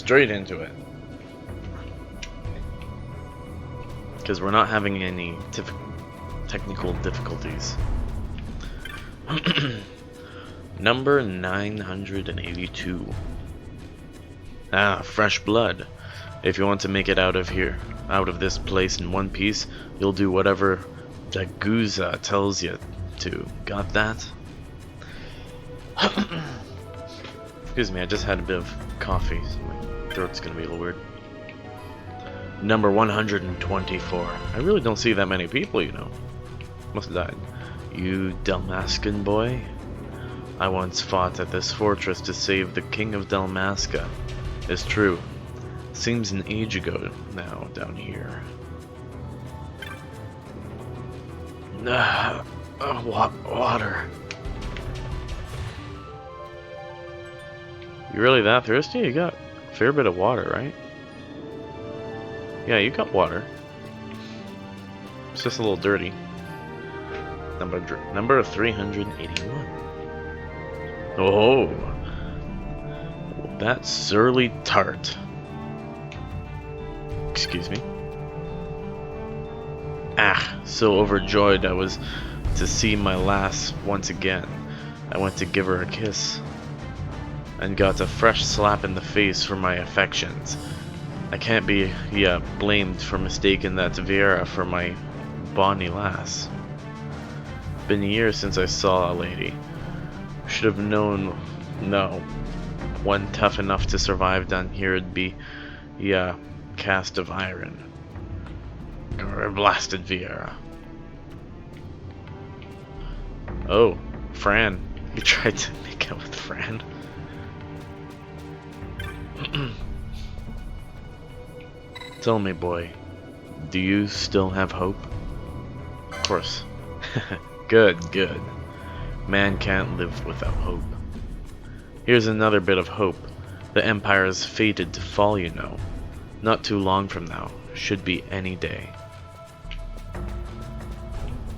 straight into it. Because we're not having any technical difficulties. Number 982. Ah, fresh blood. If you want to make it out of this place in one piece, you'll do whatever the Guza tells you to. Got that? Excuse me, I just had a bit of coffee, so my throat's gonna be a little weird. Number 124. I really don't see that many people, you know. Must have died. You Dalmascan boy? I once fought at this fortress to save the King of Dalmasca. It's true. Seems an age ago now down here. Water. You really that thirsty? You got a fair bit of water, right? Yeah, you got water. It's just a little dirty. Number 381. Oh, that surly tart. Excuse me. Ah, so overjoyed I was to see my lass once again. I went to give her a kiss and got a fresh slap in the face for my affections. I can't be blamed for mistaking that Vera for my bonny lass. Been years since I saw a lady. Should have known, no, one tough enough to survive down here would be, cast of iron. Or blasted Vera. Oh, Fran. You tried to make out with Fran. Tell me, boy, do you still have hope? Of course. Good, good. Man can't live without hope. Here's another bit of hope. The Empire is fated to fall, you know. Not too long from now. Should be any day.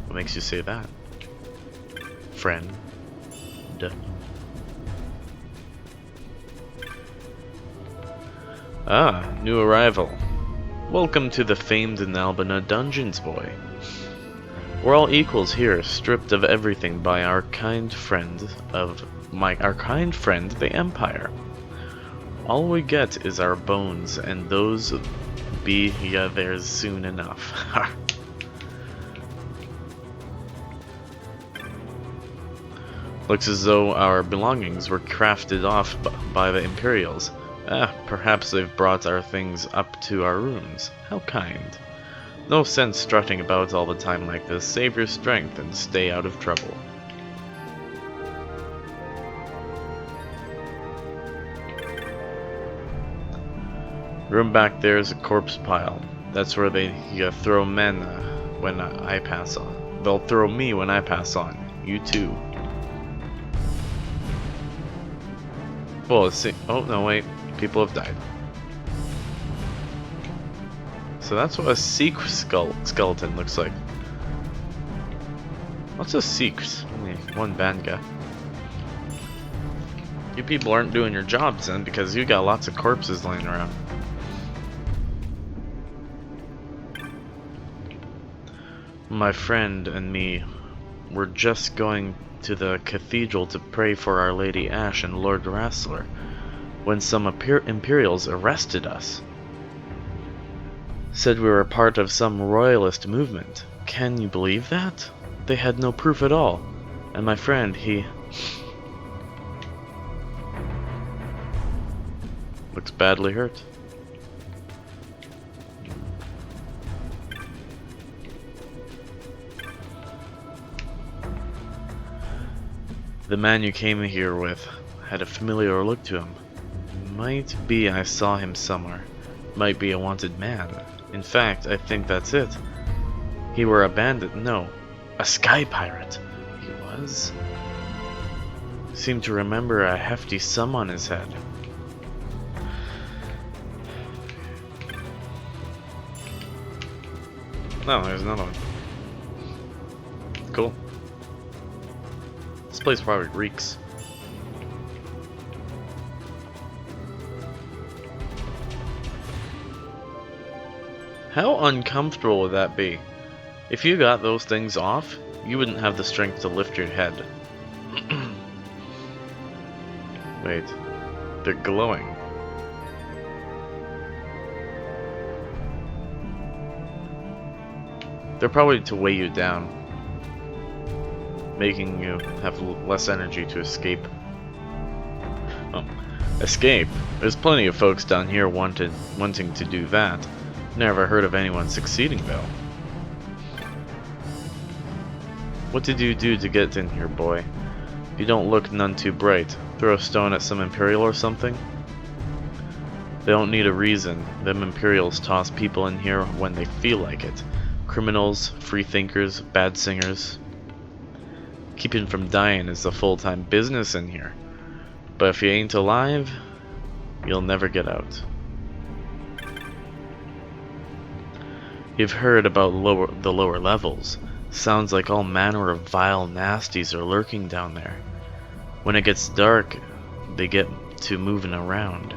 What makes you say that? Friend. Ah, new arrival. Welcome to the famed Nalbina dungeons, boy. We're all equals here, stripped of everything by our kind friend, the Empire. All we get is our bones, and those be theirs soon enough. Looks as though our belongings were crafted off by the Imperials. Perhaps they've brought our things up to our rooms. How kind. No sense strutting about all the time like this. Save your strength and stay out of trouble. Room back there is a corpse pile. That's where they throw men when I pass on. They'll throw me when I pass on. You too. Well, let's see. Oh, no, wait. People have died. So that's what a Sikh skeleton looks like. What's a Sikh? Only one banga. You people aren't doing your jobs then, because you got lots of corpses laying around. My friend and me were just going to the cathedral to pray for Our Lady Ash and Lord Rassler when some Imperials arrested us. Said we were part of some royalist movement. Can you believe that? They had no proof at all. And my friend, he looks badly hurt. The man you came here with had a familiar look to him. Might be I saw him somewhere. Might be a wanted man. In fact, I think that's it. He were a bandit. No, a sky pirate. He was? Seemed to remember a hefty sum on his head. No, there's another one. Cool. This place probably reeks. How uncomfortable would that be? If you got those things off, you wouldn't have the strength to lift your head. Wait, they're glowing. They're probably to weigh you down, making you have less energy to escape. Oh, escape? There's plenty of folks down here wanting to do that. Never heard of anyone succeeding though. What did you do to get in here, boy? You don't look none too bright. Throw a stone at some Imperial or something? They don't need a reason. Them Imperials toss people in here when they feel like it. Criminals, freethinkers, bad singers. Keeping from dying is a full-time business in here. But if you ain't alive, you'll never get out. You've heard about the lower levels. Sounds like all manner of vile nasties are lurking down there. When it gets dark, they get to moving around.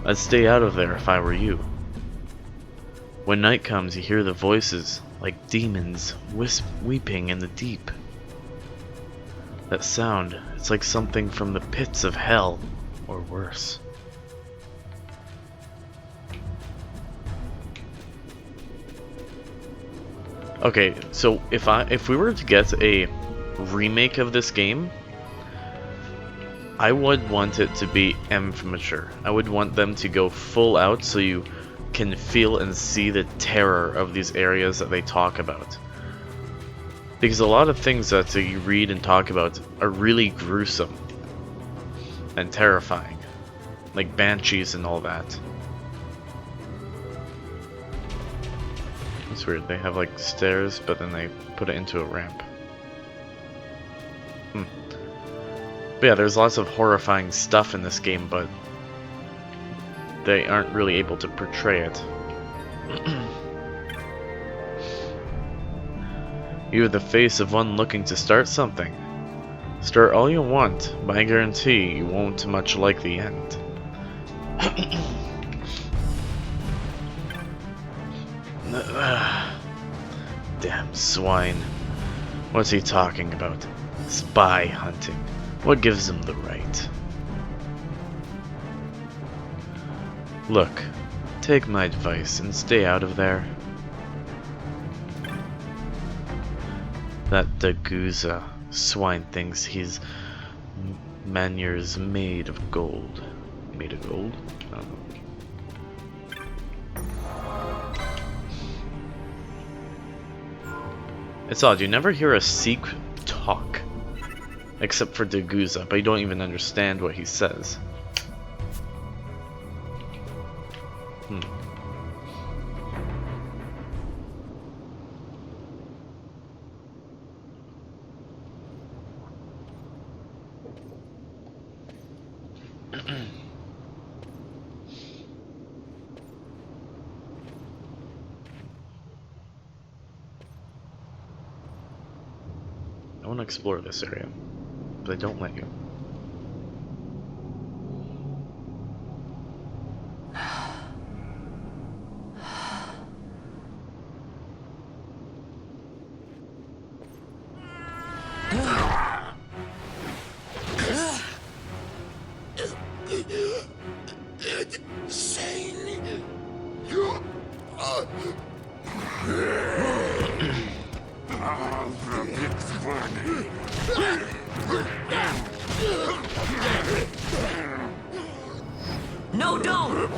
I'd stay out of there if I were you. When night comes, you hear the voices, like demons, weeping in the deep. That sound, it's like something from the pits of hell, or worse. Okay, so if we were to get a remake of this game, I would want it to be M for mature. I would want them to go full out so you can feel and see the terror of these areas that they talk about. Because a lot of things that you read and talk about are really gruesome and terrifying. Like banshees and all that. It's weird, they have like stairs, but then they put it into a ramp. But yeah, there's lots of horrifying stuff in this game, but they aren't really able to portray it. You have the face of one looking to start something. Start all you want, but I guarantee you won't much like the end. Damn swine. What's he talking about? Spy hunting. What gives him the right? Look, take my advice and stay out of there. That Daguza swine thinks his manier's made of gold. Made of gold? I don't know. It's odd, you never hear a Sikh talk. Except for Daguza, but you don't even understand what he says. I want to explore this area, but they don't let you. No, don't!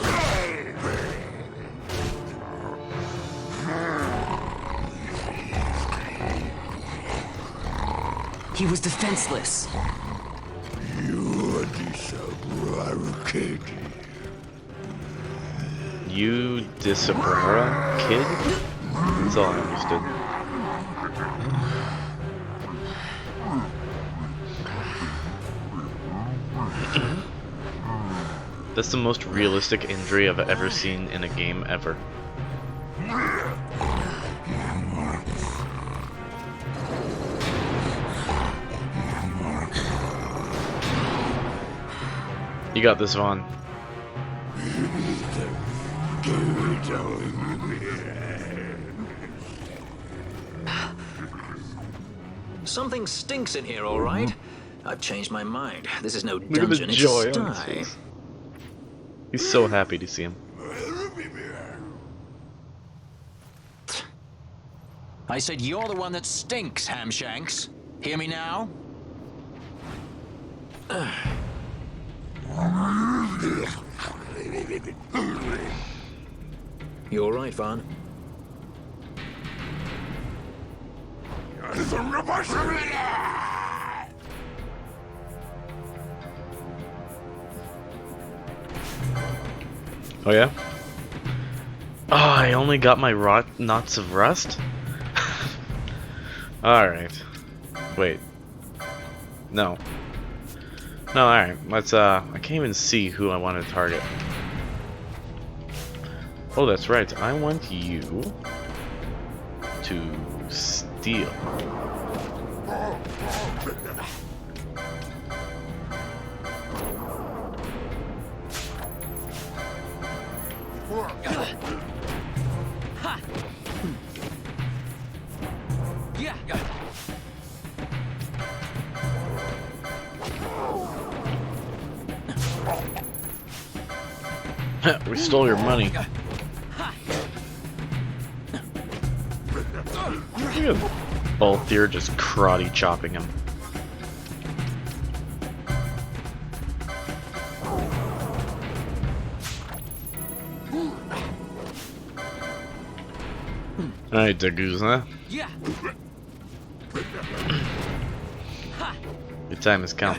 He was defenseless. You Disabrara kid? That's all I understood. That's the most realistic injury I've ever seen in a game ever. You got this, Vaughn. Something stinks in here, all right. I've changed my mind. This is no Look at the dungeon, it's a joy on his sty. face. He's so happy to see him. I said you're the one that stinks, Hamshanks. Hear me now? You all right, Vaughn? Oh yeah? Oh, I only got my knots of rust? Alright. Wait. No. No, alright. Let's, I can't even see who I want to target. Oh, that's right. I want you to steal. We stole your money. Look at Balthier just karate chopping him. Alright, Daguza. Your time has come.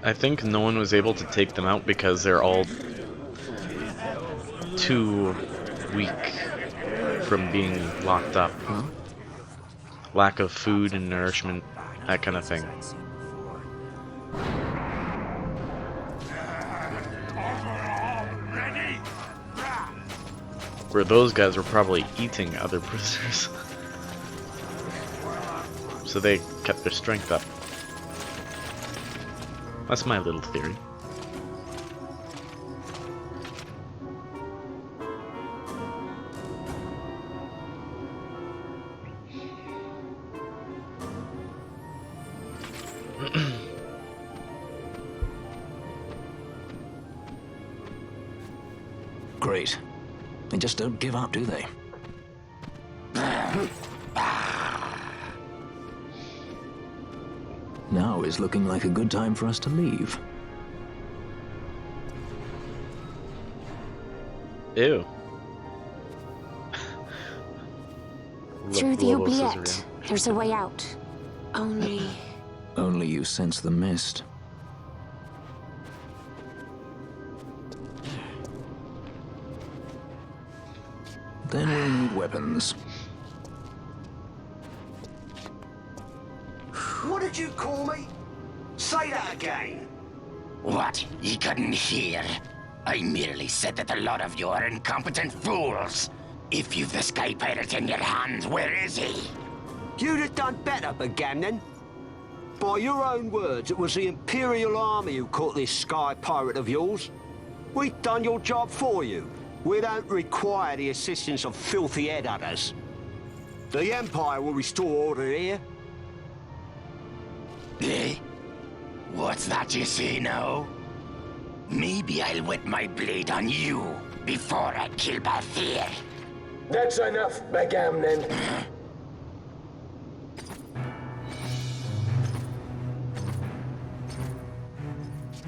I think no one was able to take them out because they're all too weak from being locked up. Lack of food and nourishment, that kind of thing. Where those guys were probably eating other prisoners. So they kept their strength up. That's my little theory. Great. They just don't give up, do they? Now is looking like a good time for us to leave. Ew. Through the Lobos is oubliette, there's a way out. Only... Only you sense the mist. Then we'll need weapons. What did you call me? Say that again. What? You couldn't hear? I merely said that a lot of you are incompetent fools. If you've the Sky Pirate in your hands, where is he? You'd have done better, Bagamnon. By your own words, it was the Imperial Army who caught this Sky Pirate of yours. We've done your job for you. We don't require the assistance of filthy headhunters. The Empire will restore order here. Eh? What's that you say now? Maybe I'll wet my blade on you before I kill Balthier. That's enough, Bagamnon.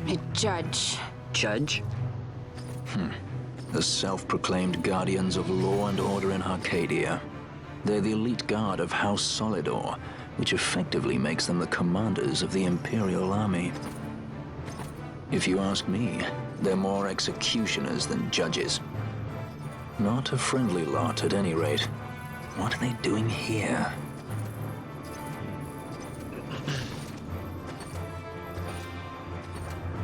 a judge. Judge? The self-proclaimed guardians of law and order in Arcadia. They're the elite guard of House Solidor, which effectively makes them the commanders of the Imperial Army. If you ask me, they're more executioners than judges. Not a friendly lot, at any rate. What are they doing here?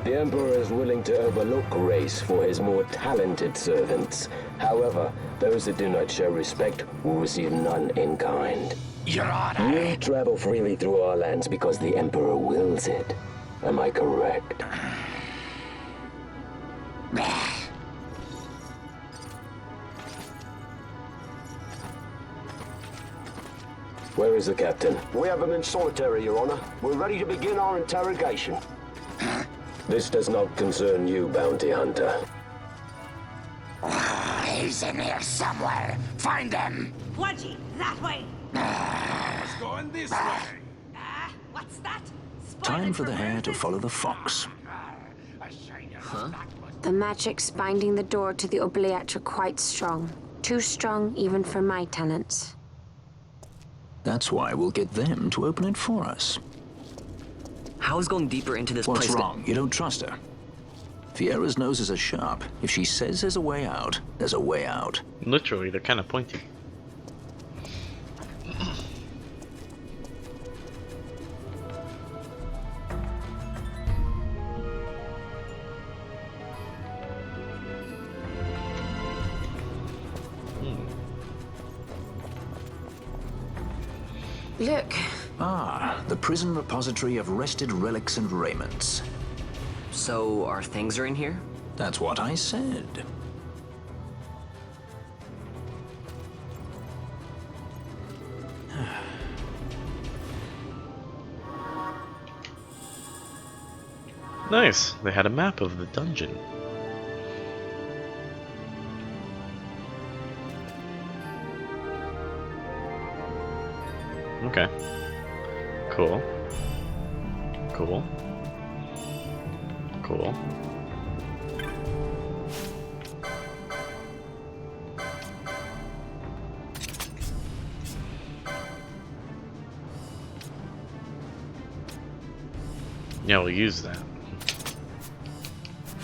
The Emperor is willing to overlook race for his more talented servants. However, those that do not show respect will receive none in kind. Your Honor. You travel freely through our lands because the Emperor wills it. Am I correct? Where is the captain? We have him in solitary, Your Honor. We're ready to begin our interrogation. This does not concern you, bounty hunter. He's in here somewhere. Find him. Wedgie, that way. It's going this way. What's that? Time for the hare to follow the fox. The magics binding the door to the oubliette are quite strong. Too strong even for my talents. That's why we'll get them to open it for us. How is going deeper into this What's place? wrong? You don't trust her. Fiera's noses are sharp. If she says there's a way out, there's a way out. Literally, they're kind of pointy. Look, Ah, the prison repository of wrested relics and raiments. So, our things are in here? That's what I said. Nice. They had a map of the dungeon. Okay. Cool. Cool. Cool. Yeah, we'll use that.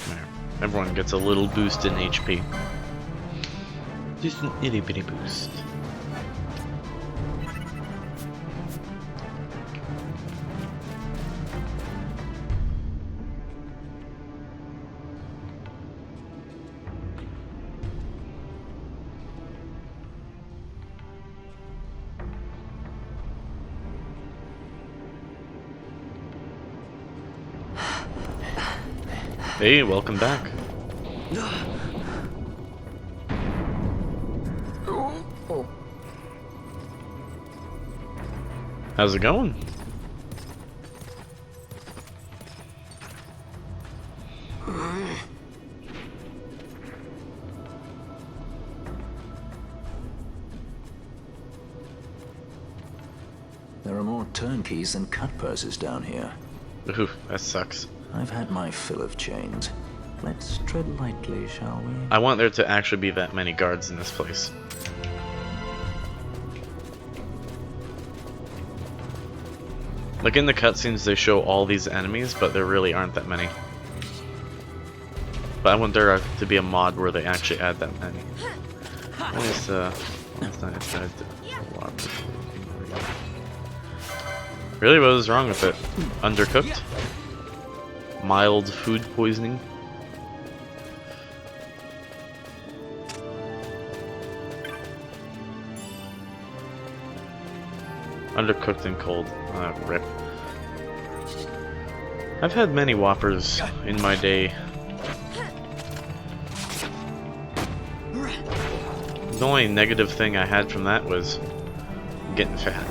There. Everyone gets a little boost in HP. Just an itty bitty boost. Hey, welcome back. How's it going? There are more turnkeys than cut purses down here. Ooh, that sucks. I've had my fill of chains. Let's tread lightly, shall we? I want there to actually be that many guards in this place. Like in the cutscenes they show all these enemies, but there really aren't that many. But I want there to be a mod where they actually add that many. At least, really, what was wrong with it? Undercooked? Mild food poisoning? Undercooked and cold. Rip. I've had many Whoppers in my day. The only negative thing I had from that was getting fat.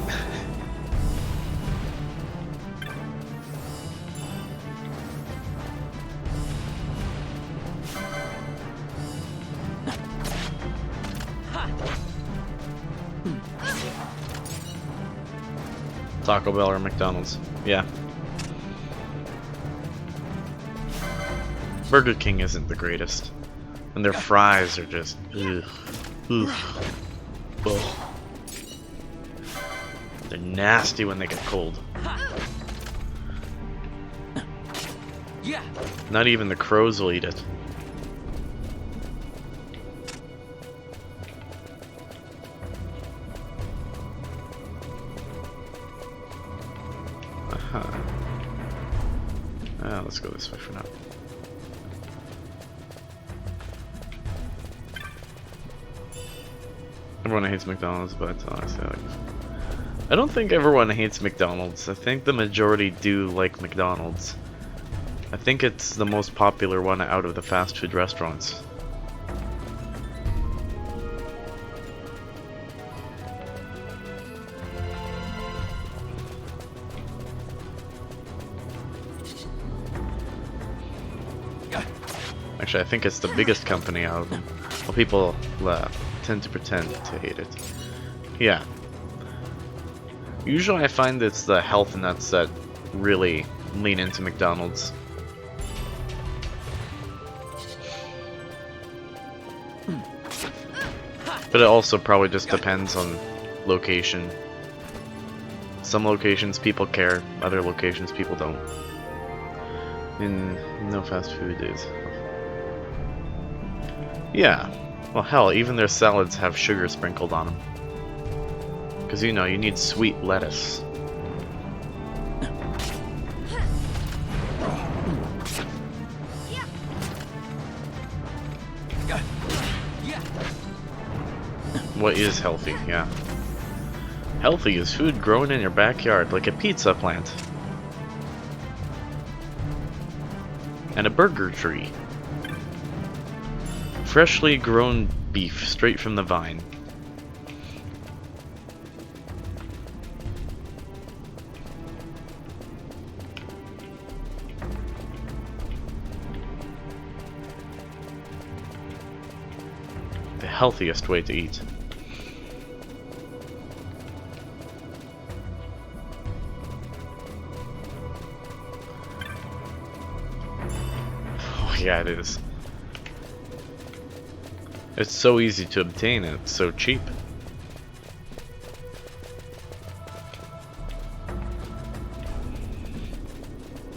Taco Bell or McDonald's. Yeah. Burger King isn't the greatest. And their fries are just ugh. Ugh. Ugh. They're nasty when they get cold. Not even the crows will eat it. Oh, let's go this way for now. Everyone hates McDonald's, but honestly, I don't think everyone hates McDonald's. I think the majority do like McDonald's. I think it's the most popular one out of the fast food restaurants. Actually, I think it's the biggest company out of them. Well, people tend to pretend to hate it. Yeah. Usually I find it's the health nuts that really lean into McDonald's. But it also probably just depends on location. Some locations people care, other locations people don't. In no fast food is. Yeah. Well, hell, even their salads have sugar sprinkled on them. Because, you know, you need sweet lettuce. What is healthy? Yeah. Healthy is food grown in your backyard, like a pizza plant. And a burger tree. Freshly grown beef, straight from the vine. The healthiest way to eat. Oh yeah, it is. It's so easy to obtain and it's so cheap.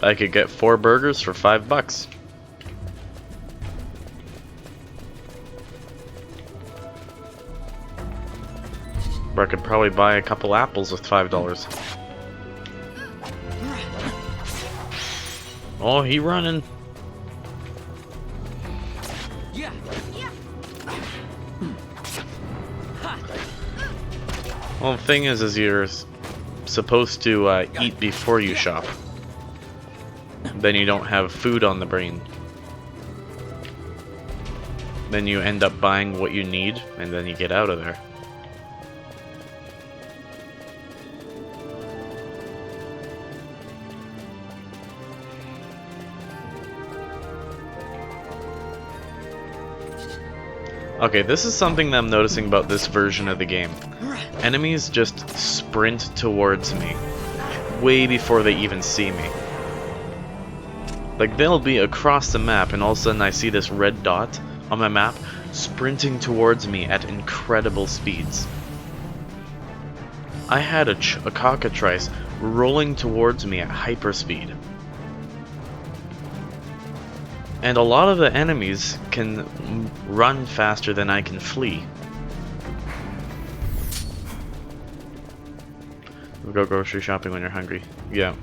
I could get 4 burgers for $5. Or I could probably buy a couple apples with $5. Oh, he running. Well, the thing is you're supposed to eat before you shop. Then you don't have food on the brain. Then you end up buying what you need, and then you get out of there. Okay, this is something that I'm noticing about this version of the game. Enemies just sprint towards me, way before they even see me. Like, they'll be across the map, and all of a sudden I see this red dot on my map sprinting towards me at incredible speeds. I had a cockatrice rolling towards me at hyperspeed. And a lot of the enemies can run faster than I can flee. Go grocery shopping when you're hungry. Yeah.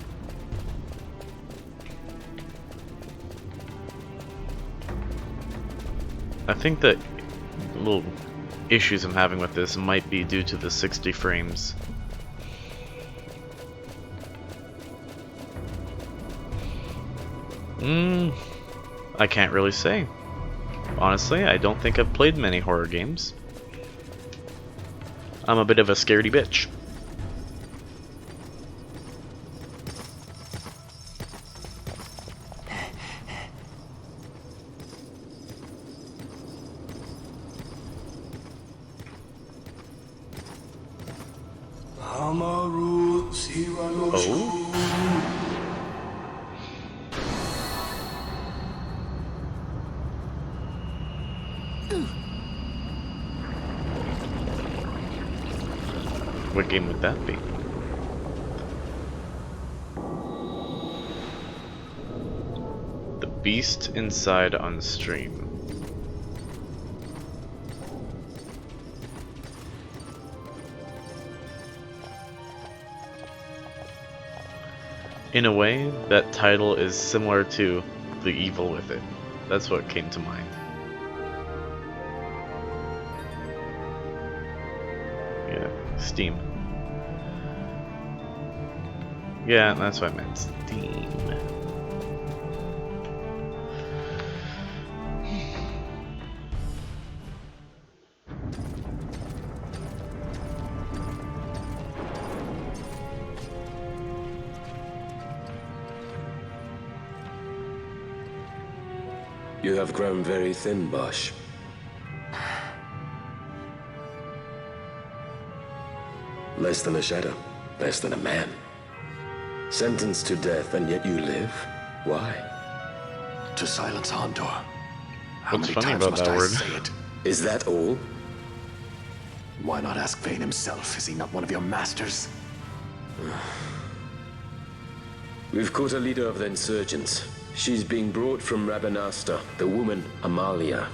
I think that little issues I'm having with this might be due to the 60 frames. I can't really say. Honestly, I don't think I've played many horror games. I'm a bit of a scaredy bitch. Oh? What game would that be? The Beast Inside on Stream. In a way, that title is similar to the evil with it. That's what came to mind. Yeah, Steam. Yeah, that's what I meant. Steam. You have grown very thin, Bosch. Less than a shadow, less than a man. Sentenced to death, and yet you live? Why? To silence Hondor. How What's many funny times about must that I word? say it? Is that all? Why not ask Vane himself? Is he not one of your masters? We've caught a leader of the insurgents. She's being brought from Rabanasta, the woman Amalia.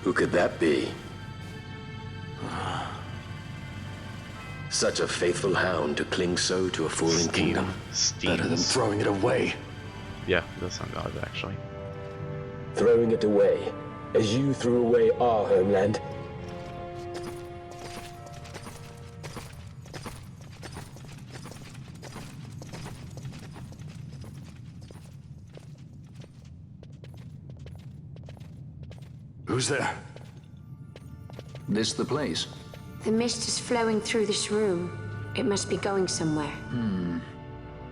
Who could that be? Such a faithful hound to cling so to a fallen kingdom. Better than Steams. throwing it away. Yeah, that sounds odd actually. Throwing it away, as you threw away our homeland. Who's there? This the place? The mist is flowing through this room. It must be going somewhere.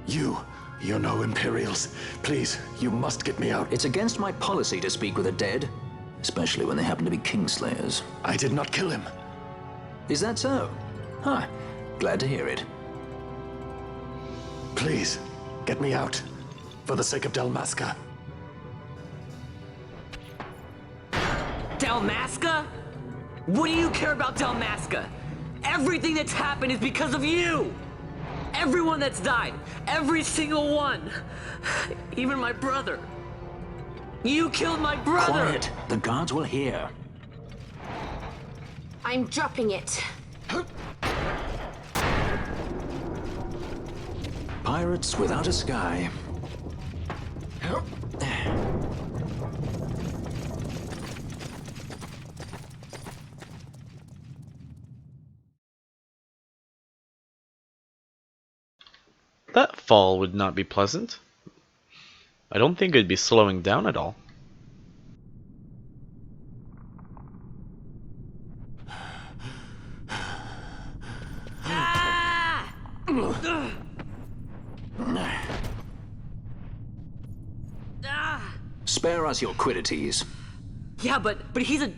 You know Imperials. Please, you must get me out. It's against my policy to speak with the dead, especially when they happen to be Kingslayers. I did not kill him. Is that so? Huh. Glad to hear it. Please, get me out. For the sake of Dalmasca. Dalmasca? What do you care about Dalmasca? Everything that's happened is because of you! Everyone that's died, every single one, even my brother. You killed my brother! Quiet. The guards will hear. I'm dropping it. Pirates without a sky. That fall would not be pleasant. I don't think it'd be slowing down at all. Ah! Ah! Spare us your quiddities. Yeah, but he's a...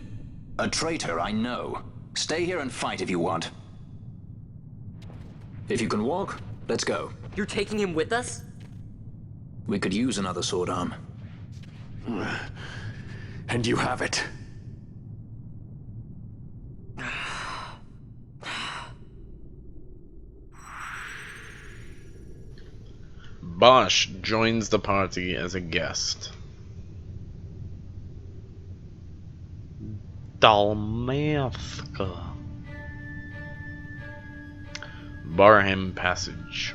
A traitor, I know. Stay here and fight if you want. If you can walk, let's go. You're taking him with us? We could use another sword arm. And you have it. Bosch joins the party as a guest. Dalmasca. Barham Passage.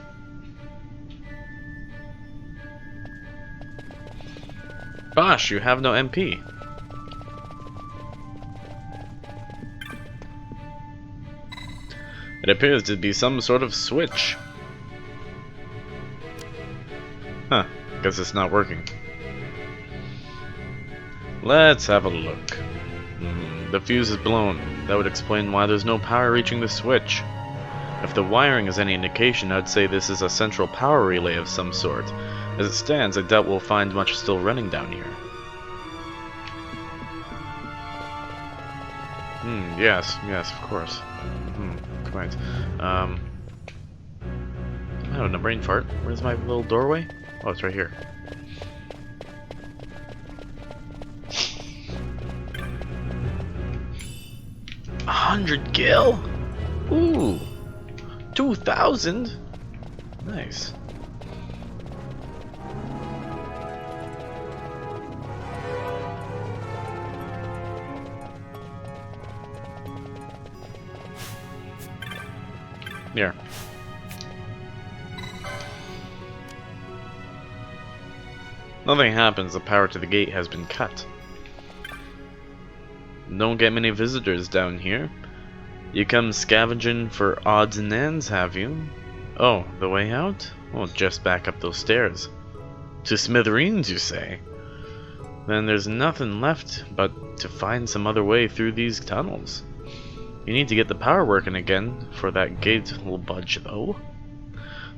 Bosch, you have no MP. It appears to be some sort of switch. Huh, guess it's not working. Let's have a look. The fuse is blown. That would explain why there's no power reaching the switch. If the wiring is any indication, I'd say this is a central power relay of some sort. As it stands, I doubt we'll find much still running down here. Yes, of course. Quite. I'm having a brain fart. Where's my little doorway? Oh, it's right here. $100 gil? Ooh. 2,000? Nice. Here. Nothing happens, the power to the gate has been cut. Don't get many visitors down here. You come scavenging for odds and ends, have you? Oh, the way out? Well, just back up those stairs. To smithereens, you say? Then there's nothing left but to find some other way through these tunnels. You need to get the power working again for that gate will budge, though.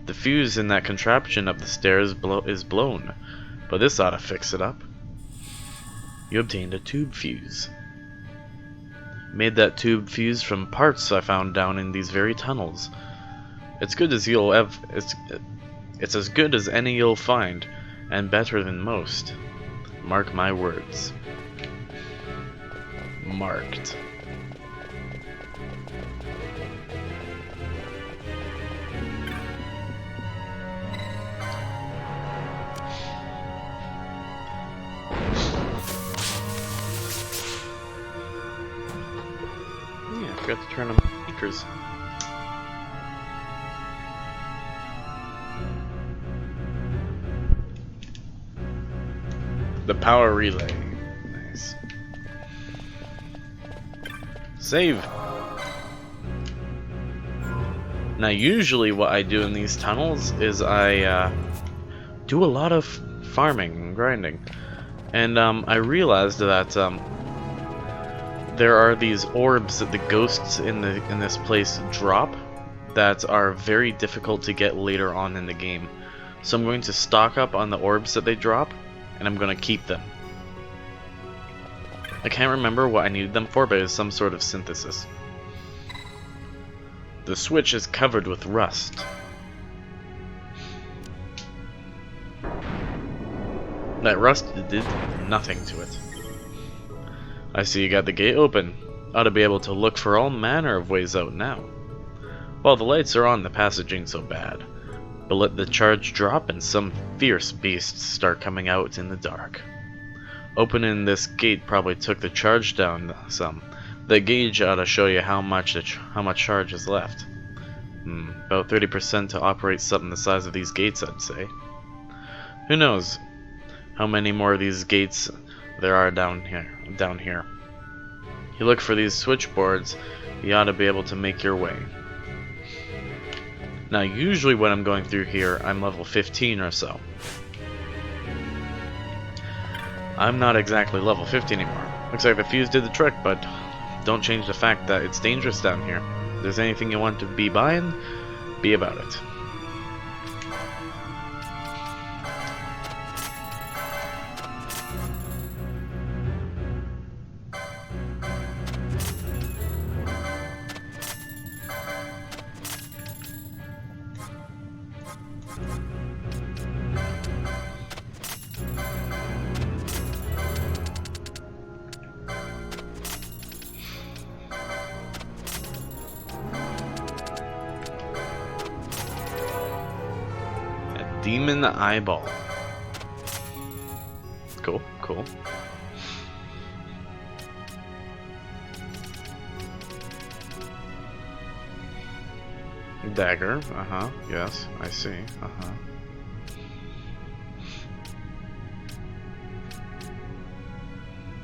The fuse in that contraption up the stairs is blown, but this ought to fix it up. You obtained a tube fuse. Made that tube fuse from parts I found down in these very tunnels. It's good as you'll have. It's as good as any you'll find, and better than most. Mark my words. Marked. Yeah, I forgot to turn on speakers. The power relay. Nice. Save. Now usually what I do in these tunnels is I do a lot of farming and grinding. And I realized that there are these orbs that the ghosts in this place drop that are very difficult to get later on in the game. So I'm going to stock up on the orbs that they drop, and I'm going to keep them. I can't remember what I needed them for, but it's some sort of synthesis. The switch is covered with rust. That rust did nothing to it. I see you got the gate open. Ought to be able to look for all manner of ways out now. While the lights are on, the passage ain't so bad. But let the charge drop and some fierce beasts start coming out in the dark. Opening this gate probably took the charge down some. The gauge ought to show you how much charge is left. About 30% to operate something the size of these gates, I'd say. Who knows how many more of these gates there are down here. You look for these switchboards, you ought to be able to make your way. Now usually when I'm going through here, I'm level 15 or so. I'm not exactly level 50 anymore. Looks like the fuse did the trick, but don't change the fact that it's dangerous down here. If there's anything you want to be buying, be about it. Demon eyeball. Cool, cool. Dagger, yes, I see,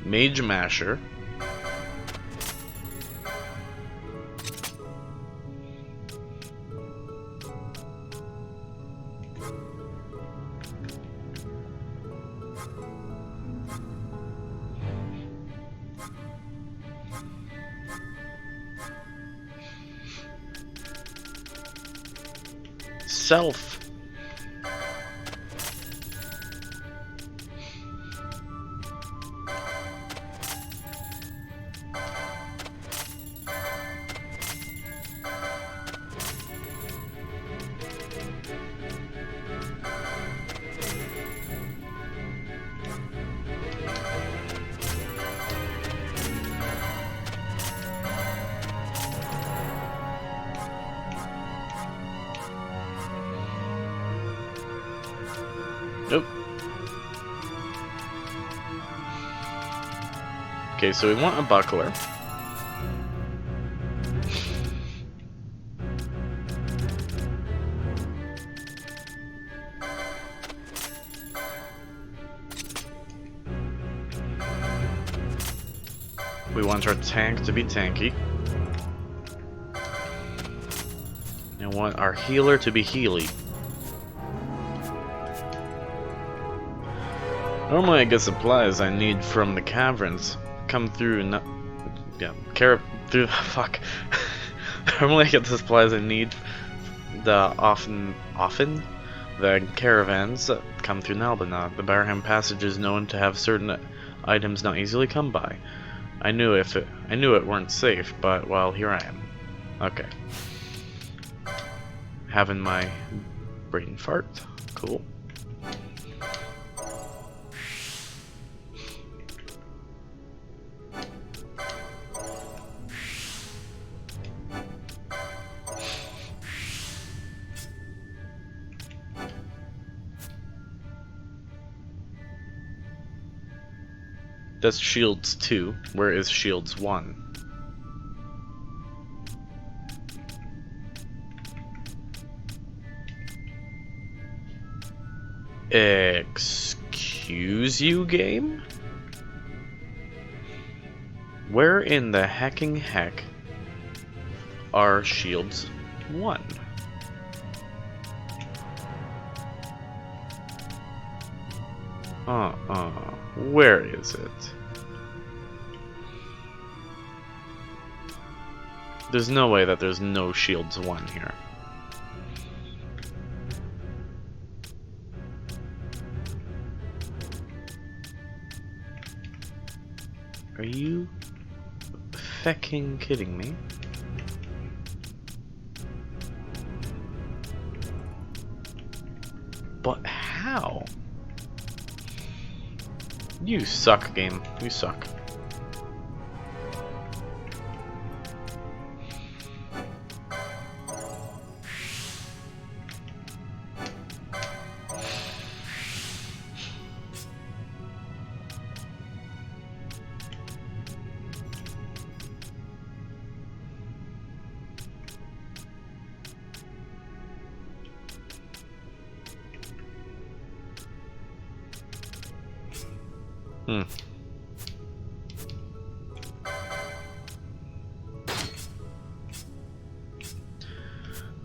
Mage Masher. Self. Nope. Okay, so we want a buckler. want our tank to be tanky. I want our healer to be healy. Normally I get supplies I need from the caverns. Come through fuck. Normally I get the supplies I need often the caravans that come through Nalbana. The Barham Passage is known to have certain items not easily come by. I knew it weren't safe, but well, here I am. Okay. Having my brain fart. Cool. That's Shields 2. Where is Shields 1? Excuse you, game? Where in the hecking heck are Shields 1? Where is it? There's no way that there's no Shields 1 here. Are you fecking kidding me? But how? You suck, game. You suck.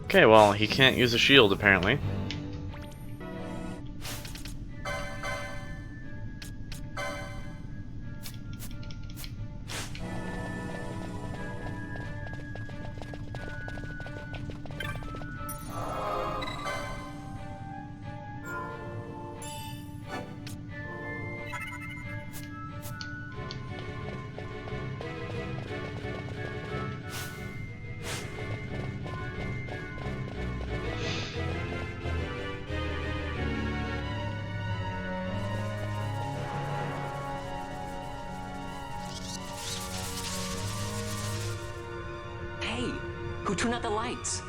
Okay, well, he can't use a shield apparently. Who turned out the lights?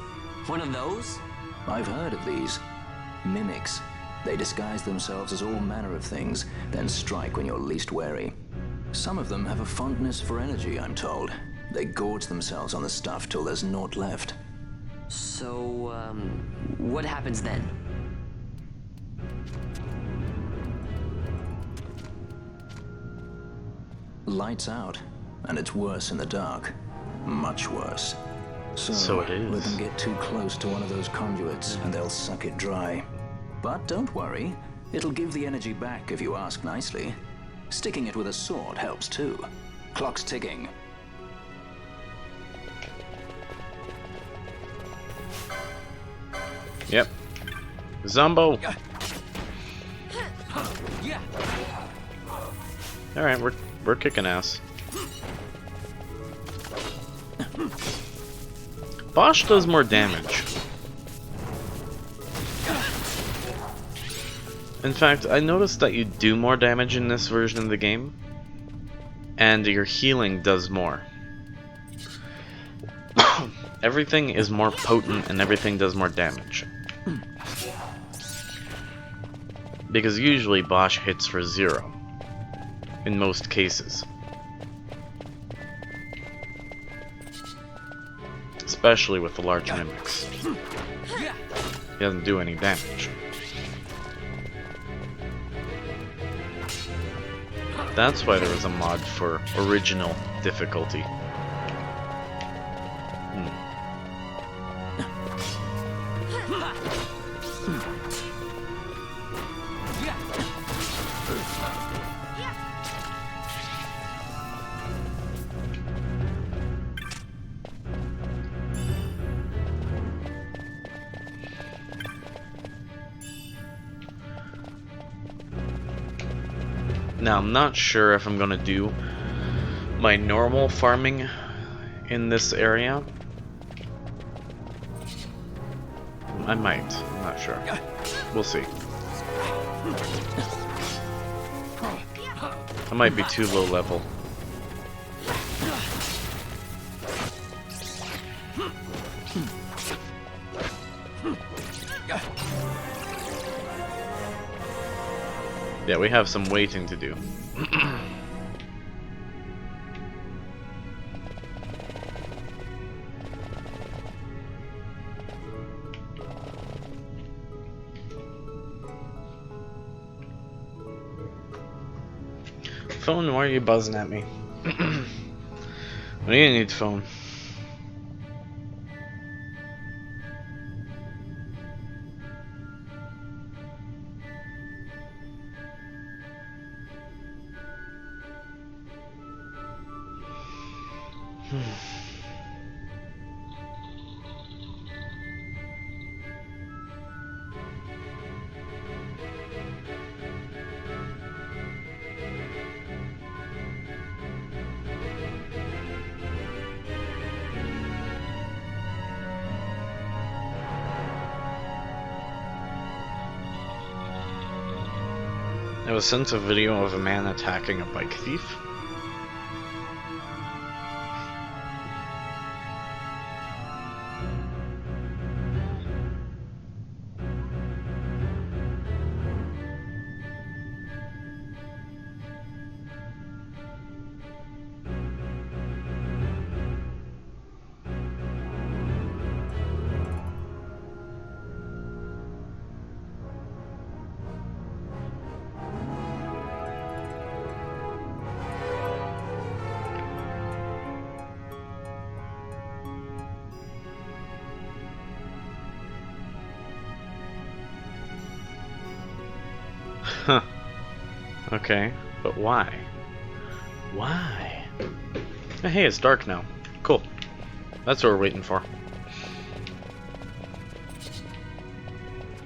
One of those? I've heard of these. Mimics. They disguise themselves as all manner of things, then strike when you're least wary. Some of them have a fondness for energy, I'm told. They gorge themselves on the stuff till there's naught left. So, what happens then? Lights out, and it's worse in the dark. Much worse. So it is. Let them get too close to one of those conduits, and they'll suck it dry. But don't worry, it'll give the energy back if you ask nicely. Sticking it with a sword helps too. Clock's ticking. Yep. Zombo. All right, we're kicking ass. Bosch does more damage. In fact, I noticed that you do more damage in this version of the game, and your healing does more. Everything is more potent and everything does more damage. Because usually Bosch hits for 0. In most cases. Especially with the large mimics. He doesn't do any damage. That's why there was a mod for original difficulty. Now, I'm not sure if I'm gonna do my normal farming in this area. I might. I'm not sure. We'll see. I might be too low level. Yeah, we have some waiting to do. Phone, why are you buzzing at me? We need phone. I was sent a video of a man attacking a bike thief. Huh. Okay, but why? Why? Hey, it's dark now. Cool. That's what we're waiting for.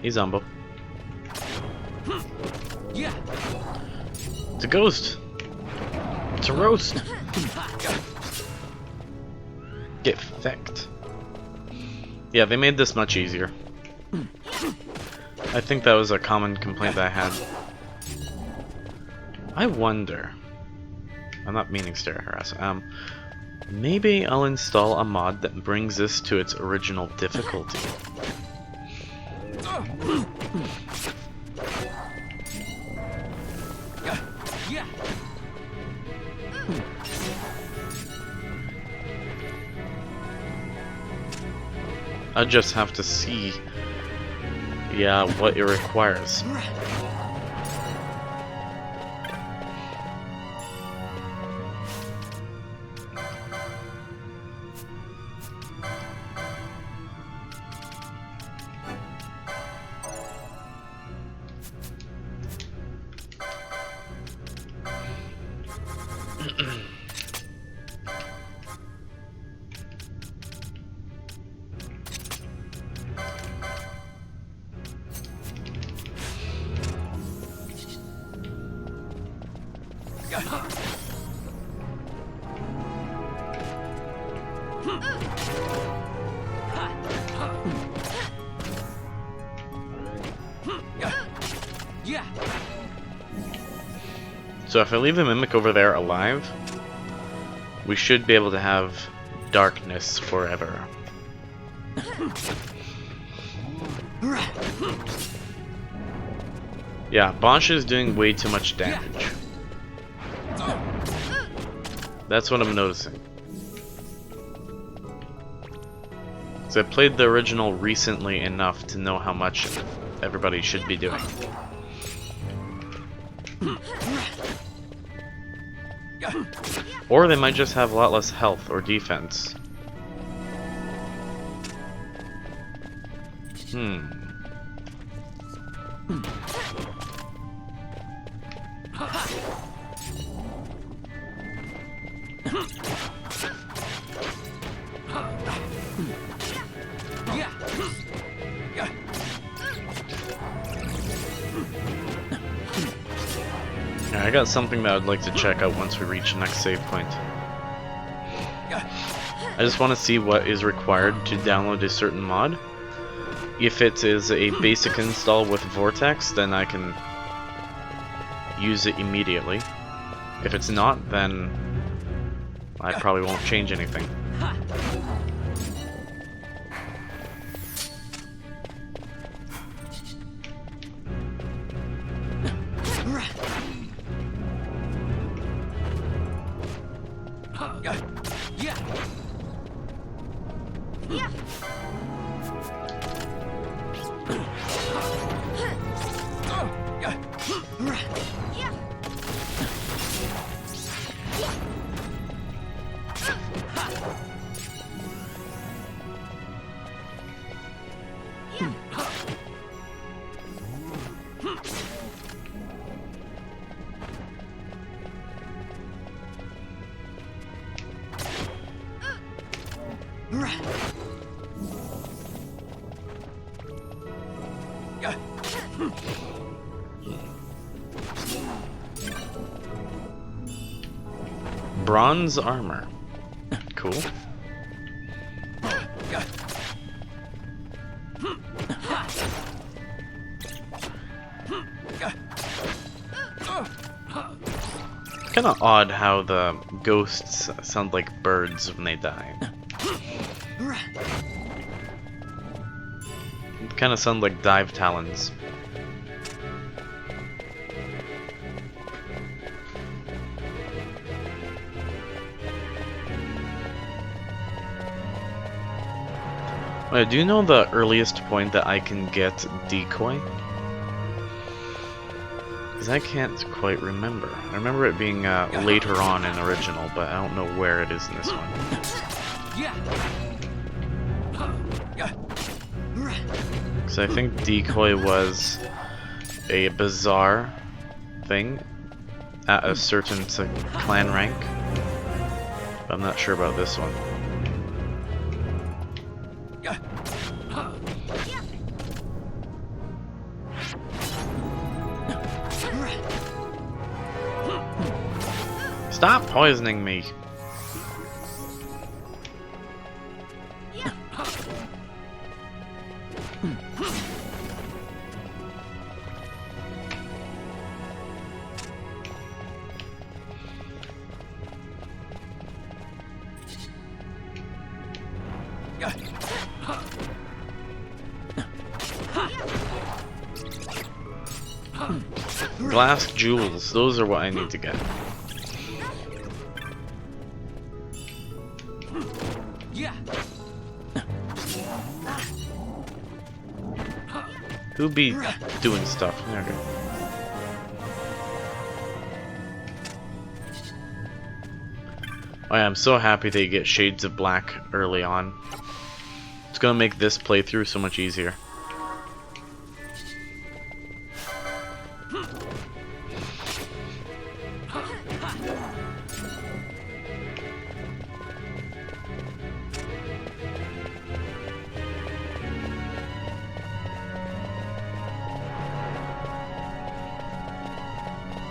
He's Zombo. Yeah. It's a ghost. It's a roast. Get fecked. Yeah, they made this much easier. I think that was a common complaint that I had. I wonder. I'm not meaning to harass. Maybe I'll install a mod that brings this to its original difficulty. I just have to see, yeah, what it requires. So if I leave the Mimic over there alive, we should be able to have darkness forever. Yeah, Bosch is doing way too much damage. That's what I'm noticing. So I played the original recently enough to know how much everybody should be doing. Or they might just have a lot less health or defense. I got something that I'd like to check out once we reach the next save point. I just want to see what is required to download a certain mod. If it is a basic install with Vortex, then I can use it immediately. If it's not, then I probably won't change anything. Bronze armor. Cool. Kinda odd how the ghosts sound like birds when they die. Kinda sound like dive talons. Wait, do you know the earliest point that I can get decoy? Because I can't quite remember. I remember it being later on in original, but I don't know where it is in this one. Because I think decoy was a bizarre thing at a certain clan rank. But I'm not sure about this one. Stop poisoning me! Glass jewels, those are what I need to get. Who be doing stuff? There we go. Oh yeah, I'm so happy they get Shades of Black early on. It's gonna make this playthrough so much easier.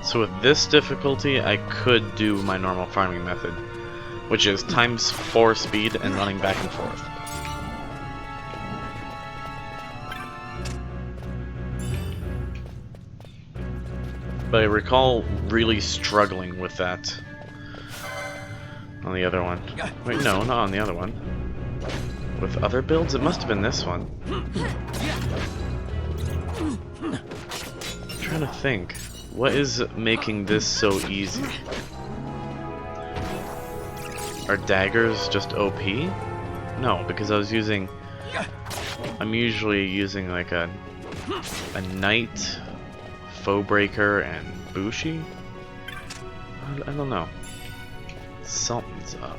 So with this difficulty, I could do my normal farming method, which is times 4 speed and running back and forth. But I recall really struggling with that on the other one. Wait, no, not on the other one. With other builds? It must have been this one. I'm trying to think. What is making this so easy? Are daggers just OP? No, because I'm usually using like a knight, foe breaker, and bushi? I don't know. Something's up.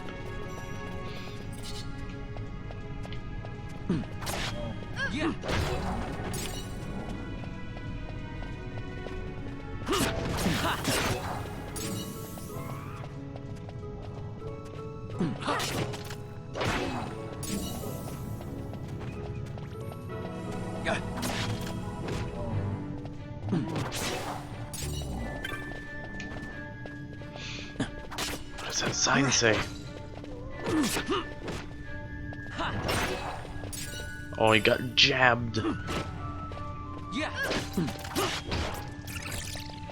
What does that sign say? Oh, he got jabbed.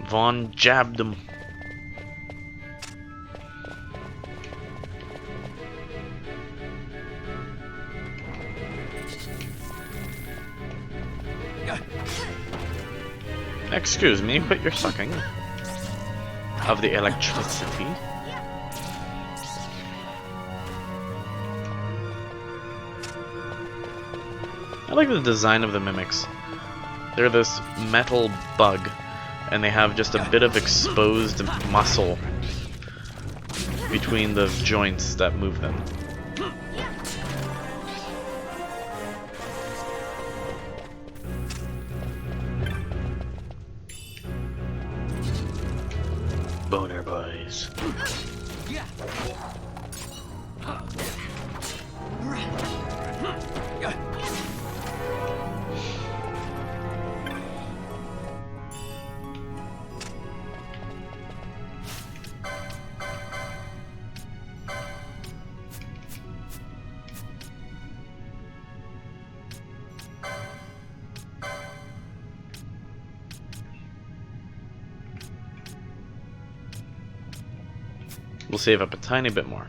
Vaughn jabbed him. Excuse me, but you're sucking of the electricity. I like the design of the mimics. They're this metal bug, and they have just a bit of exposed muscle between the joints that move them. Boner boys. We'll save up a tiny bit more.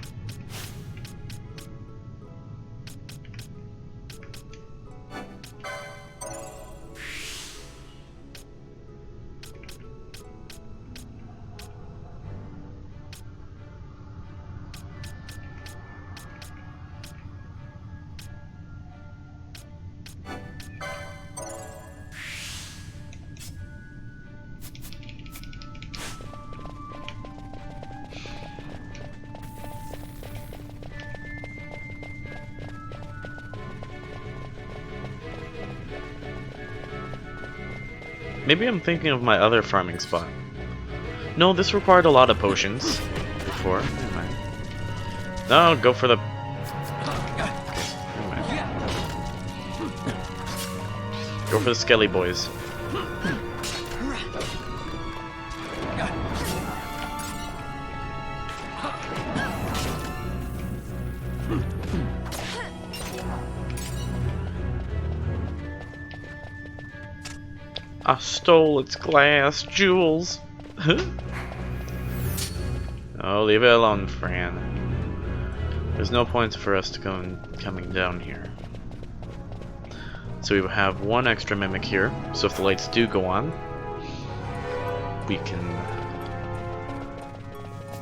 Maybe I'm thinking of my other farming spot. No, this required a lot of potions before. Never mind. No, go for the... Never mind. Go for the skelly boys. I stole its glass jewels. Oh, leave it alone, Fran. There's no point for us to coming down here. So we have one extra mimic here, so if the lights do go on, we can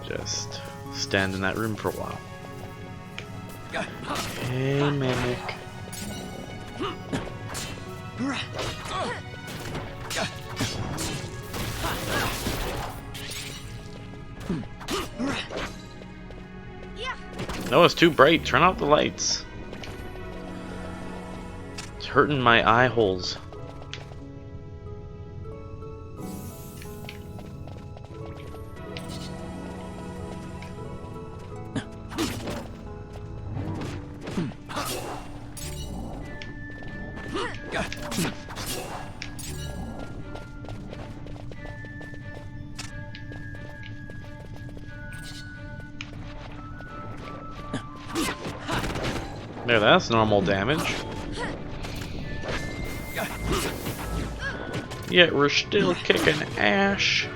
just stand in that room for a while. Hey, mimic. No, it's too bright. Turn off the lights. It's hurting my eye holes. There, that's normal damage. Yet we're still kicking ass.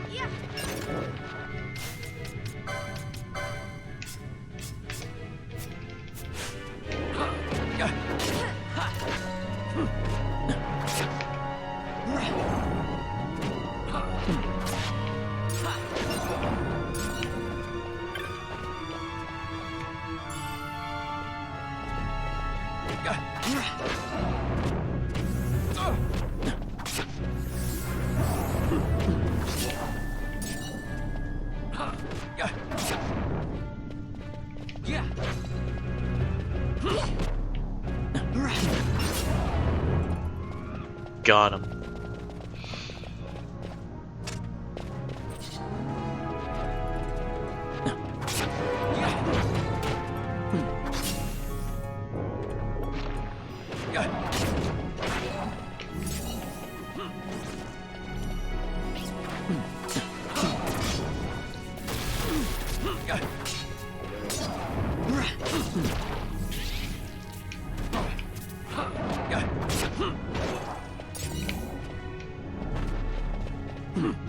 Got him.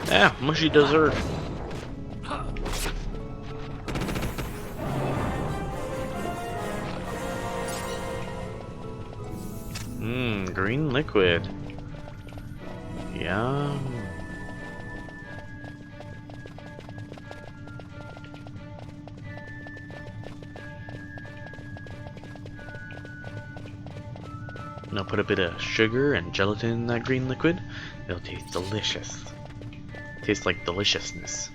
Yeah, mushy dessert. Green liquid. Yum. Now put a bit of sugar and gelatin in that green liquid. It'll taste delicious. Tastes like deliciousness.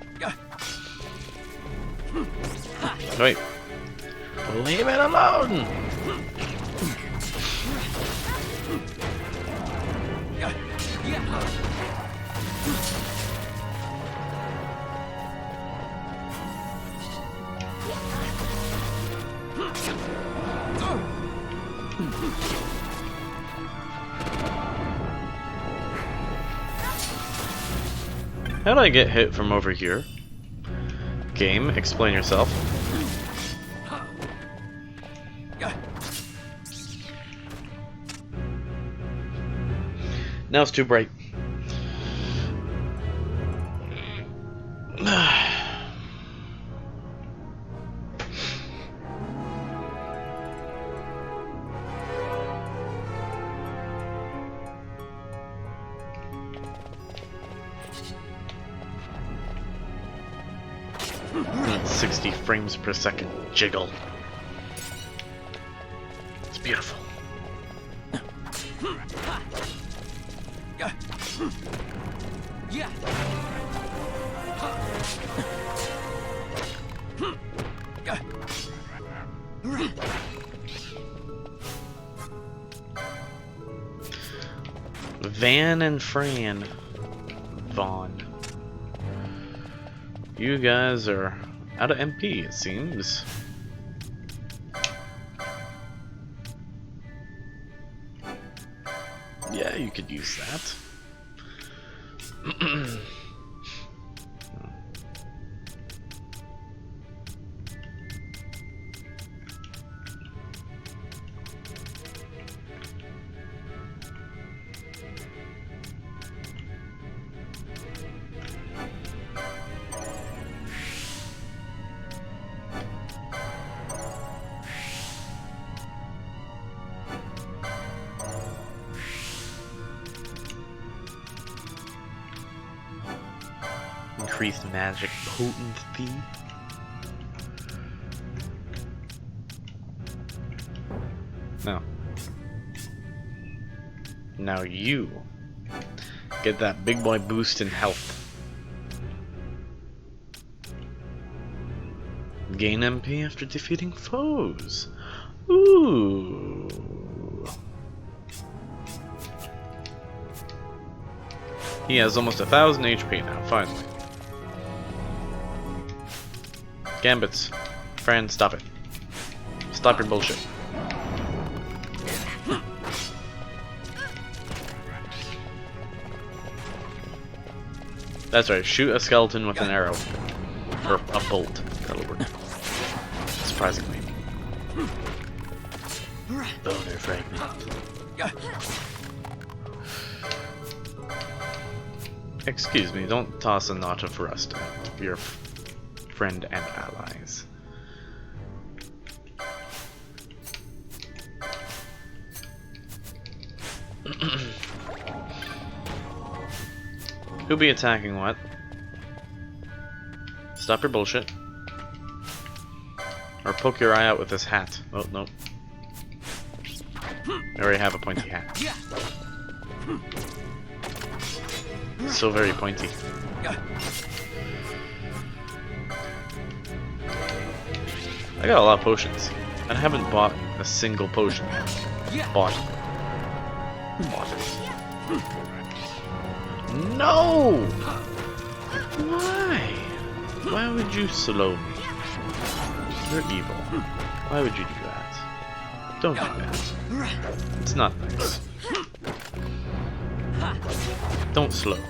Wait. Leave it alone! How did I get hit from over here? Game, explain yourself. Now it's too bright. And 60 frames per second jiggle. It's beautiful. Van and Fran. Vaughn. You guys are out of MP, it seems. Yeah, you could use that. Increased magic potency. No. Now you get that big boy boost in health. Gain MP after defeating foes. Ooh. He has almost 1,000 HP now, finally. Gambits. Fran, stop it. Stop your bullshit. That's right, shoot a skeleton with an arrow. Or a bolt, that'll work. Surprisingly. Boner fragment. Excuse me, don't toss a knot of rust at your friend and allies. Who be attacking what? Stop your bullshit. Or poke your eye out with this hat. Oh, no. I already have a pointy hat. So very pointy. I got a lot of potions. And I haven't bought a single potion yet. Bought. No! Why? Why would you slow me? You're evil. Why would you do that? Don't do that. It's not nice. Don't slow me.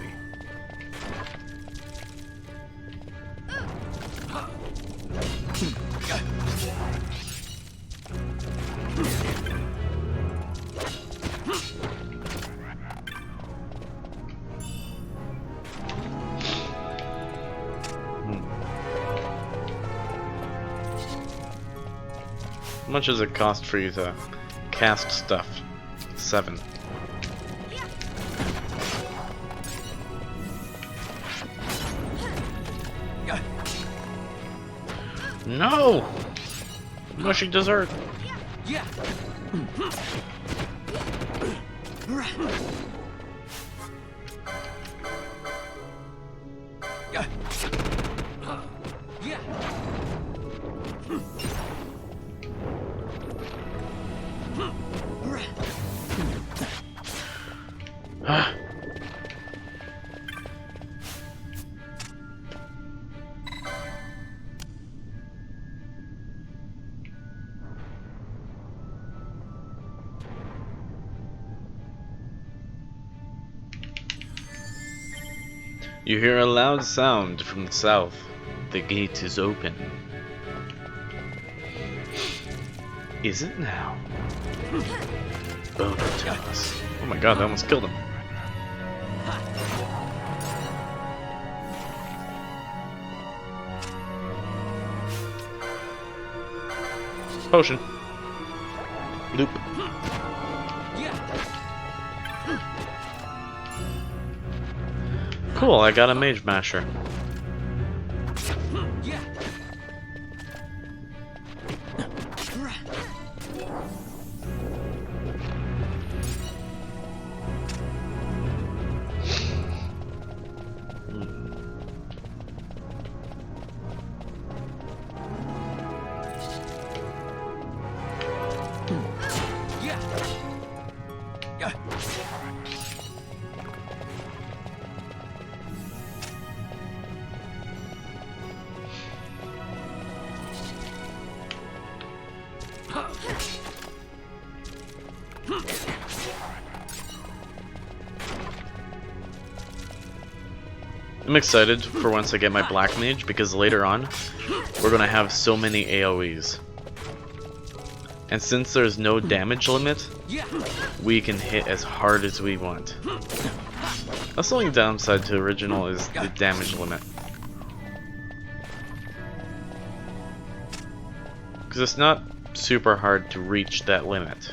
How much does it cost for you to cast stuff? 7. No! Mushy dessert. Yeah. You hear a loud sound from the south. The gate is open. Is it now? Over to us. Oh my god, I almost killed him. Potion. Loop. Cool, I got a mage masher. I'm excited for once I get my Black Mage because later on we're gonna have so many AoEs. And since there's no damage limit, we can hit as hard as we want. That's the only downside to original is the damage limit. Because it's not super hard to reach that limit.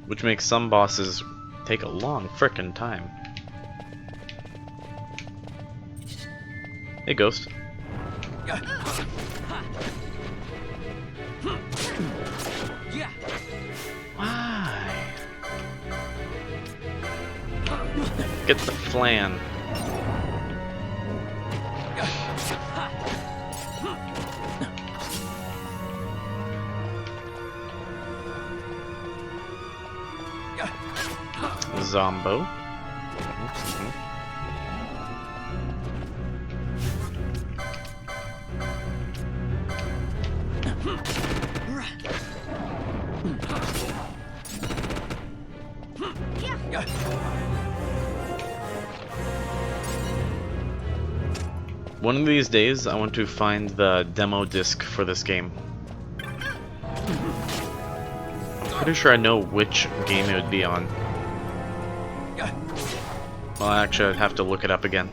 Which makes some bosses take a long frickin' time. Hey, Ghost. Why? Get the flan. Zombo. One of these days, I want to find the demo disc for this game. I'm pretty sure I know which game it would be on. Well, actually, I'd have to look it up again.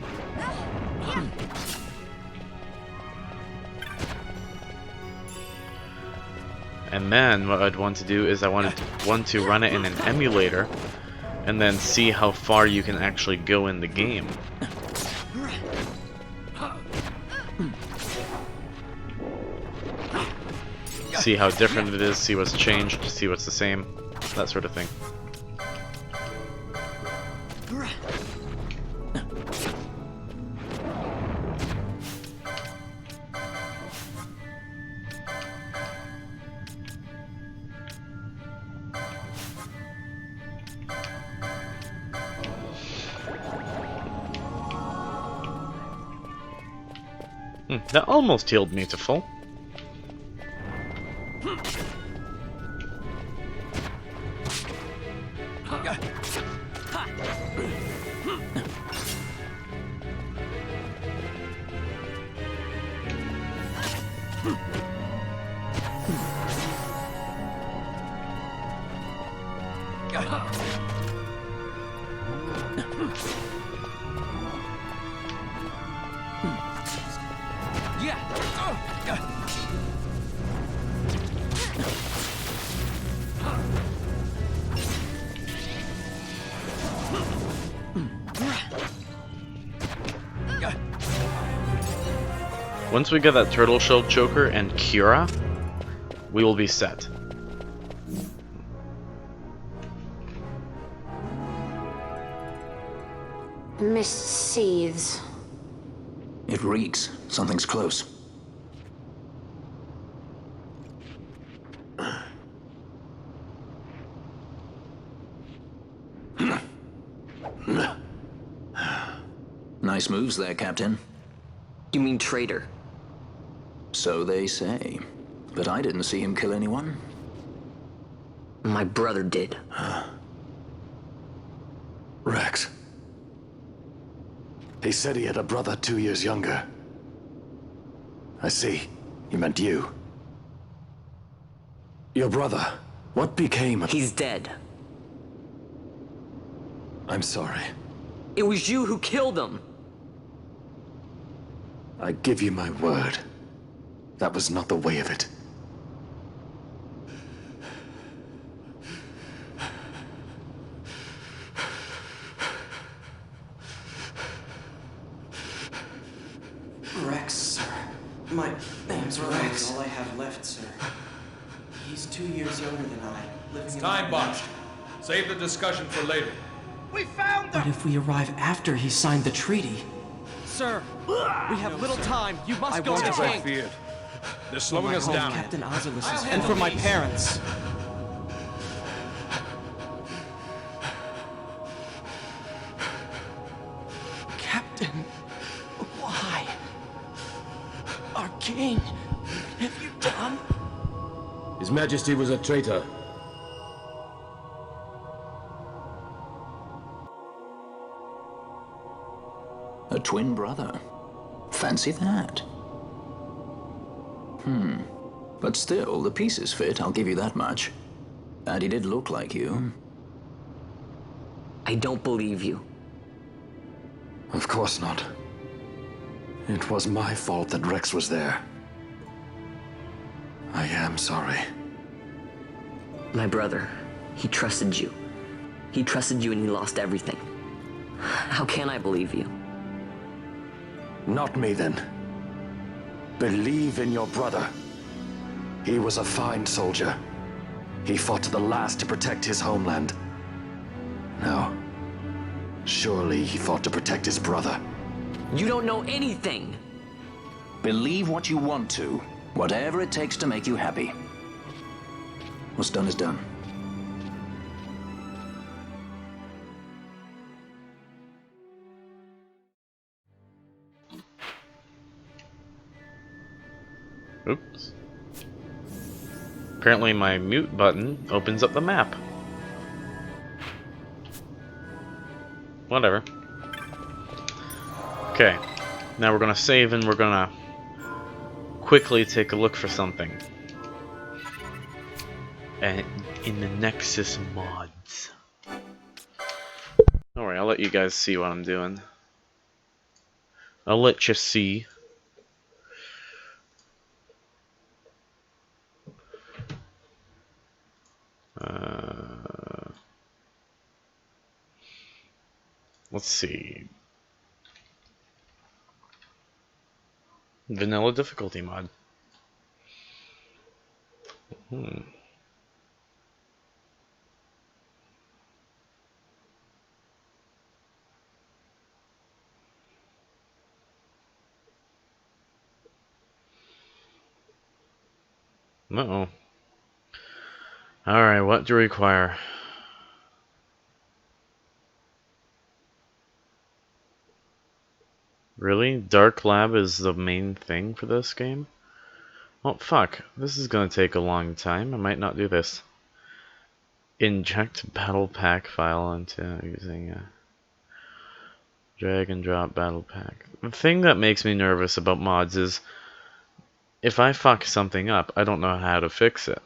And then what I'd want to do is I want to run it in an emulator and then see how far you can actually go in the game. See how different it is, see what's changed, see what's the same, that sort of thing. That almost healed me to full. Once we get that turtle shell choker and Kira, we will be set. Mist seethes. It reeks. Something's close. Nice moves there, Captain. You mean traitor? So they say. But I didn't see him kill anyone. My brother did. Rex. He said he had a brother 2 years younger. I see. You meant you. Your brother. What became of... He's dead. I'm sorry. It was you who killed him. I give you my word. That was not the way of it. Rex, sir. My name's Rex. All I have left, sir. He's 2 years younger than I. Living in Time botched. Save the discussion for later. We found them! But if we arrive after he signed the treaty... Sir, we have little time. You must go to As I King. feared. They're For slowing my us home, down. Captain Ozilus's, and for my parents. Captain, why? Our king, have you done? His Majesty was a traitor. A twin brother. Fancy that. But still, the pieces fit, I'll give you that much. And he did look like you. I don't believe you. Of course not. It was my fault that Rex was there. I am sorry. My brother, he trusted you. He trusted you and he lost everything. How can I believe you? Not me, then. Believe in your brother. He was a fine soldier. He fought to the last to protect his homeland. Now, surely he fought to protect his brother. You don't know anything! Believe what you want to. Whatever it takes to make you happy. What's done is done. Oops. Apparently my mute button opens up the map. Whatever. Okay. Now we're gonna save and we're gonna quickly take a look for something. And in the Nexus mods. Alright, I'll let you guys see what I'm doing. I'll let you see. Let's see. Vanilla difficulty mod. Uh-oh. Alright, what do you require? Really? Dark Lab is the main thing for this game? Oh, fuck. This is gonna take a long time. I might not do this. Inject battle pack file into using a drag and drop battle pack. The thing that makes me nervous about mods is if I fuck something up, I don't know how to fix it.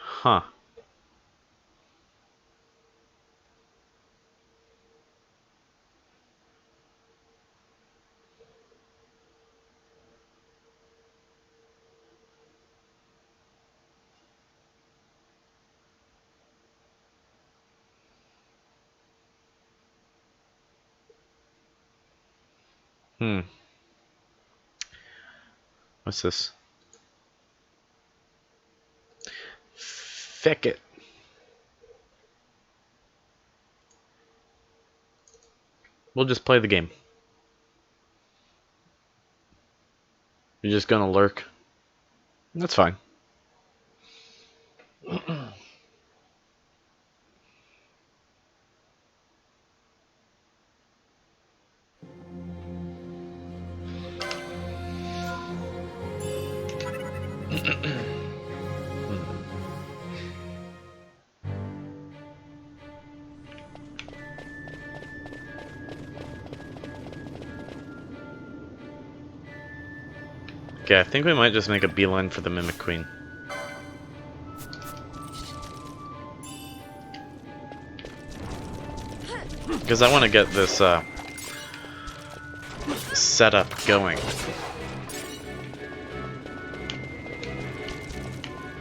Huh. What's this? Feck it. We'll just play the game. You're just gonna lurk. That's fine. Okay, I think we might just make a beeline for the Mimic Queen. Because I want to get this setup going.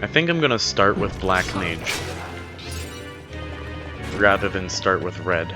I think I'm gonna start with Black Mage rather than start with Red.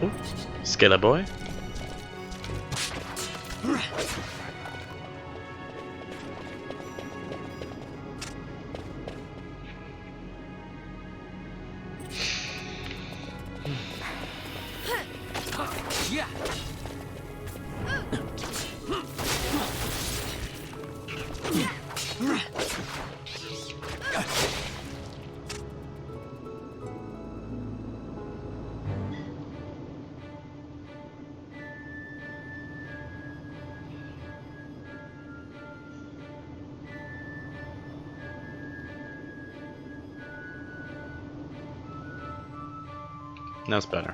Oh, Skilla boy. That's better.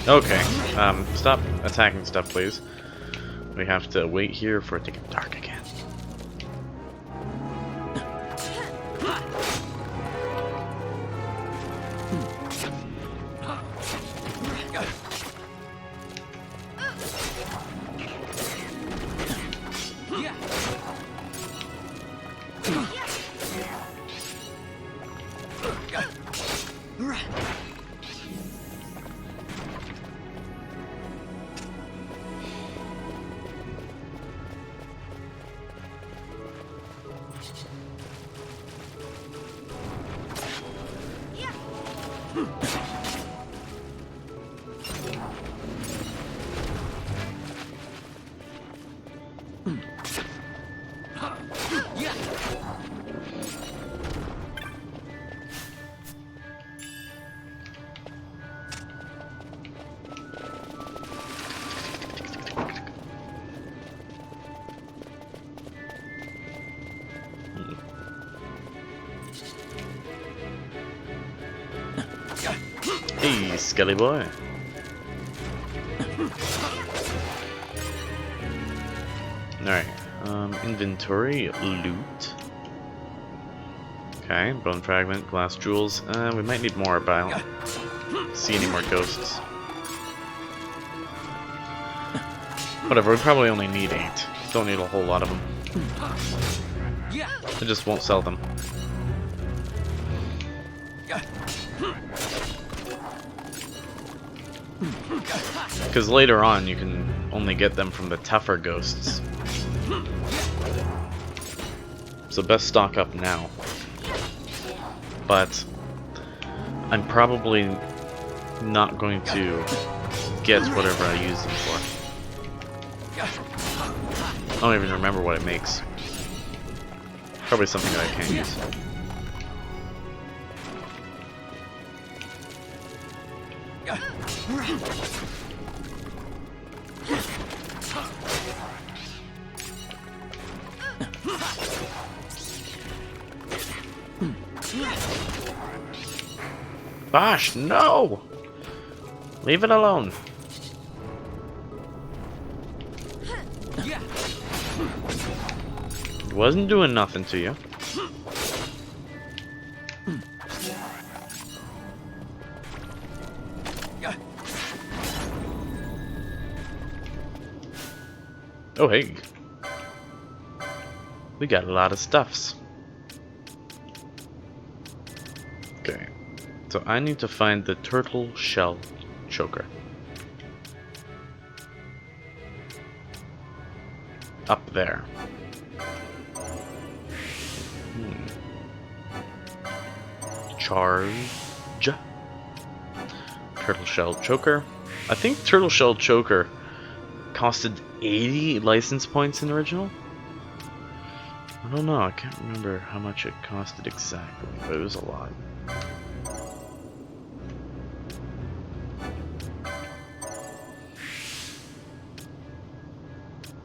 Okay, stop attacking stuff, please. We have to wait here for it to get dark again. Hey, Skelly boy. Alright, inventory, loot. Okay, bone fragment, glass jewels. We might need more, but I don't see any more ghosts. Whatever, we probably only need 8. Don't need a whole lot of them. I just won't sell them. Because later on you can only get them from the tougher ghosts. So best stock up now. But I'm probably not going to get whatever I use them for. I don't even remember what it makes. Probably something that I can't use. Bosh, no! Leave it alone. It wasn't doing nothing to you. Oh, hey. We got a lot of stuffs. Okay. So I need to find the turtle shell choker. Up there. Charge. Turtle shell choker. I think turtle shell choker costed 80 license points in the original? I don't know, I can't remember how much it costed exactly, but it was a lot.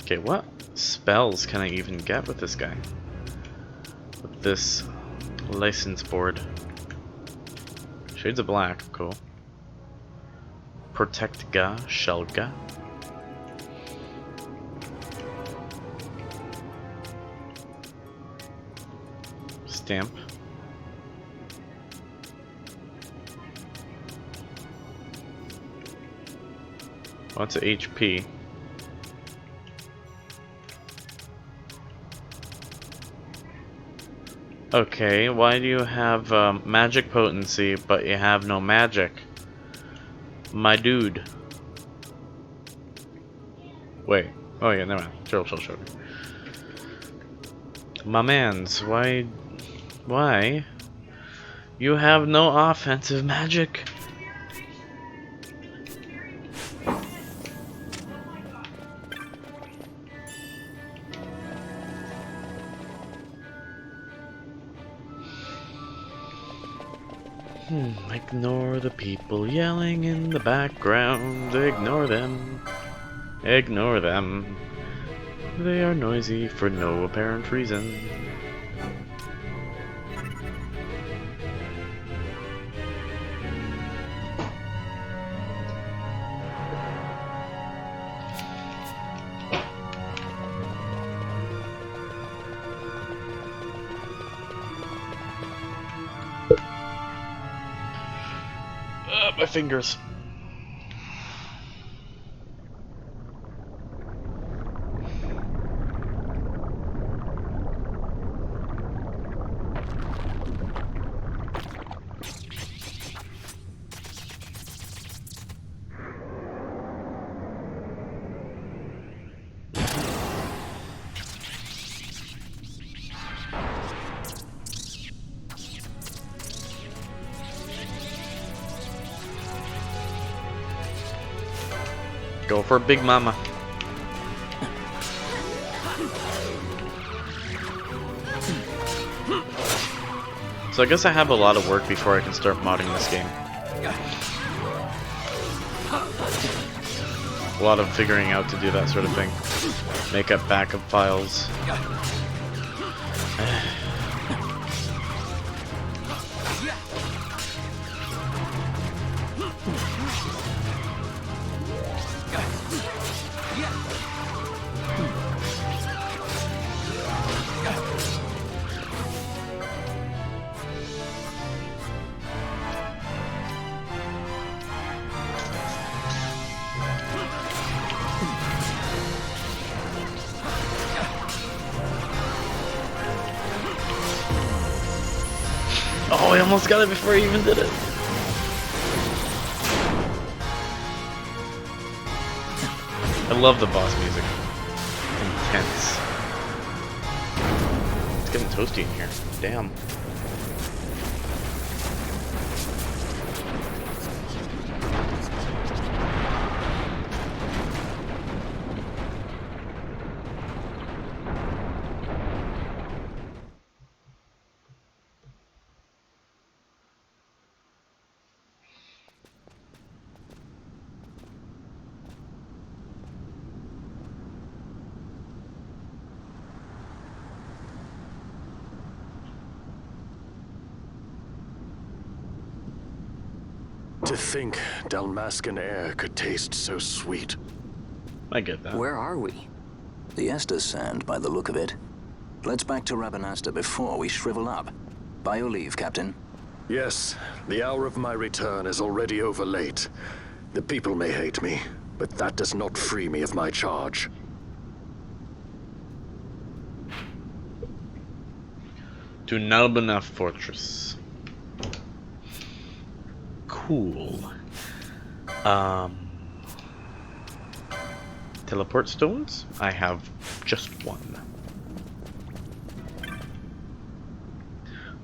Okay, what spells can I even get with this guy? With this license board. Shades of Black, cool. Protect Ga, Shell Ga. Stamp. What's a HP? Okay, why do you have magic potency, but you have no magic? My dude. Wait. Oh yeah, never mind. Turtle shell choker. My mans, why? Why? You have no offensive magic? Ignore the people yelling in the background. Ignore them. Ignore them. They are noisy for no apparent reason. My fingers. Go for Big Mama. So I guess I have a lot of work before I can start modding this game. A lot of figuring out to do that sort of thing. Make up backup files. Oh, I almost got it before I even did it. I love the boss music. Intense. It's getting toasty in here. Damn. To think Dalmascan air could taste so sweet. I get that. Where are we? The Estes Sand, by the look of it. Let's back to Rabanasta before we shrivel up. By your leave, Captain. Yes, the hour of my return is already over late. The people may hate me, but that does not free me of my charge. To Nalbana Fortress. Cool. Teleport stones? I have just one.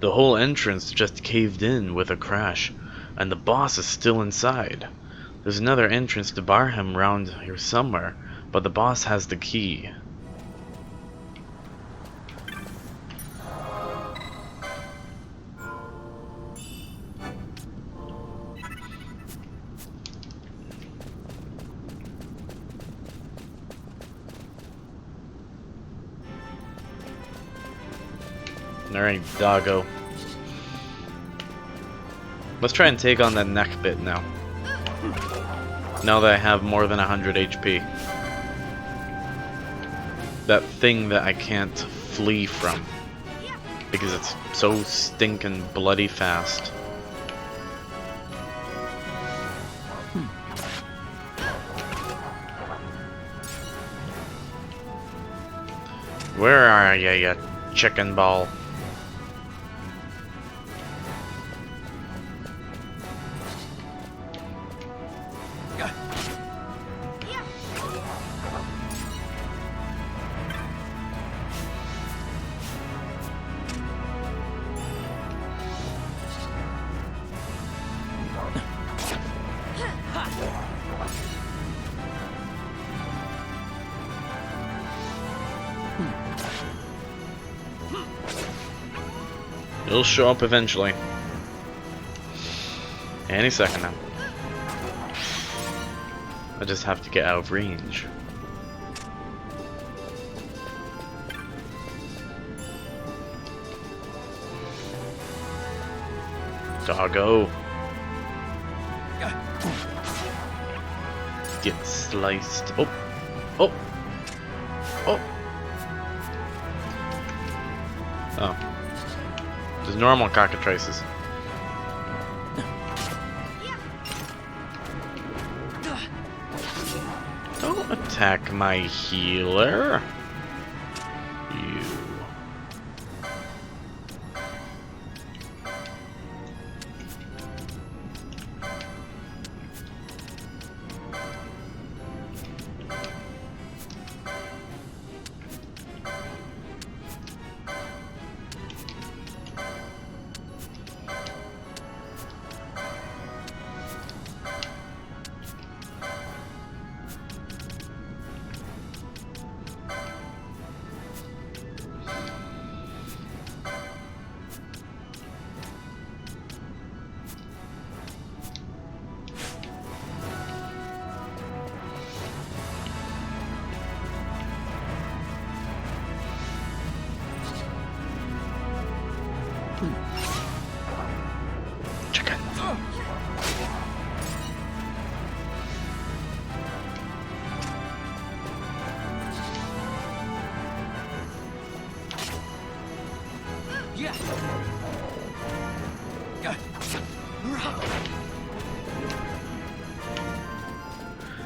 The whole entrance just caved in with a crash, and the boss is still inside. There's another entrance to Barham round here somewhere, but the boss has the key. Alright, doggo. Let's try and take on that neck bit now. Now that I have more than 100 HP. That thing that I can't flee from. Because it's so stinking bloody fast. Where are ya, you chicken ball? It'll show up eventually. Any second now. I just have to get out of range. Doggo. Get sliced. Oh. Oh. Oh. Oh. Just normal cockatrices. Don't attack my healer. You.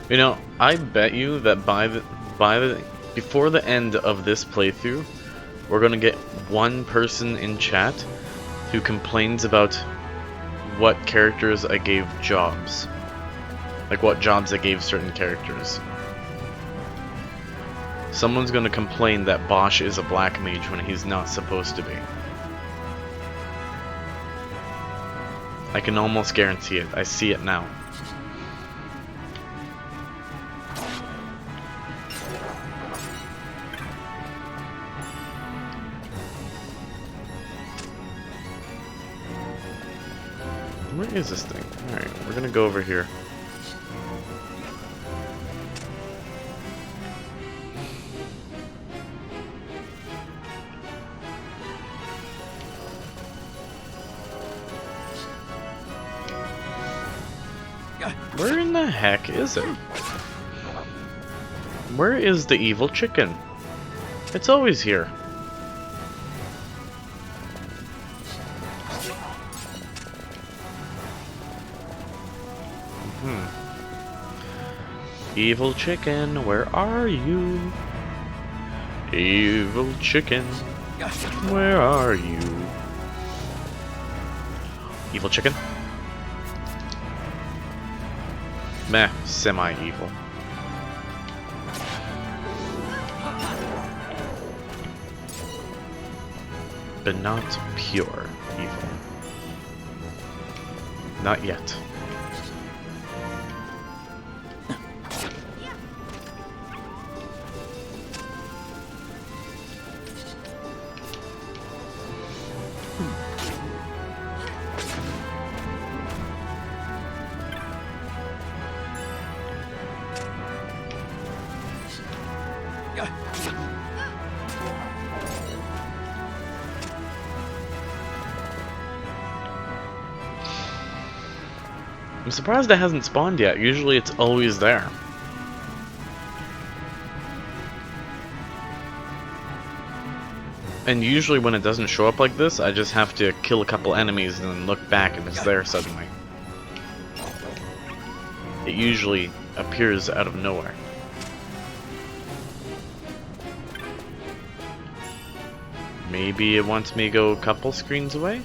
You know, I bet you that before the end of this playthrough, we're gonna get one person in chat who complains about what characters I gave jobs. Like what jobs I gave certain characters. Someone's gonna complain that Bosch is a black mage when he's not supposed to be. I can almost guarantee it. I see it now. Where is this thing? Alright, we're gonna go over here. Where in the heck is it? Where is the evil chicken? It's always here. Evil chicken, where are you? Evil chicken, where are you? Evil chicken? Meh, semi-evil. But not pure evil. Not yet. I'm surprised it hasn't spawned yet. Usually it's always there. And usually when it doesn't show up like this, I just have to kill a couple enemies and then look back and it's there suddenly. It usually appears out of nowhere. Maybe it wants me to go a couple screens away?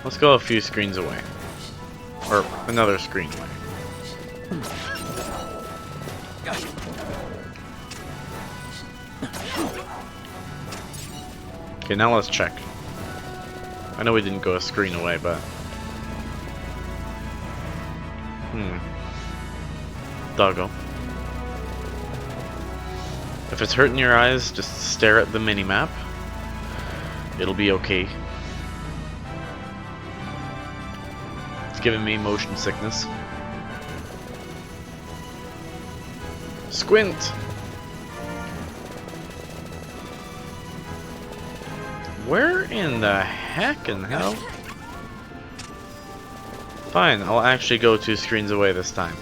Let's go a few screens away. Or another screen away. Okay, now let's check. I know we didn't go a screen away, but... Doggo. If it's hurting your eyes, just stare at the mini-map. It'll be okay. It's giving me motion sickness. Squint! Where in the heck and hell? Fine, I'll actually go 2 screens away this time.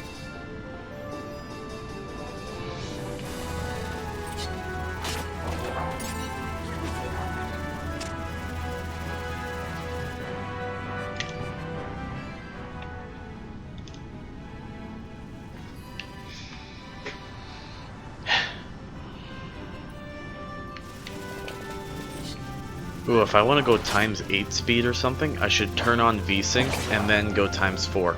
Ooh, if I want to go times 8 speed or something, I should turn on VSync and then go times 4.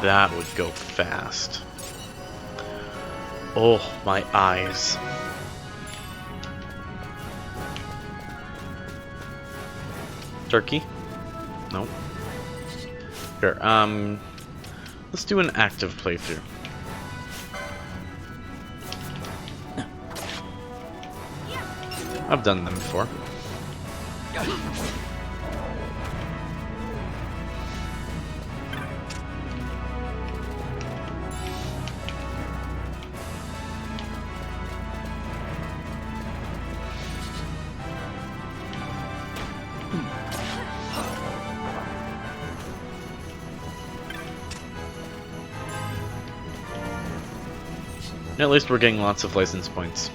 That would go fast. Oh, my eyes. Turkey? Nope. Here, let's do an active playthrough. I've done them before. At least we're getting lots of license points.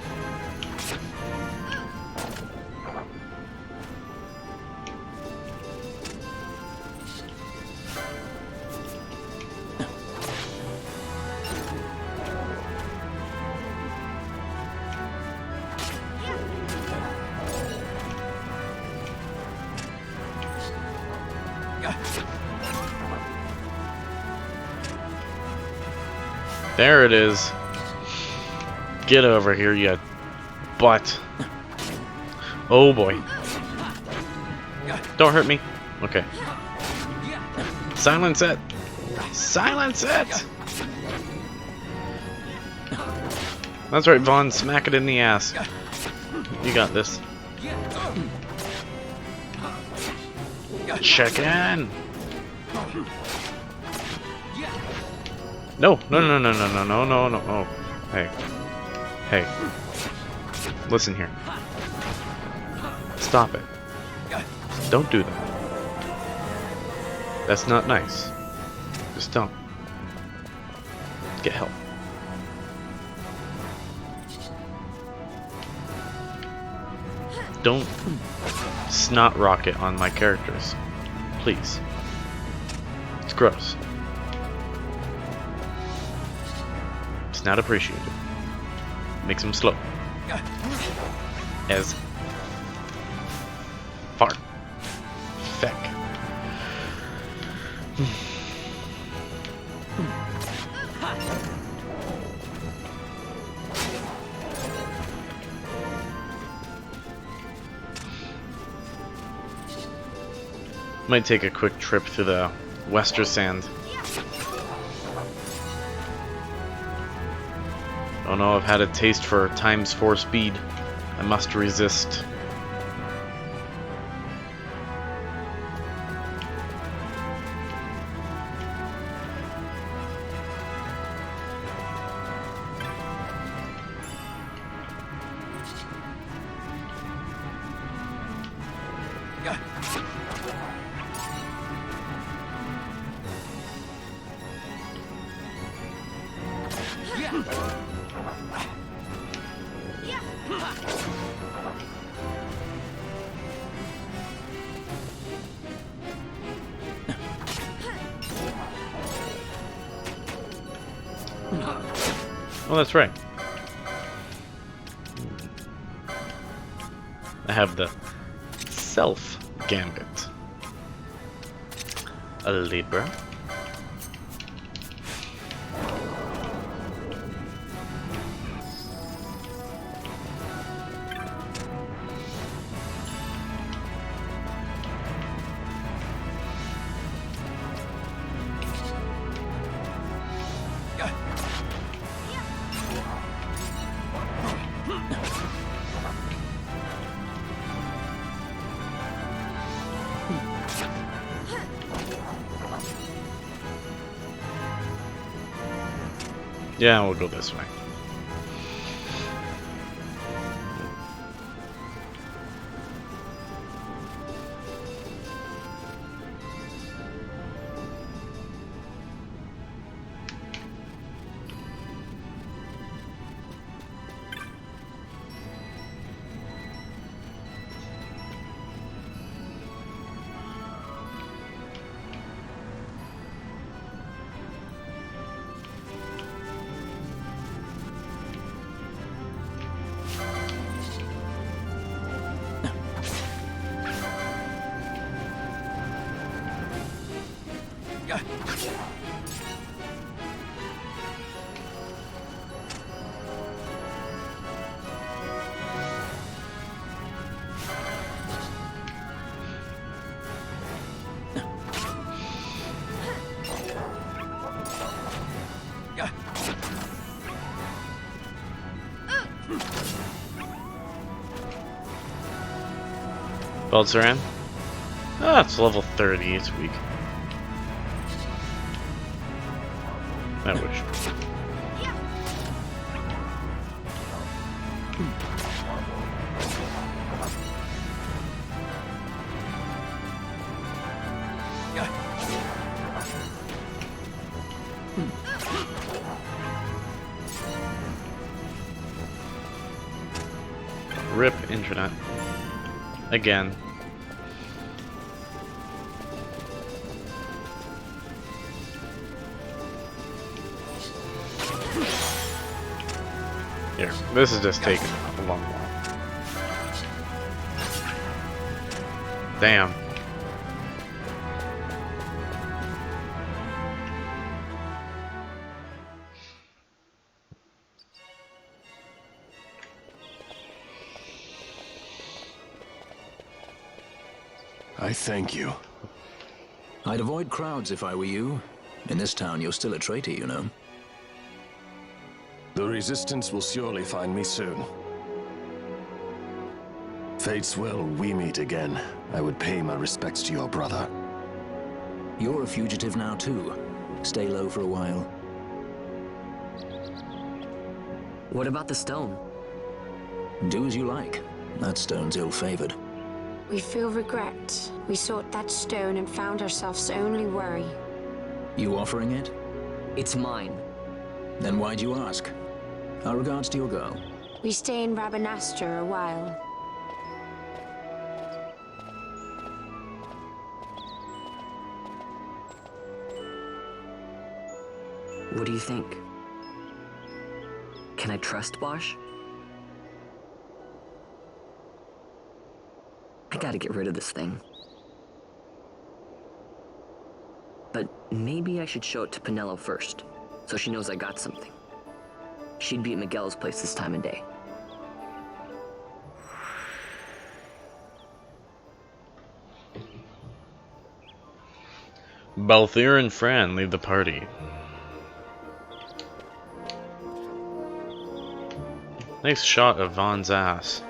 There it is. Get over here, you butt. Oh boy. Don't hurt me. Okay. Silence it. Silence it. That's right, Vaughn. Smack it in the ass. You got this. Check in. No, no, no, no, no, no, no, no, no. Oh, hey. Hey. Listen here. Stop it. Don't do that. That's not nice. Just don't. Get help. Don't snot rocket on my characters. Please. It's gross. It's not appreciated. Makes him slow. As far. Feck. Might take a quick trip through the Wester Sand. Oh no, I've had a taste for ×4 speed. I must resist. Oh, that's right. I have the Self Gambit. A Libra. Yeah, we'll go this way. Belzeran? Ah, it's level 30, it's weak. I wish. Rip internet. Again. Here, this is just taking a long while. Damn. I thank you. I'd avoid crowds if I were you. In this town, you're still a traitor, you know. The Resistance will surely find me soon. Fate's will, we meet again. I would pay my respects to your brother. You're a fugitive now, too. Stay low for a while. What about the stone? Do as you like. That stone's ill-favored. We feel regret. We sought that stone and found ourselves only worry. You offering it? It's mine. Then why'd you ask? Our regards to your girl. We stay in Rabanastre a while. What do you think? Can I trust Bosch? I gotta get rid of this thing. But maybe I should show it to Pinello first, so she knows I got something. She'd be at Miguel's place this time of day. Balthier and Fran leave the party. Nice shot of Vaughn's ass.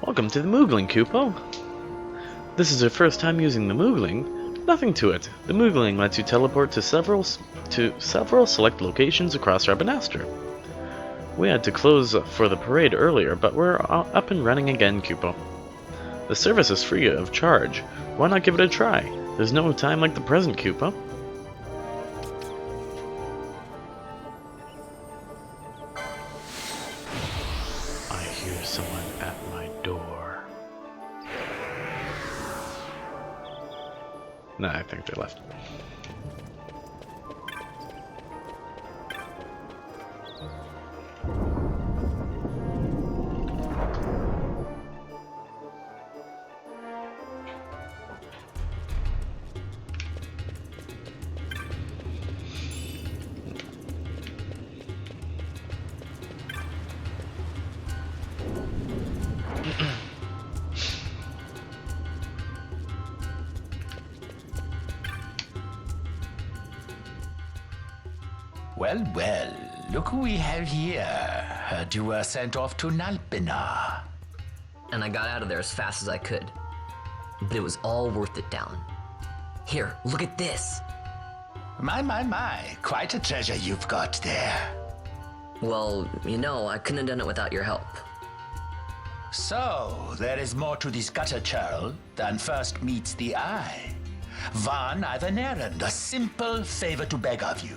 Welcome to the Moogling, Kupo. This is your first time using the Moogling. Nothing to it. The Moogling lets you teleport to several select locations across Rabanastre. We had to close for the parade earlier, but we're up and running again, Kupo. The service is free of charge. Why not give it a try? There's no time like the present, Kupo. I hear someone at my door. Nah, I think they left. Well, well, look who we have here. Heard you were sent off to Nalpina. And I got out of there as fast as I could. But it was all worth it, Down. Here, look at this. My. Quite a treasure you've got there. Well, you know, I couldn't have done it without your help. So, there is more to this gutter churl than first meets the eye. Vaughn, I've an errand, a simple favor to beg of you.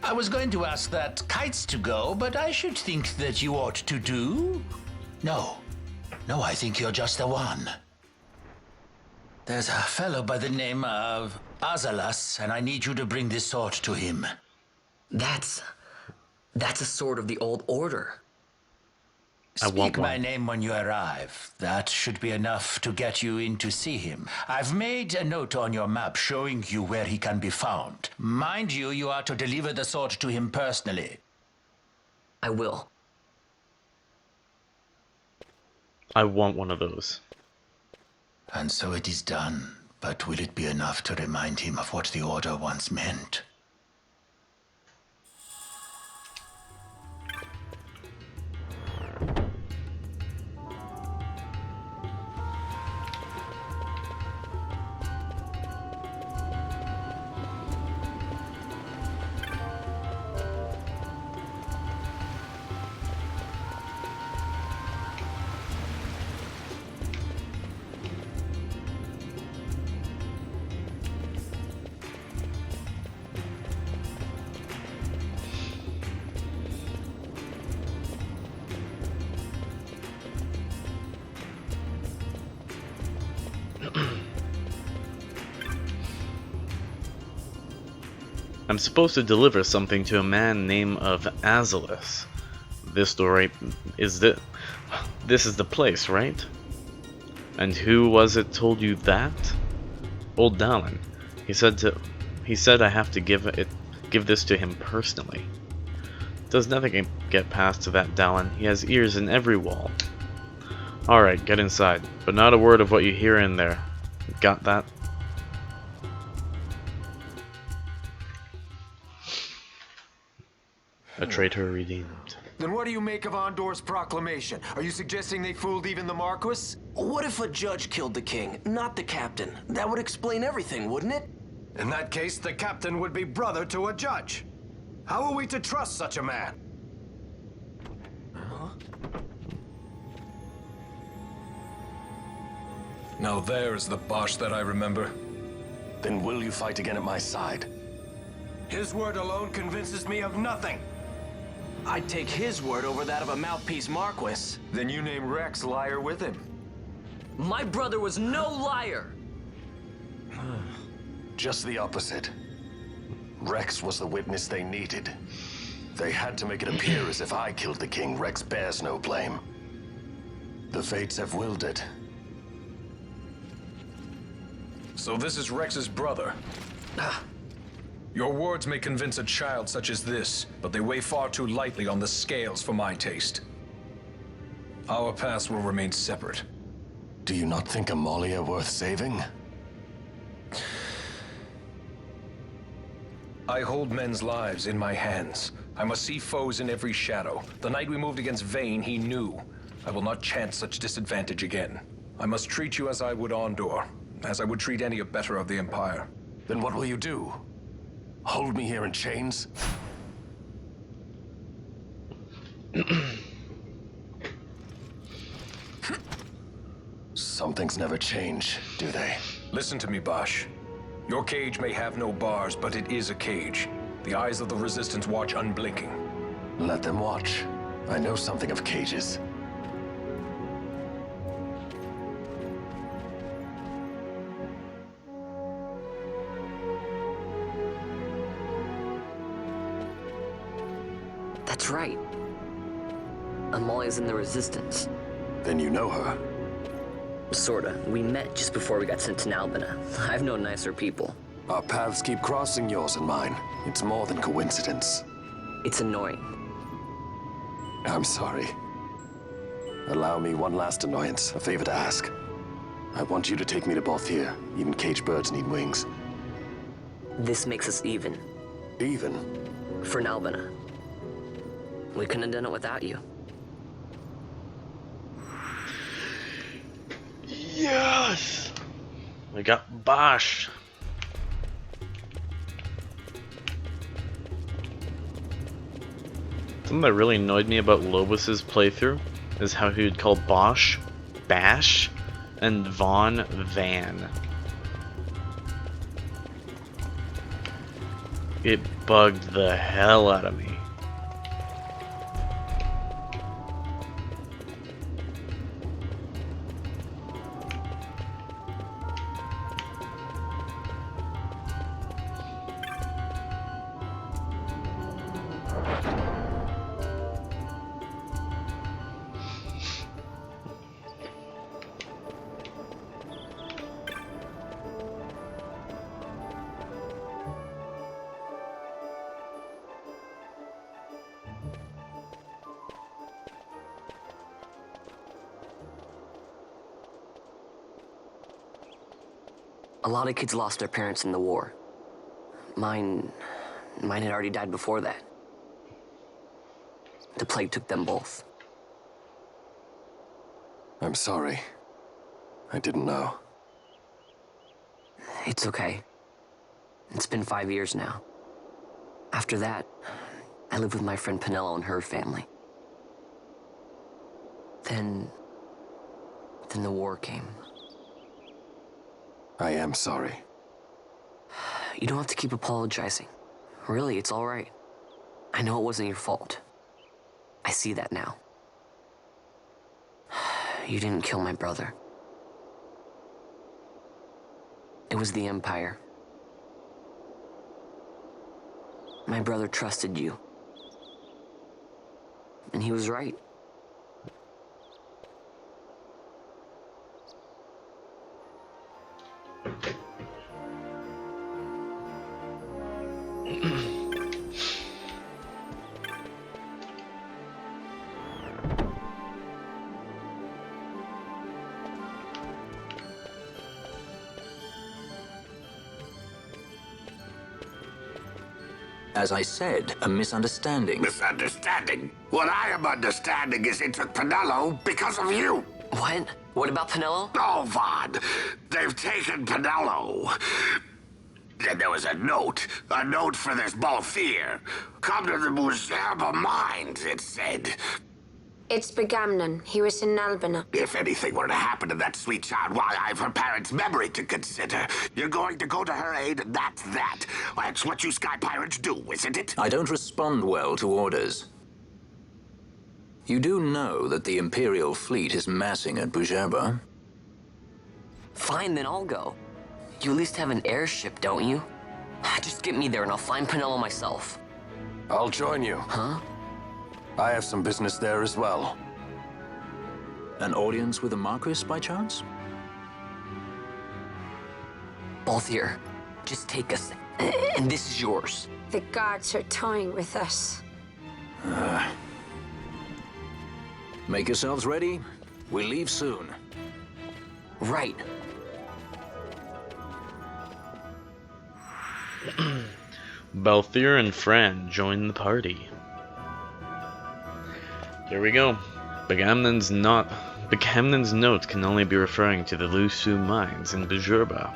I was going to ask that Kites to go, but I should think that you ought to do. No, I think you're just the one. There's a fellow by the name of Azalas, and I need you to bring this sword to him. That's a sword of the old order. Speak my name when you arrive. That should be enough to get you in to see him. I've made a note on your map showing you where he can be found. Mind you, you are to deliver the sword to him personally. I will. I want one of those. And so it is done. But will it be enough to remind him of what the Order once meant? I'm supposed to deliver something to a man named of Azalis. This door right is this is the place, right? And who was it told you that? Old Dallin. He said I have to give this to him personally. Does nothing get past to that Dallin? He has ears in every wall. Alright, get inside, but not a word of what you hear in there. Got that? A traitor redeemed. Then what do you make of Andor's proclamation? Are you suggesting they fooled even the Marquis? What if a judge killed the king, not the captain? That would explain everything, wouldn't it? In that case, the captain would be brother to a judge. How are we to trust such a man? Now there's the Bosch that I remember. Then will you fight again at my side? His word alone convinces me of nothing. I'd take his word over that of a mouthpiece Marquis. Then you name Rex liar with him. My brother was no liar! Just the opposite. Rex was the witness they needed. They had to make it appear as if I killed the king. Rex bears no blame. The fates have willed it. So this is Rex's brother. Your words may convince a child such as this, but they weigh far too lightly on the scales for my taste. Our paths will remain separate. Do you not think Amalia worth saving? I hold men's lives in my hands. I must see foes in every shadow. The night we moved against Vayne, he knew. I will not chance such disadvantage again. I must treat you as I would Andor, as I would treat any abettor of the Empire. Then what will you do? Hold me here in chains? Some things never change, do they? Listen to me, Bosch. Your cage may have no bars, but it is a cage. The eyes of the Resistance watch unblinking. Let them watch. I know something of cages. That's right. Amalia's in the Resistance. Then you know her. Sorta. We met just before we got sent to Nalbina. I've known nicer people. Our paths keep crossing, yours and mine. It's more than coincidence. It's annoying. I'm sorry. Allow me one last annoyance, a favor to ask. I want you to take me to Balthier. Even caged birds need wings. This makes us even. Even? For Nalbina. We couldn't have done it without you. Yes! We got Bosch. Something that really annoyed me about Lobos's playthrough is how he would call Bosch Bash and Vaughn Van. It bugged the hell out of me. A lot of kids lost their parents in the war. Mine had already died before that. The plague took them both. I'm sorry. I didn't know. It's okay. It's been 5 years now. After that, I lived with my friend Pinello and her family. Then the war came. I am sorry. You don't have to keep apologizing. Really, it's all right. I know it wasn't your fault. I see that now. You didn't kill my brother. It was the Empire. My brother trusted you. And he was right. As I said, a misunderstanding. Misunderstanding? What I am understanding is it took Pinello because of you. What? What about Pinello? Oh, Vaughn. They've taken Pinello. And there was a note for this Balthier. Come to the Muserba Mines, it said. It's Begamnon. He was in Albina. If anything were to happen to that sweet child while I've her parents' memory to consider, you're going to go to her aid, and that's that. That's what you sky pirates do, isn't it? I don't respond well to orders. You do know that the Imperial fleet is massing at Bujerba? Fine, then I'll go. You at least have an airship, don't you? Just get me there and I'll find Pinello myself. I'll join you. Huh? I have some business there as well. An audience with the Marquis, by chance? Balthier, just take us, and this is yours. The guards are toying with us. Make yourselves ready. We leave soon. Right. Balthier and Fran join the party. Here we go. Begamnon's note can only be referring to the Lusu mines in Bujerba.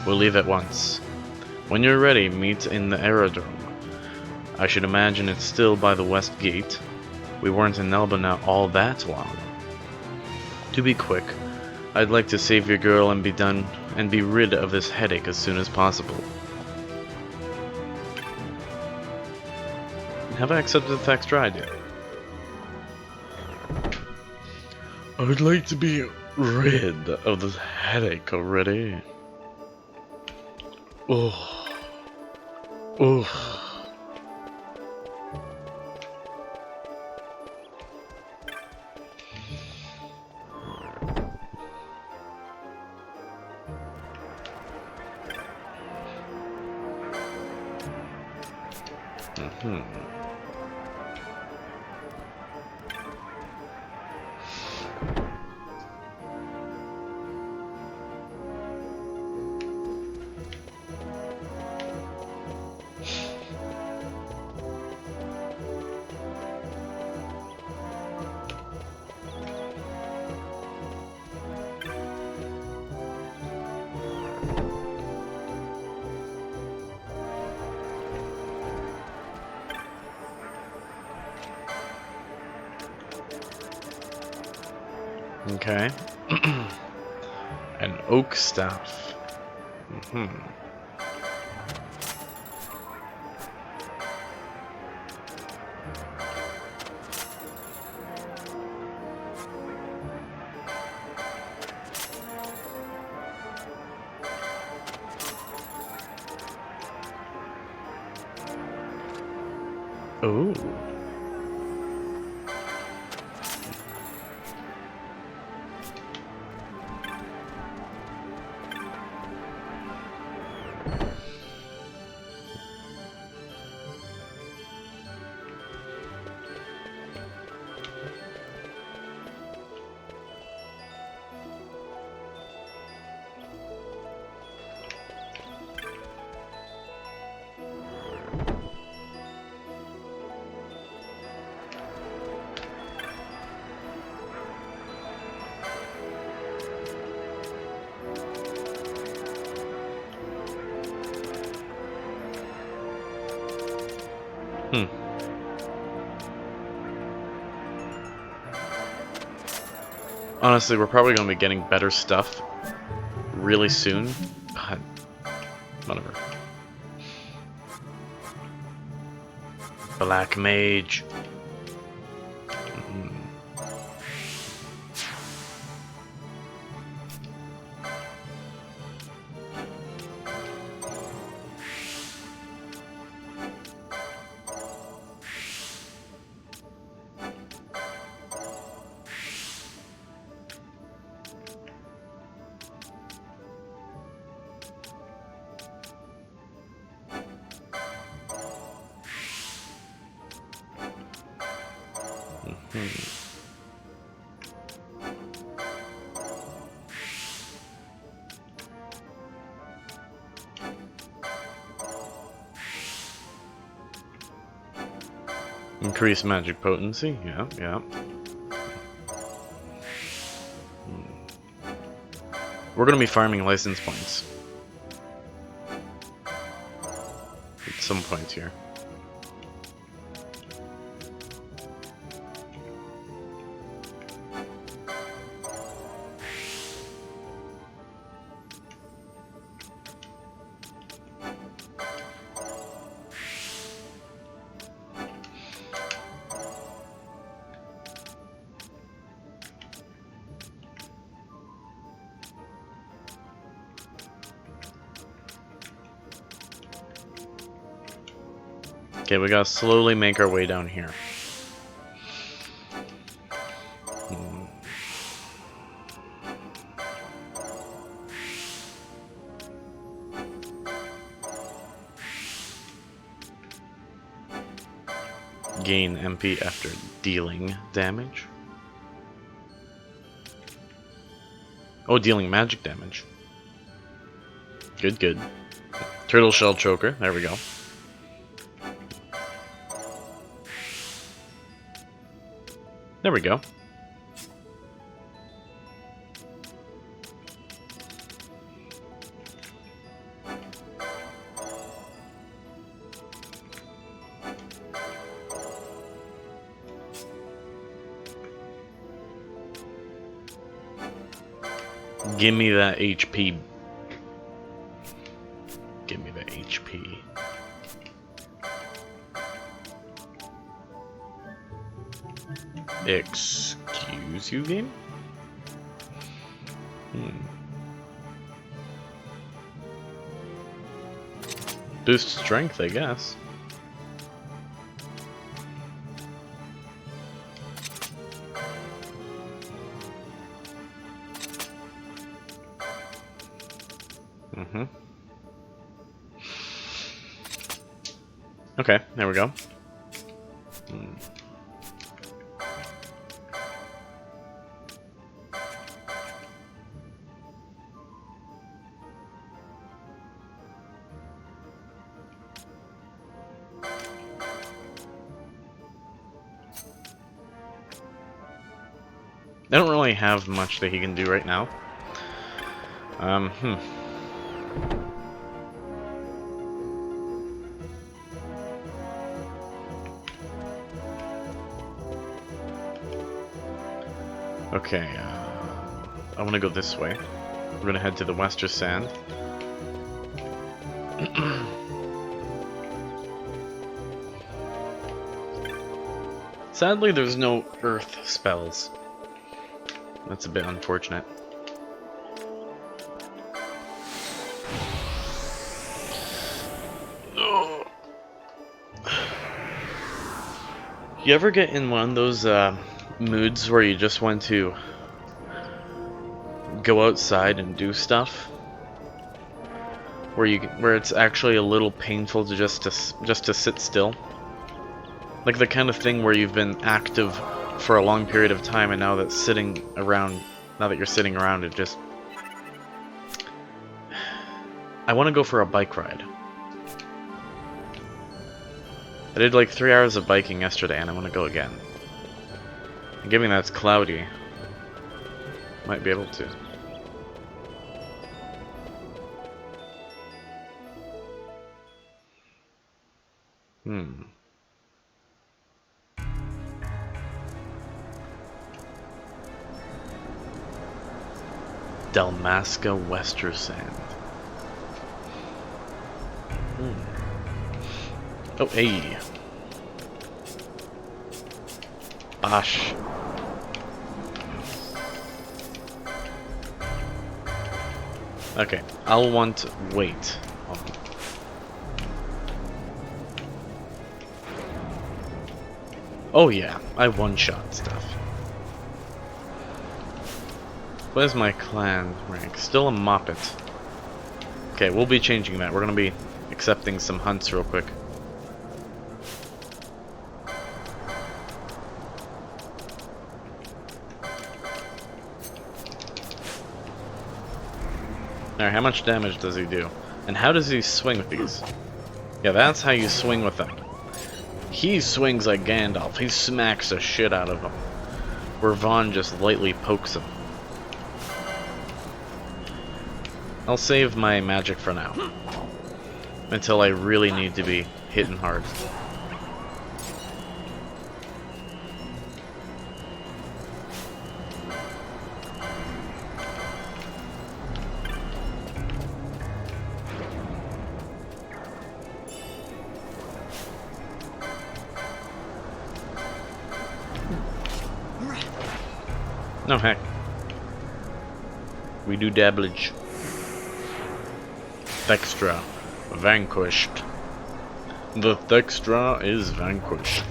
We'll leave at once. When you're ready, meet in the aerodrome. I should imagine it's still by the west gate. We weren't in Albina all that long. To be quick, I'd like to save your girl and be done and be rid of this headache as soon as possible. Have I accepted the text ride yet? I'd like to be rid of this headache already. Oh. Oh. Okay. An oak staff. Oh. Honestly, we're probably going to be getting better stuff really soon, but whatever. Black Mage. Increase magic potency, yeah, yeah. We're gonna be farming license points at some point here. Okay, we gotta slowly make our way down here. Gain MP after dealing damage. Oh, dealing magic damage. Good, good. Turtle shell choker, there we go. There we go. Give me that HP. Give me the HP. Excuse you, game? Boost strength, I guess. Okay, there we go. I don't really have much that he can do right now. Okay, I want to go this way. We're going to head to the Western Sand. Sadly, there's no earth spells. That's a bit unfortunate. Oh. You ever get in one of those moods where you just want to go outside and do stuff? Where it's actually a little painful to just to sit still? Like the kind of thing where you've been active for a long period of time, and now that you're sitting around, it just... I want to go for a bike ride. I did like 3 hours of biking yesterday, and I want to go again. And given that it's cloudy, might be able to. Dalmasca Wester Sand. Oh, hey. Bosh. Okay, I'll want weight. Oh yeah, I one-shot stuff. What is my clan rank? Still a Moppet. Okay, we'll be changing that. We're gonna be accepting some hunts real quick. Alright, how much damage does he do? And how does he swing with these? Yeah, that's how you swing with them. He swings like Gandalf. He smacks the shit out of them. Where Vaughn just lightly pokes him. I'll save my magic for now. Until I really need to be hitting hard. No, heck. We do dabblage. Thextra. Vanquished. The Thextra is vanquished.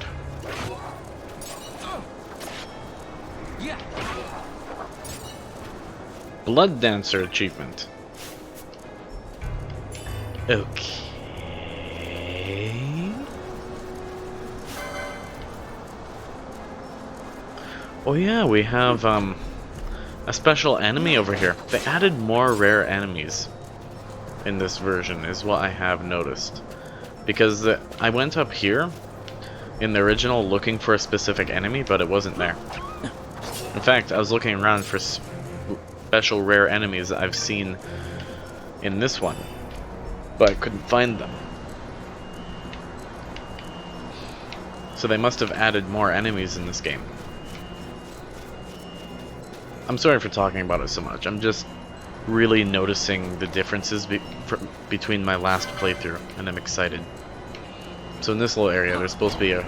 Blood Dancer achievement. Okay. Oh yeah, we have a special enemy over here. They added more rare enemies in this version, is what I have noticed. Because I went up here in the original looking for a specific enemy, but it wasn't there. In fact, I was looking around for special rare enemies that I've seen in this one, but I couldn't find them. So they must have added more enemies in this game. I'm sorry for talking about it so much. I'm just really noticing the differences between my last playthrough, and I'm excited. So in this little area, there's supposed to be a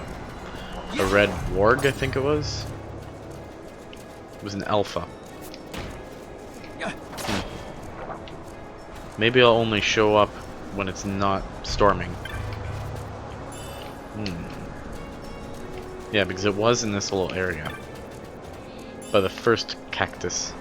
red warg, I think it was. It was an alpha. Maybe I'll only show up when it's not storming. Yeah, because it was in this little area. By the first cactus.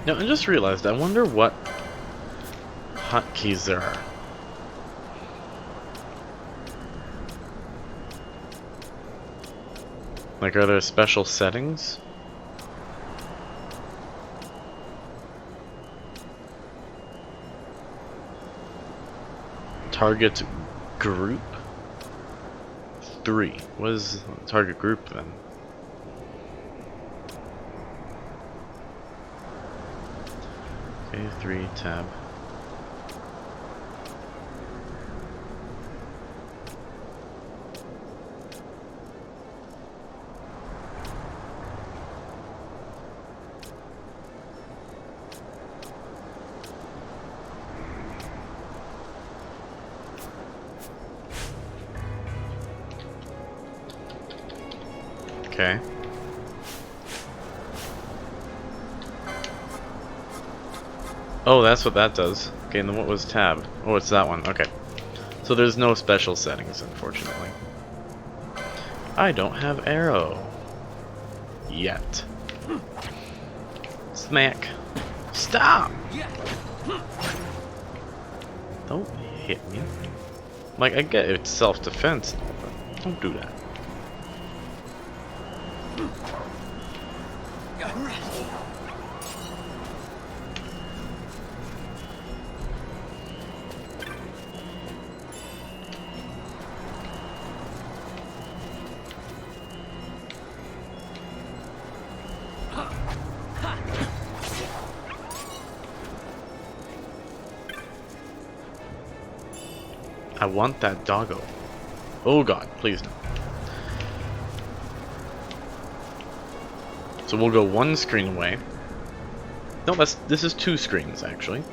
Now, I just realized, I wonder what hotkeys there are. Like, are there special settings? Target group? 3. What is target group then? Okay, 3 tab. Okay. Oh, that's what that does. Okay, and then what was tab? Oh, it's that one. Okay. So there's no special settings, unfortunately. I don't have arrow. Yet. Smack. Stop! Don't hit me. Like, I get it's self-defense, but don't do that. I want that doggo. Oh god, please no. So we'll go one screen away. No, this is 2 screens actually.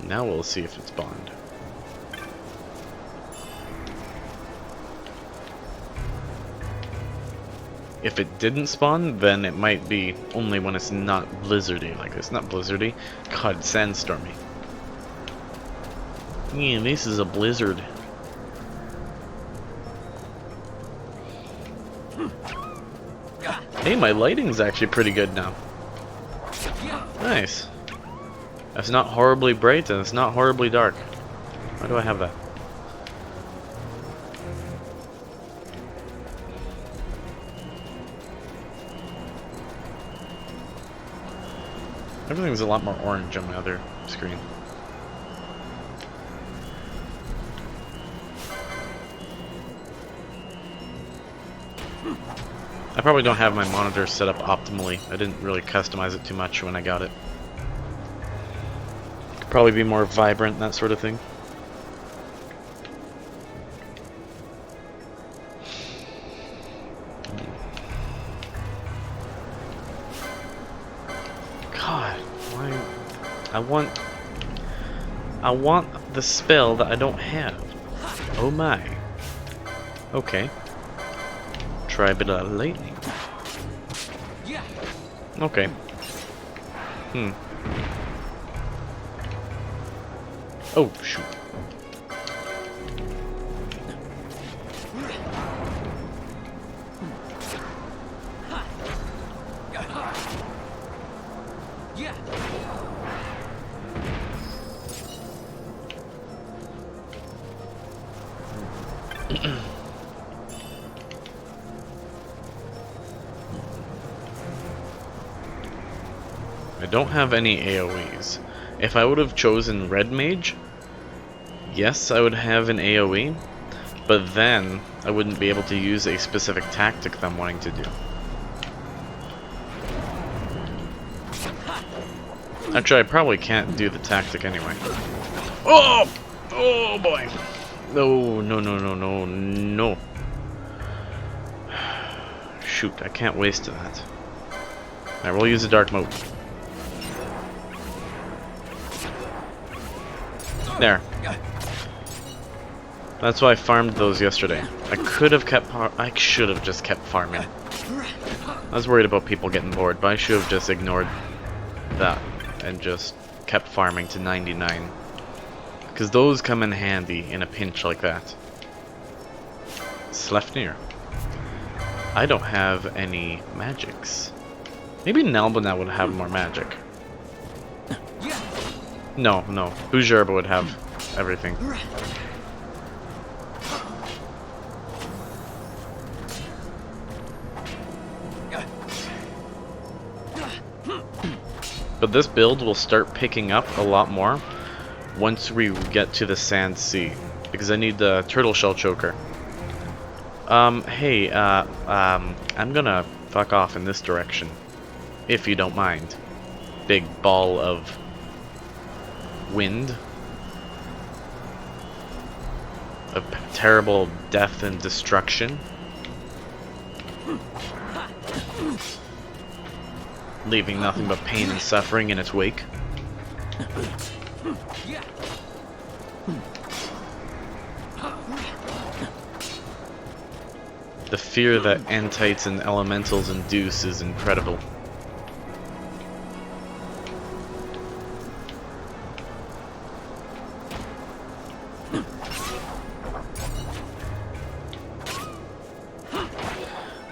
Now we'll see if it's spawned. If it didn't spawn, then it might be only when it's not blizzardy like this. Not blizzardy, God, sandstormy. Yeah, this is a blizzard. Hey, my lighting's actually pretty good now. Nice. It's not horribly bright and it's not horribly dark. Why do I have that? Everything's a lot more orange on my other screen. I probably don't have my monitor set up optimally. I didn't really customize it too much when I got it. Could probably be more vibrant, that sort of thing. God, why? I want the spell that I don't have. Oh my. Okay. Try a bit of lightning. Okay. Oh, shoot. I don't have any AoEs. If I would have chosen Red Mage, yes, I would have an AoE, but then I wouldn't be able to use a specific tactic that I'm wanting to do. Actually, I probably can't do the tactic anyway. Oh! Oh boy! No, no, no, no, no, no. Shoot, I can't waste that. Alright, we'll use the dark mode. There. That's why I farmed those yesterday. I could have kept I should have just kept farming. I was worried about people getting bored, but I should have just ignored that and just kept farming to 99. Because those come in handy in a pinch like that. Sleipnir. I don't have any magics. Maybe Nelbana would have more magic. No, no. Bujerba would have everything. But this build will start picking up a lot more once we get to the Sand Sea, because I need the turtle shell choker. Hey, I'm gonna fuck off in this direction, if you don't mind. Big ball of wind. Of terrible death and destruction. Leaving nothing but pain and suffering in its wake. The fear that entites and elementals induce is incredible.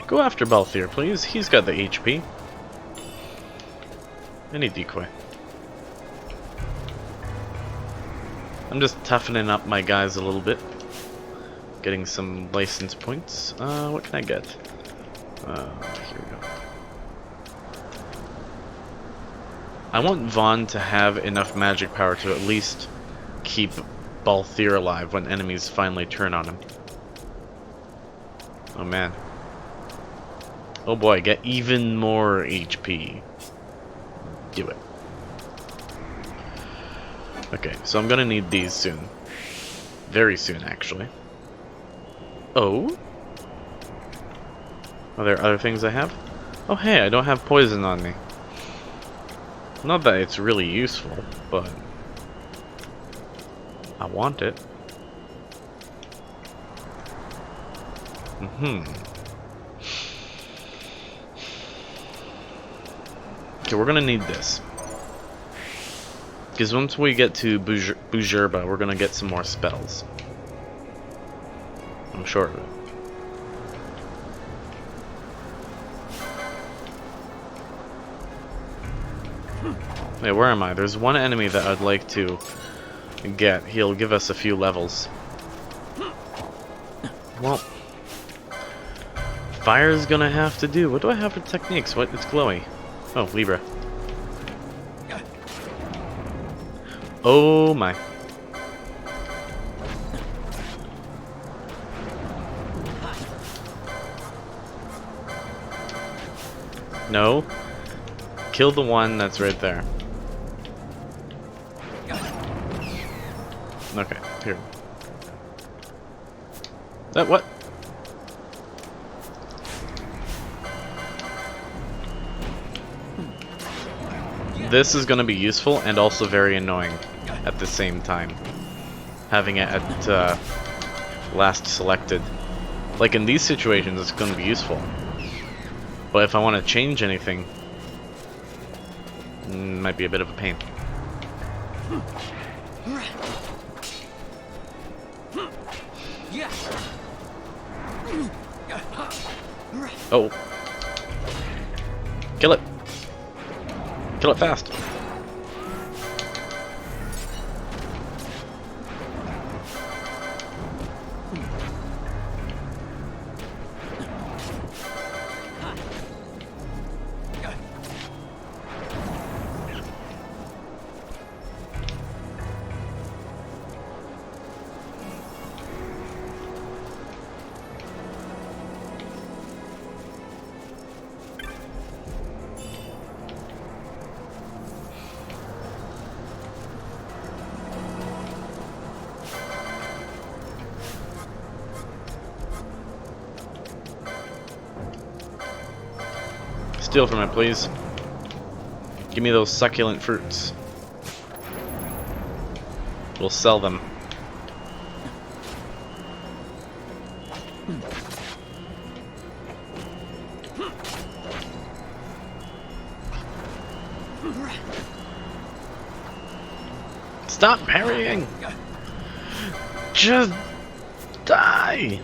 Go after Balthier, please. He's got the HP. Any decoy. I'm just toughening up my guys a little bit. Getting some license points. What can I get? Here we go. I want Vaughn to have enough magic power to at least keep Balthier alive when enemies finally turn on him. Oh man. Oh boy, get even more HP. Do it. Okay, so I'm gonna need these soon. Very soon, actually. Oh? Are there other things I have? Oh hey, I don't have poison on me. Not that it's really useful, but I want it. Okay, we're gonna need this. Because once we get to Bujurba, we're gonna get some more spells. I'm sure of it. Wait, where am I? There's one enemy that I'd like to get. He'll give us a few levels. Well, fire's gonna have to do. What do I have for techniques? What? It's glowy. Oh, Libra. Oh my. No. Kill the one that's right there. Okay, here. That what? This is going to be useful and also very annoying at the same time. Having it at last selected. Like in these situations, it's going to be useful. But if I want to change anything, might be a bit of a pain. Oh. Kill it. Kill it fast. Steal from it, please. Give me those succulent fruits. We'll sell them. Stop parrying! Just die!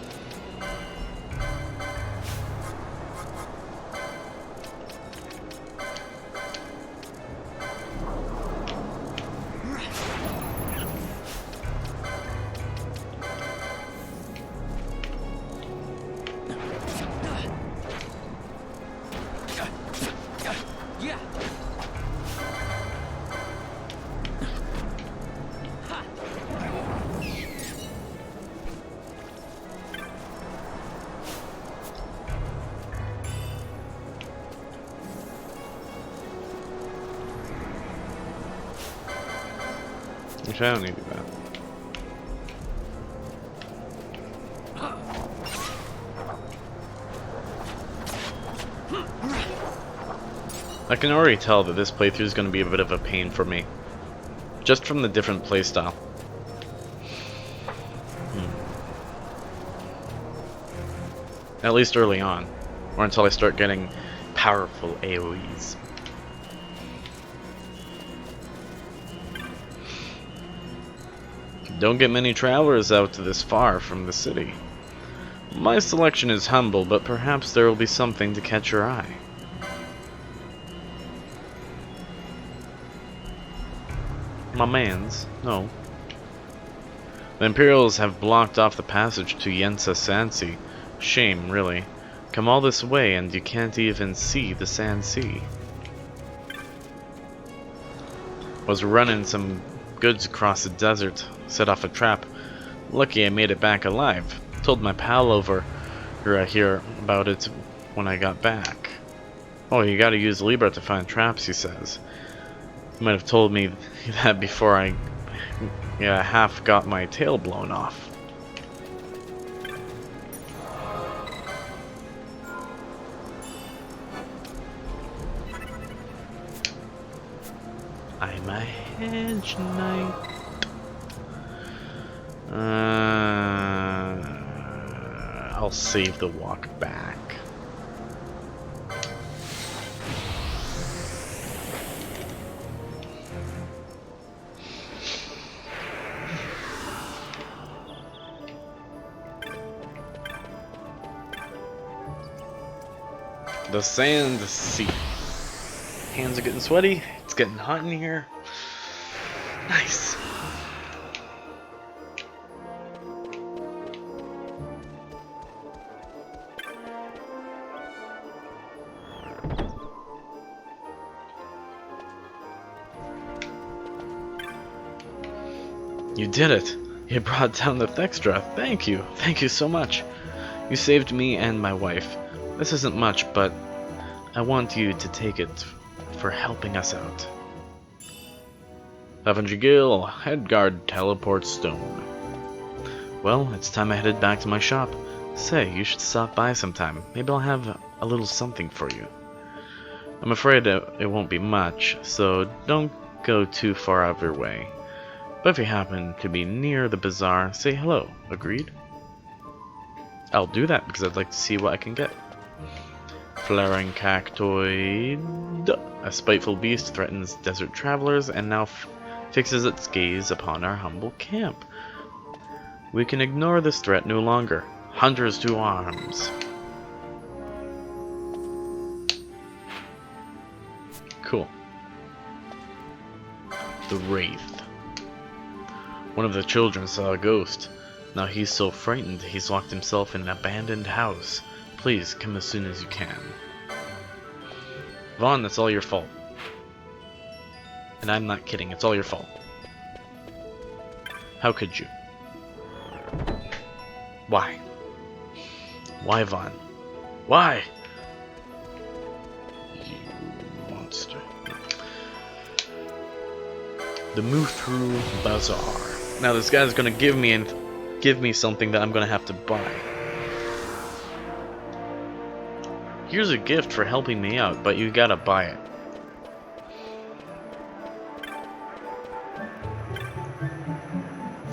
Which I don't need to do that. I can already tell that this playthrough is going to be a bit of a pain for me. Just from the different playstyle. At least early on. Or until I start getting powerful AoEs. Don't get many travelers out this far from the city. My selection is humble, but perhaps there will be something to catch your eye. My mans, no. The Imperials have blocked off the passage to Yensa Sansi. Shame, really. Come all this way and you can't even see the Sand Sea. Was running some goods across the desert, set off a trap. Lucky I made it back alive. Told my pal over here about it when I got back. Oh, you gotta use Libra to find traps, he says. You might have told me that before I half got my tail blown off. I'm a hedge knight. I'll save the walk back. The sand sea. Hands are getting sweaty. It's getting hot in here. Nice. You did it. You brought down the Thextra. Thank you. Thank you so much. You saved me and my wife. This isn't much, but I want you to take it for helping us out. 500 gil, headguard teleport stone. Well, it's time I headed back to my shop. Say, you should stop by sometime. Maybe I'll have a little something for you. I'm afraid it won't be much, so don't go too far out of your way. But if you happen to be near the bazaar, say hello. Agreed? I'll do that because I'd like to see what I can get. Flowering cactoid. A spiteful beast threatens desert travelers and now fixes its gaze upon our humble camp. We can ignore this threat no longer. Hunters to arms. Cool. The Wraith. One of the children saw a ghost. Now he's so frightened he's locked himself in an abandoned house. Please come as soon as you can. Vaughn, that's all your fault. And I'm not kidding, it's all your fault. How could you? Why? Why, Vaughn? Why? You monster. The Muthru Bazaar. Now this guy's gonna give me something that I'm gonna have to buy. Here's a gift for helping me out, but you gotta buy it.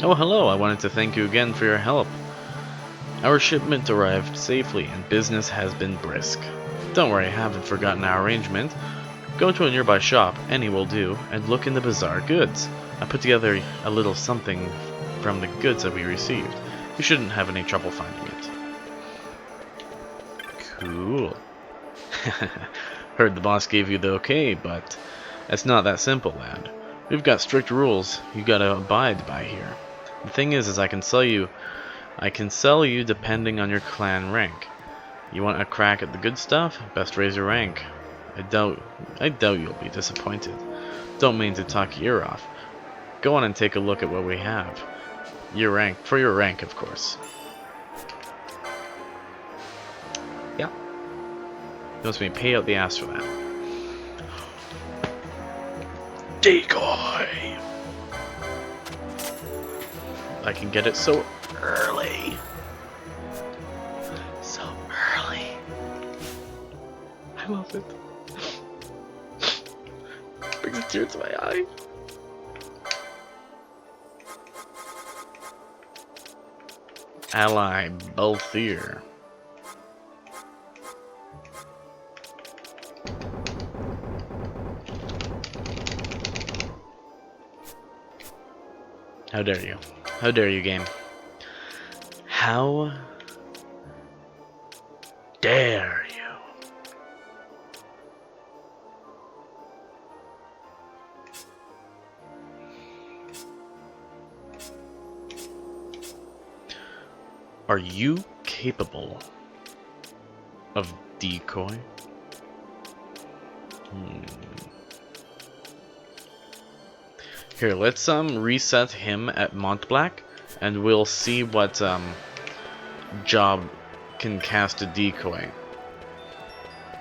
Oh, hello. I wanted to thank you again for your help. Our shipment arrived safely and business has been brisk. Don't worry, I haven't forgotten our arrangement. Go to a nearby shop, any will do, and look in the bazaar goods. I put together a little something from the goods that we received. You shouldn't have any trouble finding it. Cool. Heard the boss gave you the okay, but it's not that simple, lad. We've got strict rules you gotta abide by here. The thing is I can sell you depending on your clan rank. You want a crack at the good stuff? Best raise your rank. I doubt you'll be disappointed. Don't mean to talk your ear off. Go on and take a look at what we have. For your rank, of course. Yeah. He wants me to pay out the ass for that. Decoy! I can get it so early. So early. I love it. Brings a tear to my eye. Ally Balthier. How dare you? How dare you, game? How dare you? Are you capable of decoy? Here, let's reset him at Montblanc, and we'll see what job can cast a decoy.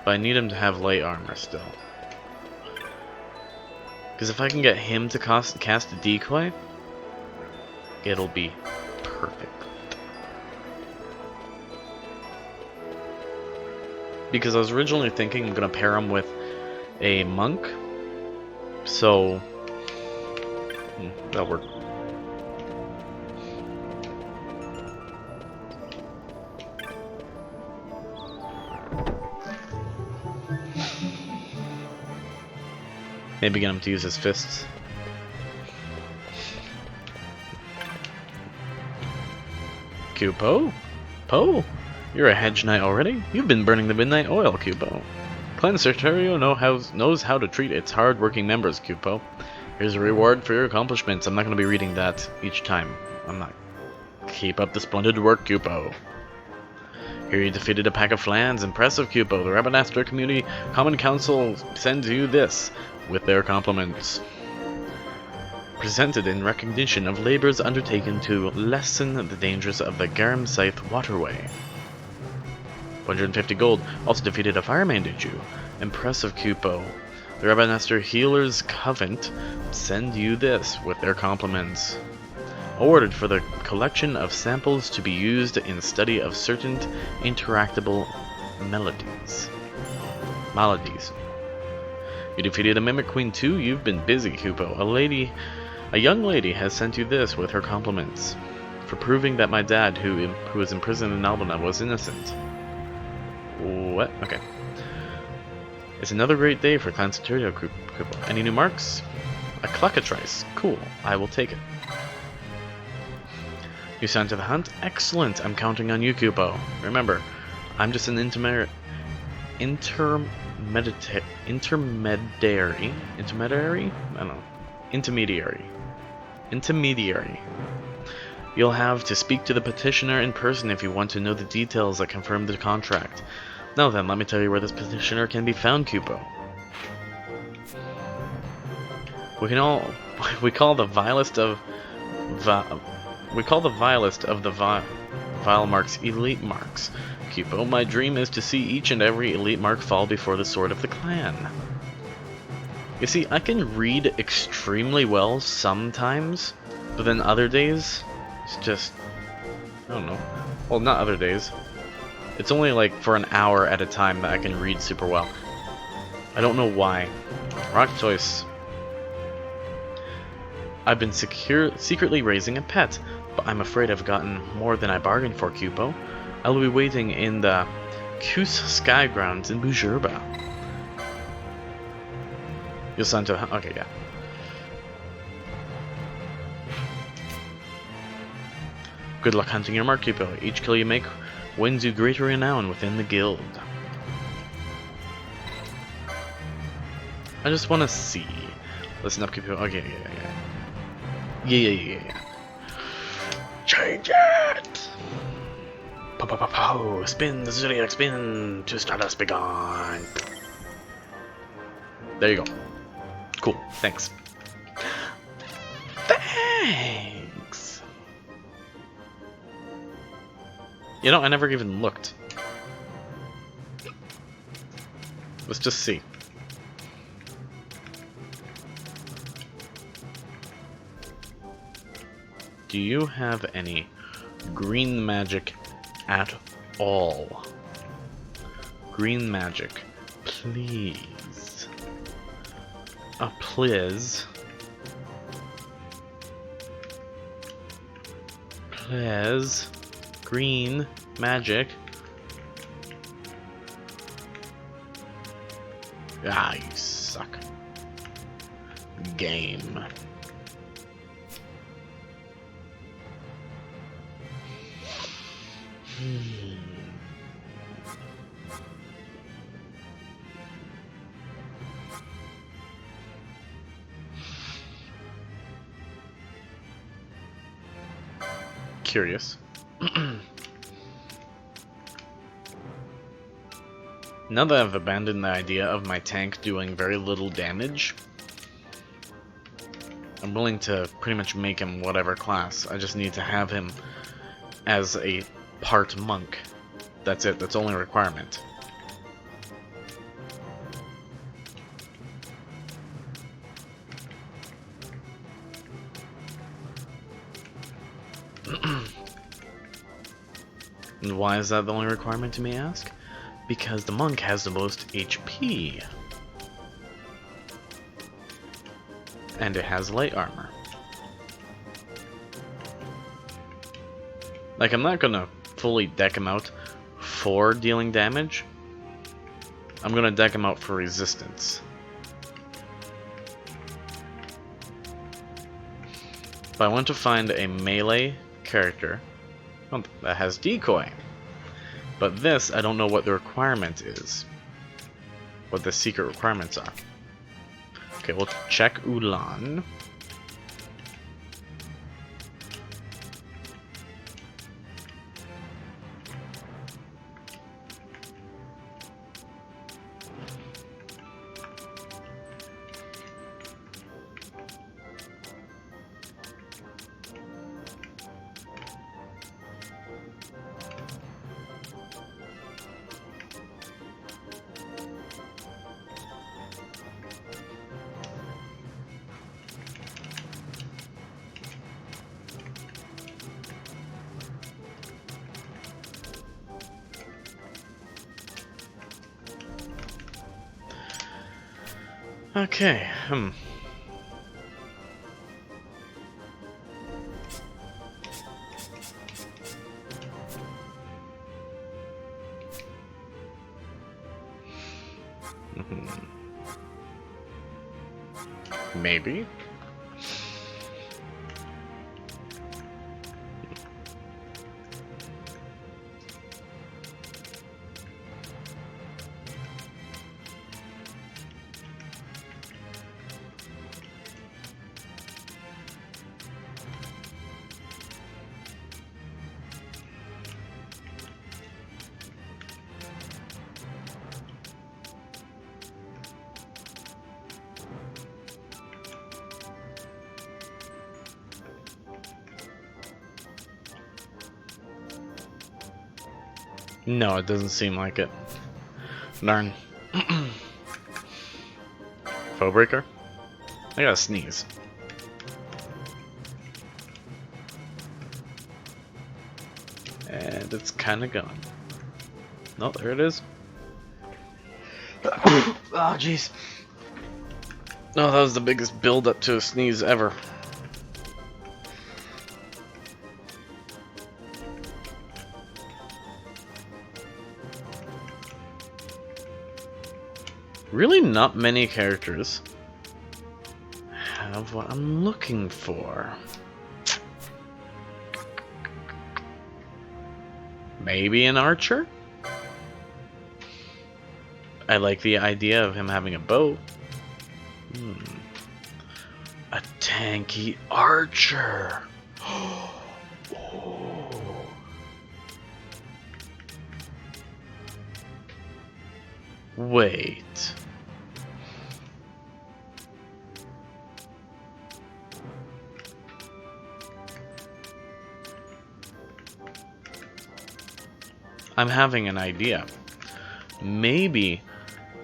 But I need him to have light armor still. Because if I can get him to cast a decoy, it'll be perfect. Because I was originally thinking I'm gonna pair him with a monk, so that'll work. Maybe get him to use his fists. Kupo? Poe? You're a hedge knight already? You've been burning the midnight oil, Kupo. Clan Sertario knows how to treat its hard-working members, Kupo. Here's a reward for your accomplishments. I'm not going to be reading that each time. I'm not. Keep up the splendid work, Kupo. Here you defeated a pack of flans. Impressive, Kupo. The Rabanastre Community Common Council sends you this, with their compliments. Presented in recognition of labors undertaken to lessen the dangers of the Garam Scythe waterway. 150 gold. Also defeated a fireman, did you? Impressive, Kupo. The Rabanastre Healers Covent send you this, with their compliments. Awarded for the collection of samples to be used in study of certain interactable maladies. You defeated a Mimic Queen too? You've been busy, Kupo. A young lady has sent you this with her compliments. For proving that my dad, who was imprisoned in Albina, was innocent. What? Okay. It's another great day for Clan Sertario, Kupo. Any new marks? A Cluckatrice. Cool. I will take it. You signed to the hunt? Excellent! I'm counting on you, Kupo. Remember, I'm just an intermediary? I don't know. Intermediary. You'll have to speak to the petitioner in person if you want to know the details that confirm the contract. Now then, let me tell you where this petitioner can be found, Kupo. We call the vilest of the vile marks elite marks. Kupo, my dream is to see each and every elite mark fall before the sword of the clan. You see, I can read extremely well sometimes, but then other days, it's just, I don't know. Well, not other days. It's only like for an hour at a time that I can read super well. I don't know why. Rock choice. I've been secretly raising a pet, but I'm afraid I've gotten more than I bargained for, Kupo. I will be waiting in the Kus Skygrounds in Bujurba. You'll send to... Okay, yeah. Good luck hunting your mark, Kupo. Each kill you make wins you greater renown within the guild. I just want to see. Listen up, Kupo. Okay, yeah. Change it! Po-po-po-po! Spin the Zodiac spin to Stardust be gone. There you go. Cool. Thanks. Thanks! You know, I never even looked. Let's just see. Do you have any green magic at all? Green magic, please. Please. Please. Green magic. Ah, you suck. Game. Curious. Now that I've abandoned the idea of my tank doing very little damage, I'm willing to pretty much make him whatever class. I just need to have him as a part monk. That's it. That's the only requirement. And why is that the only requirement, you may ask? Because the monk has the most HP. And it has light armor. Like, I'm not gonna fully deck him out for dealing damage. I'm gonna deck him out for resistance. But I want to find a melee character that has decoy. But this, I don't know what the requirement is. What the secret requirements are. Okay, we'll check Ulan. Okay, Maybe. No, it doesn't seem like it. Darn. Foe breaker? I gotta sneeze. And it's kinda gone. No, there it is. Oh, jeez. No, that was the biggest build up to a sneeze ever. Really not many characters have what I'm looking for. Maybe an archer? I like the idea of him having a bow. A tanky archer. Oh. Wait. I'm having an idea. Maybe.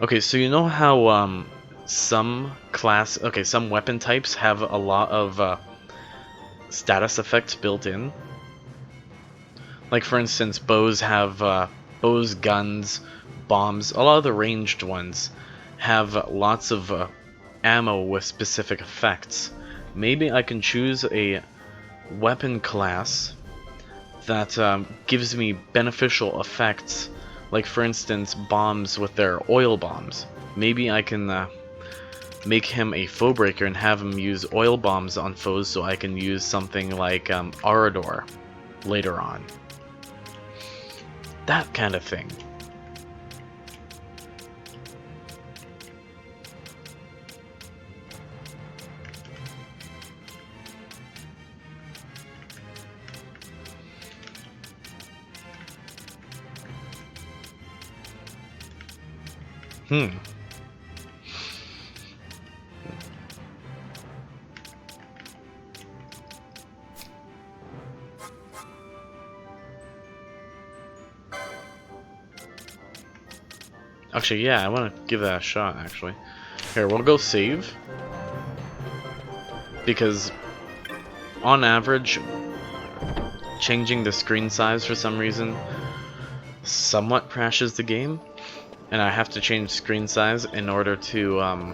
Okay, so you know how some weapon types have a lot of status effects built in? Like for instance, bows have bows, guns, bombs. A lot of the ranged ones have lots of ammo with specific effects. Maybe I can choose a weapon class that gives me beneficial effects, like for instance bombs with their oil bombs. Maybe I can make him a foe breaker and have him use oil bombs on foes, so I can use something like Arador later on. That kind of thing. Actually, yeah, I want to give that a shot, actually. Here, we'll go save. Because, on average, changing the screen size for some reason somewhat crashes the game. And I have to change screen size in order to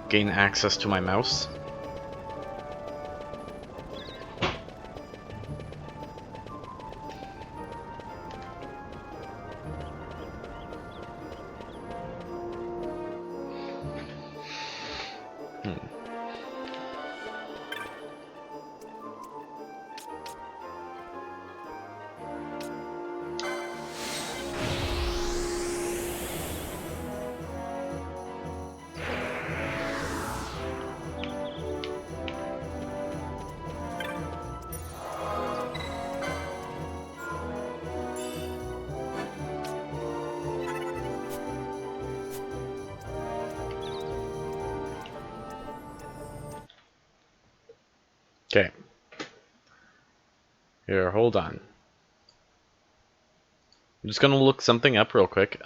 gain access to my mouse. Okay. Here, hold on. I'm just gonna look something up real quick.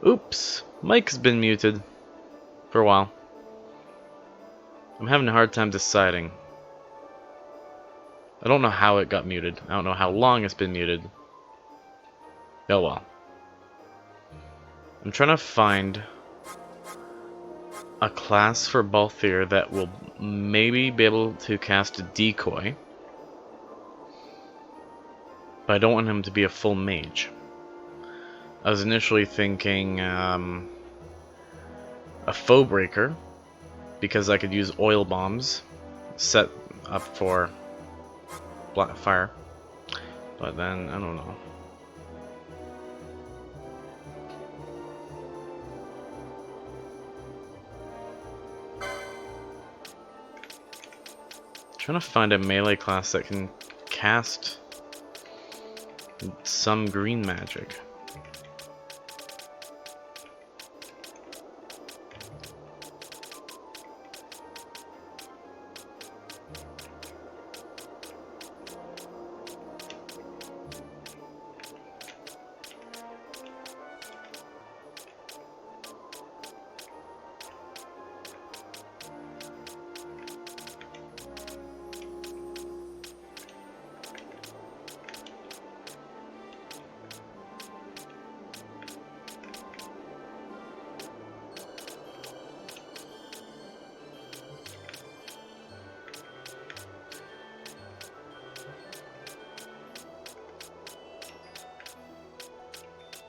Oops, Mike's been muted for a while. I'm having a hard time deciding. I don't know how it got muted. I don't know how long it's been muted. Oh well. I'm trying to find a class for Balthier that will maybe be able to cast a decoy. But I don't want him to be a full mage. I was initially thinking a foe breaker, because I could use oil bombs set up for black fire. But then, I don't know. Trying to find a melee class that can cast some green magic.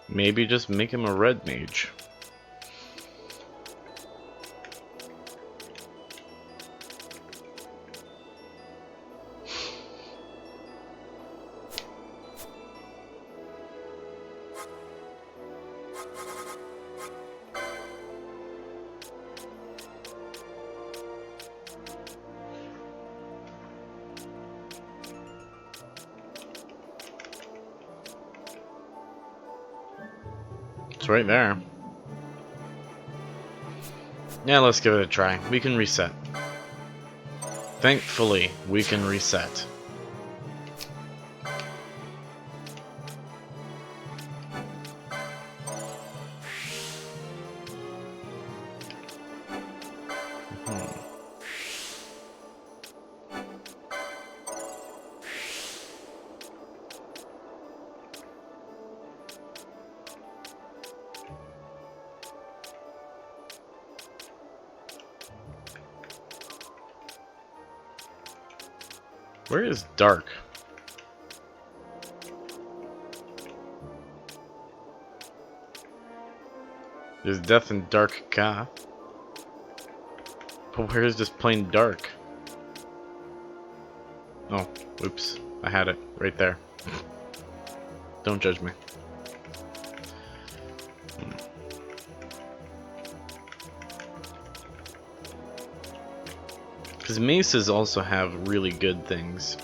Maybe just make him a red mage. It's right there. Yeah, let's give it a try. We can reset. Thankfully, we can reset. Where is dark? There's death in dark Ka. But where is just plain dark? Oh, oops. I had it right there. Don't judge me. Because maces also have really good things.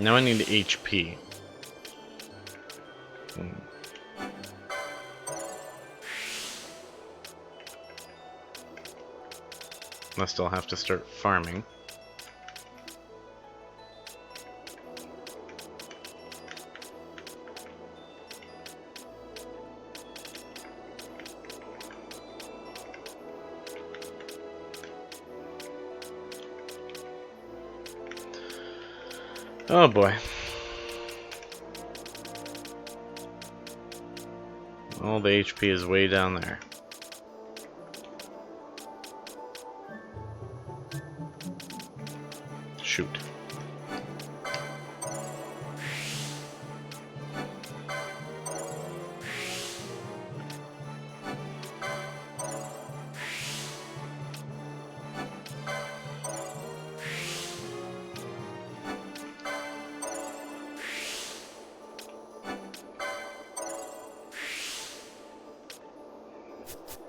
Now I need HP. I still have to start farming. Oh boy. All the HP is way down there. Shoot.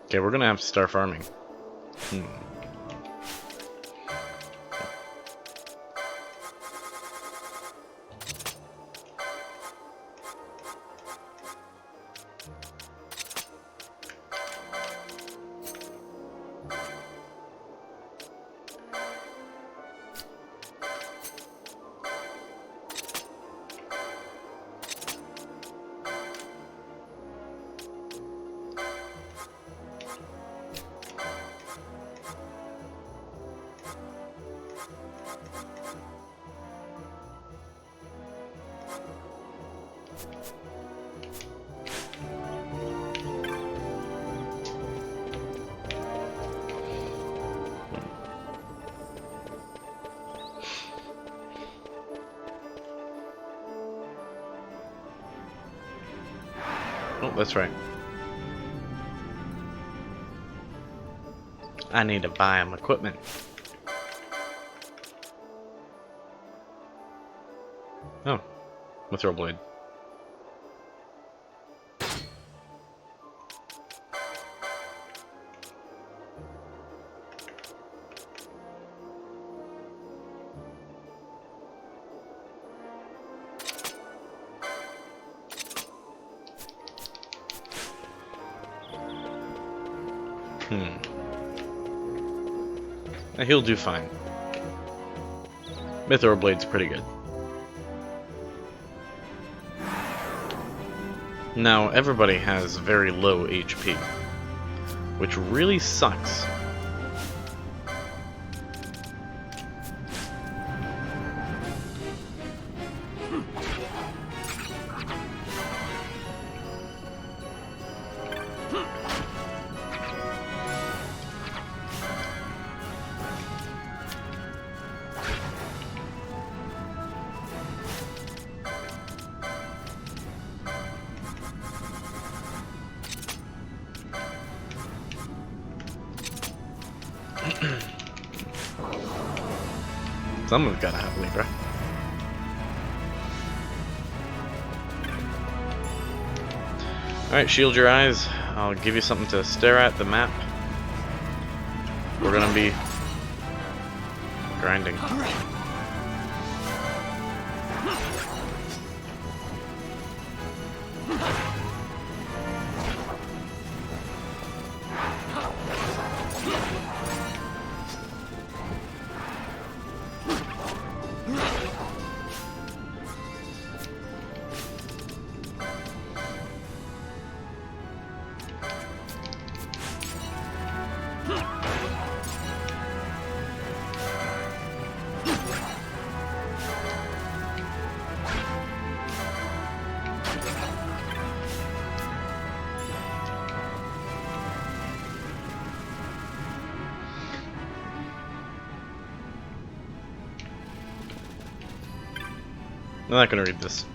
Okay, we're gonna have to start farming. Oh, that's right. I need to buy him equipment. Oh, mithril blade. He'll do fine. Mithril blade's pretty good. Now, everybody has very low HP, which really sucks. Someone's gotta have Libra. Alright, shield your eyes. I'll give you something to stare at, the map. We're gonna be grinding. I'm not gonna read this.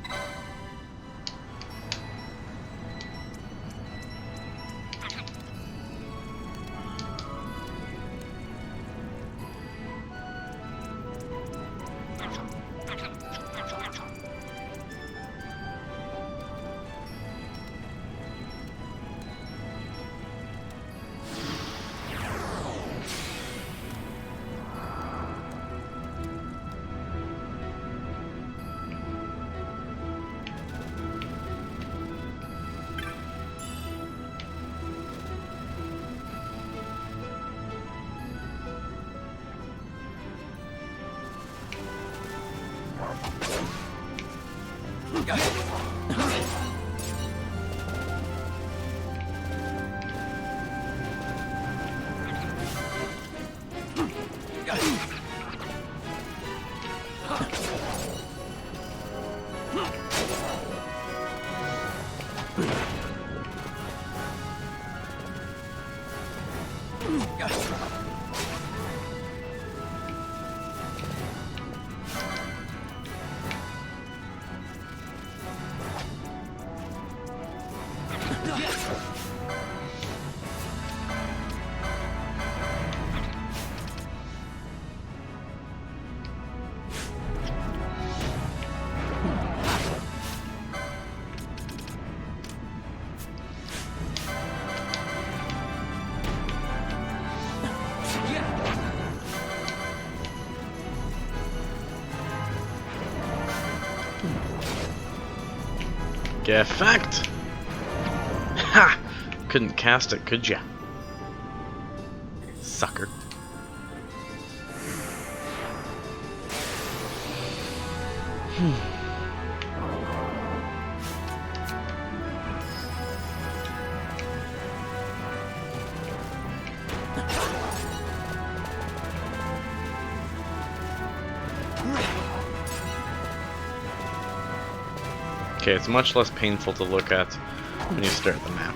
Get fucked! Ha! Couldn't cast it, could ya? Sucker. Okay, it's much less painful to look at when you stare at the map.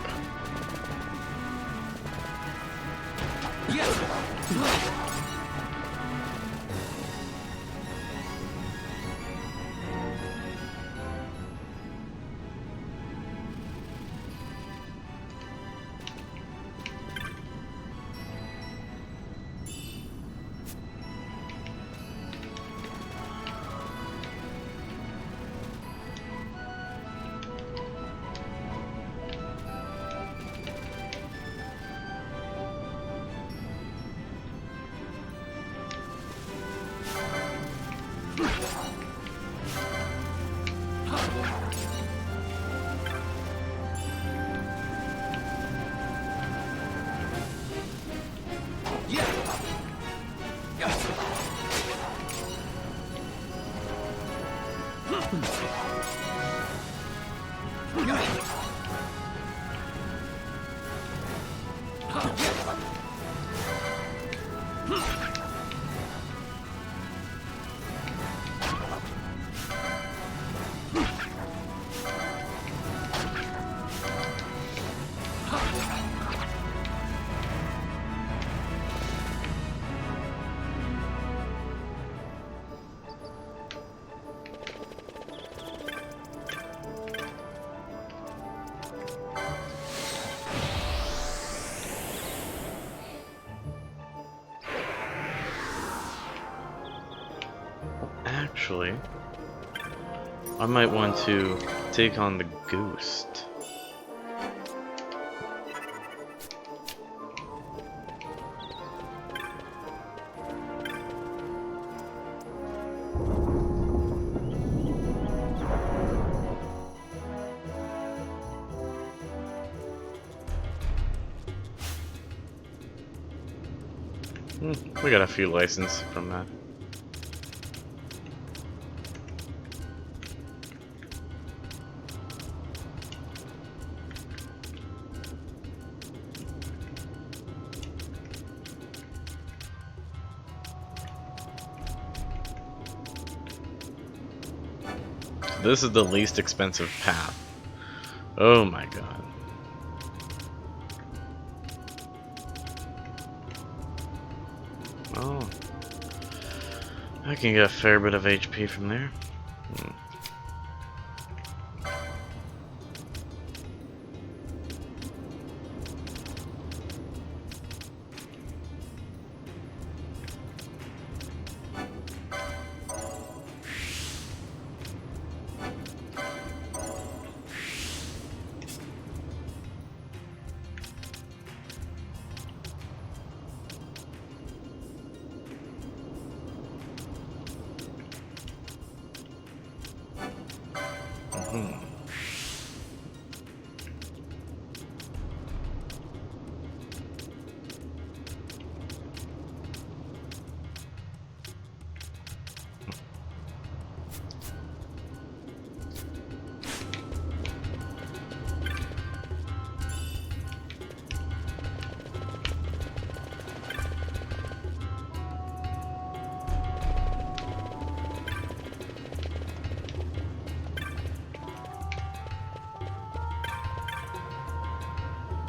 Actually, I might want to take on the ghost. We got a few licenses from that. This is the least expensive path. Oh my god. Oh. I can get a fair bit of HP from there.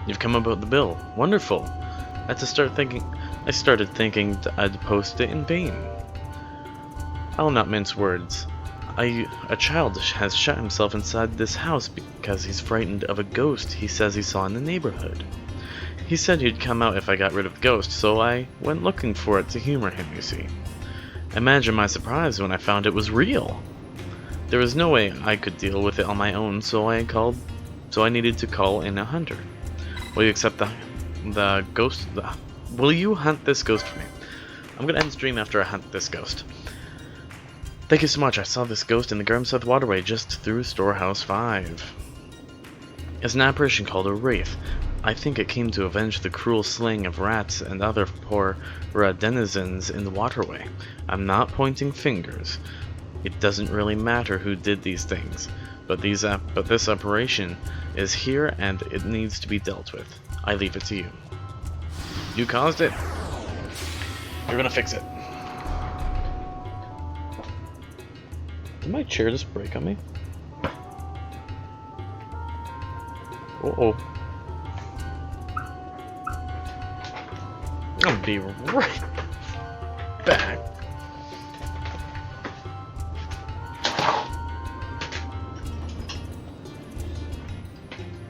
You've come about the bill. Wonderful. I started thinking I'd post it in vain. I'll not mince words. A child has shut himself inside this house because he's frightened of a ghost he says he saw in the neighborhood. He said he'd come out if I got rid of the ghost, so I went looking for it to humor him, you see. Imagine my surprise when I found it was real. There was no way I could deal with it on my own, so I needed to call in a hunter. Will you accept the ghost? Will you hunt this ghost for me? I'm gonna end the stream after I hunt this ghost. Thank you so much. I saw this ghost in the Grim South Waterway just through Storehouse 5. It's an apparition called a wraith. I think it came to avenge the cruel slaying of rats and other poor denizens in the waterway. I'm not pointing fingers. It doesn't really matter who did these things, but this apparition is here and it needs to be dealt with. I leave it to you. You caused it. You're gonna fix it. Did my chair just break on me? Uh-oh. I'll be right back.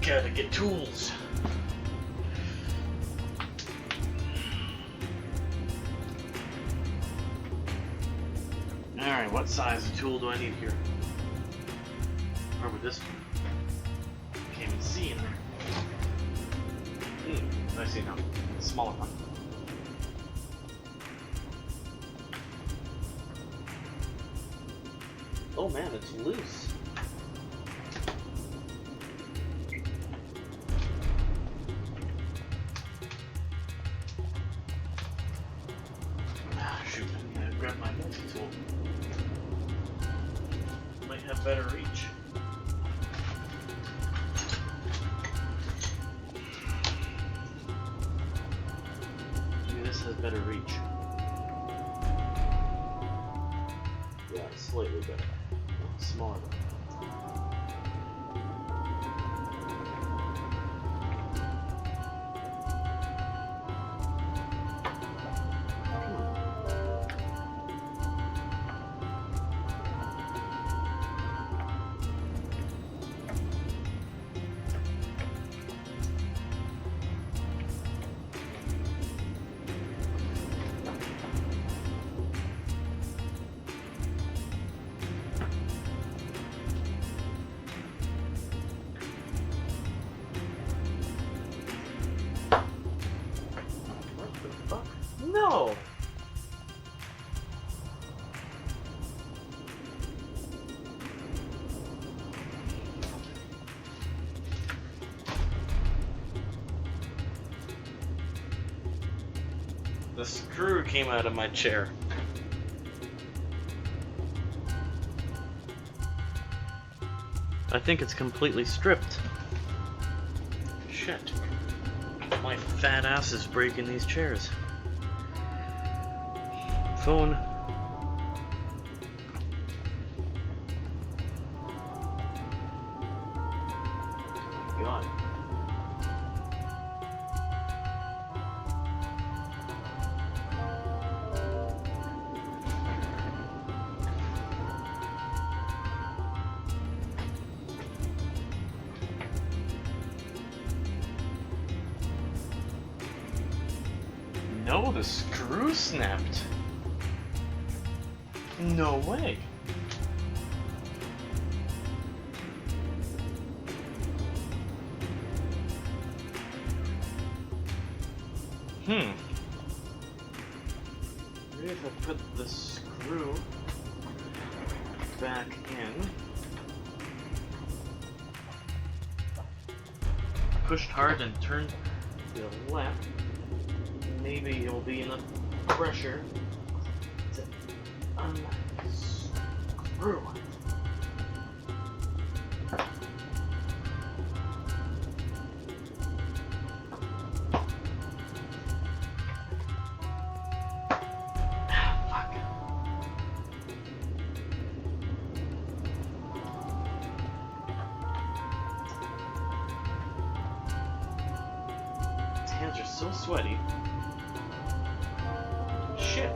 Gotta get tools. Alright, what size of tool do I need here? Or with this one? Can't even see in there. I see now. Smaller one. Oh man, it's loose. Shoot, I need to grab my multi-tool. Might have better reach. Maybe this has better reach. Yeah, slightly better. Smaller. No! The screw came out of my chair. I think it's completely stripped. Shit. My fat ass is breaking these chairs. Phone. God. No, the screw snapped. No way. Maybe if I put the screw back in, pushed hard and turned to the left, maybe it will be enough pressure to unscrew it. hands are so sweaty. Shit.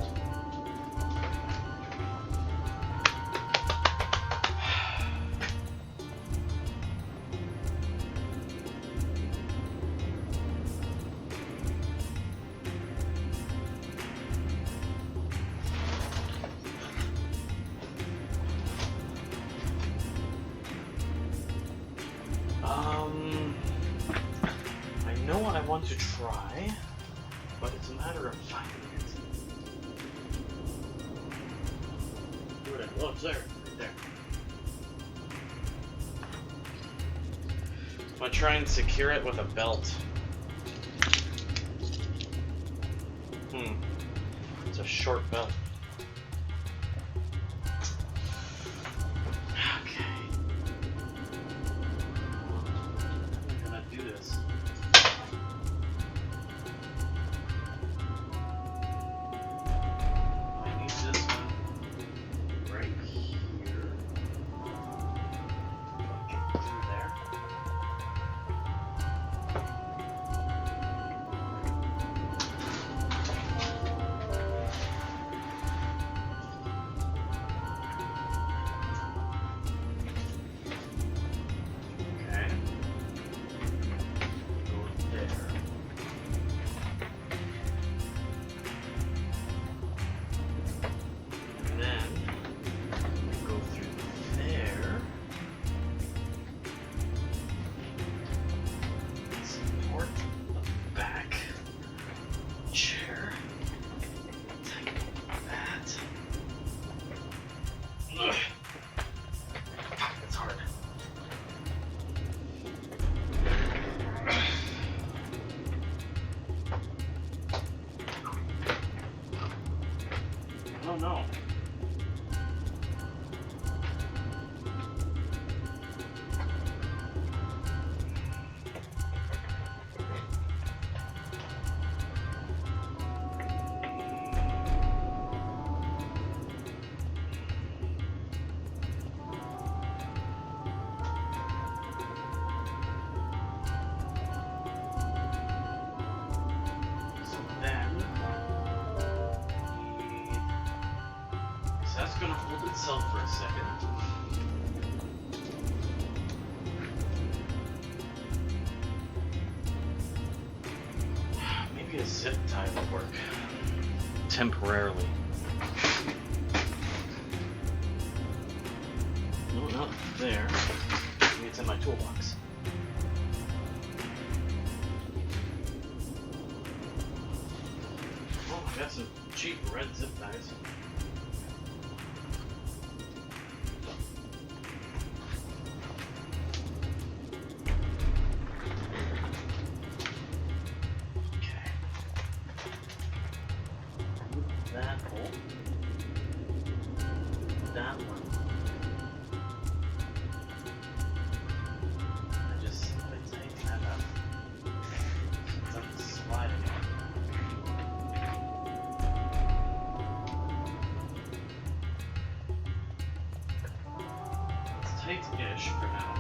I know what I want to try, but it's a matter of finding it. Where it? Oh, it's there. Right there. I'm gonna try and secure it with a belt. It's a short belt. No. That's gonna hold itself for a second. Maybe a zip tie will work. Temporarily. No, not there. Maybe it's in my toolbox. Oh, I got some cheap red zip ties. That hole. That one. I just simply tighten that up. It doesn't slide anymore. It's tight-ish for now.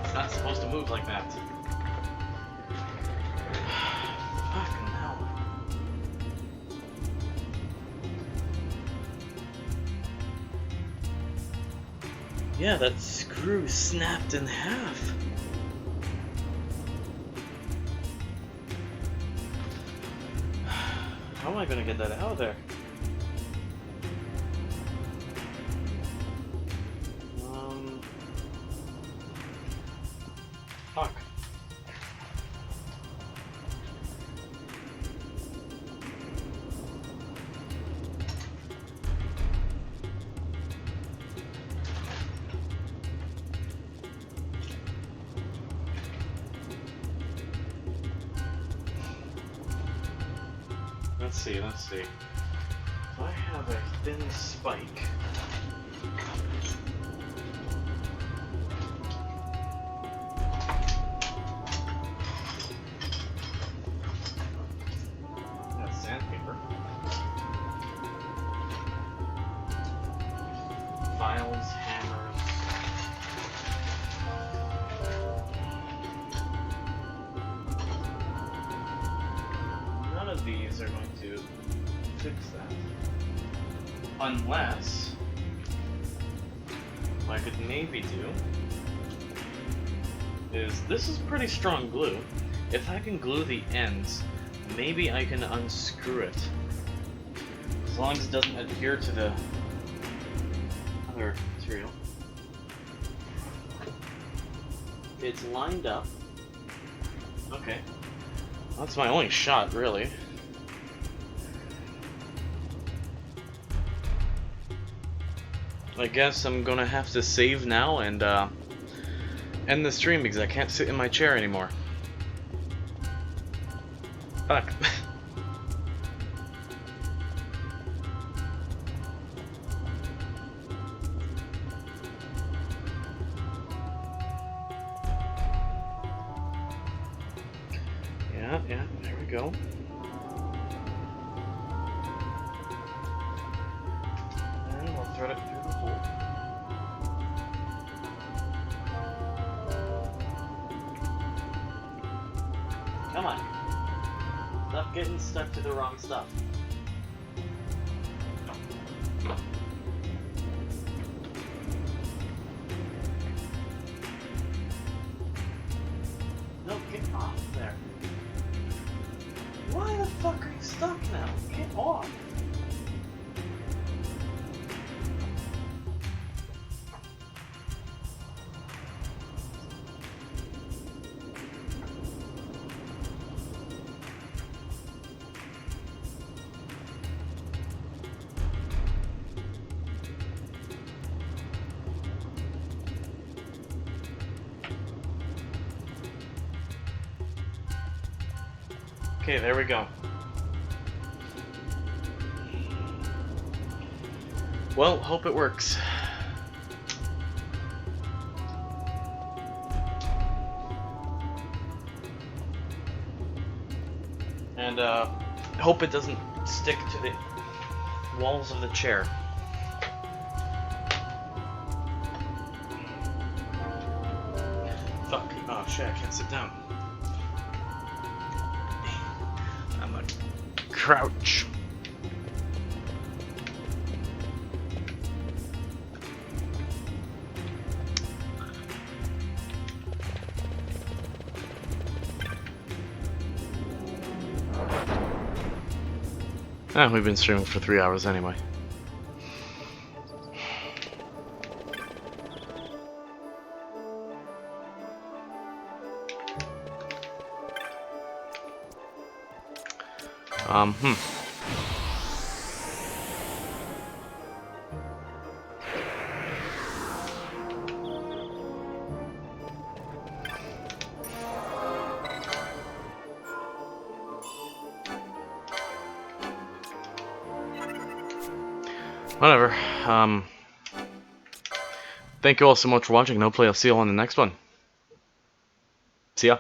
It's not supposed to move like that. Fucking hell. Yeah, that screw snapped in half. How am I gonna get that out of there? Fuck. Let's see. So I have a thin spike. Sandpaper. Files, hammers. to fix that. Unless what I could maybe do is, this is pretty strong glue. If I can glue the ends, maybe I can unscrew it. As long as it doesn't adhere to the other material. It's lined up. Okay. That's my only shot, really. I guess I'm gonna have to save now and end the stream because I can't sit in my chair anymore. Fuck. Yeah, there we go. And we'll thread it through the hole. Come on. Stop getting stuck to the wrong stuff. No, get off there. Why the fuck are you stuck now? Get off. Okay, there we go. Well, hope it works. And hope it doesn't stick to the walls of the chair. Fuck. Oh shit, I can't sit down. I'm a crouch. We've been streaming for 3 hours anyway. Whatever. Thank you all so much for watching, and hopefully I'll see you all on the next one. See ya.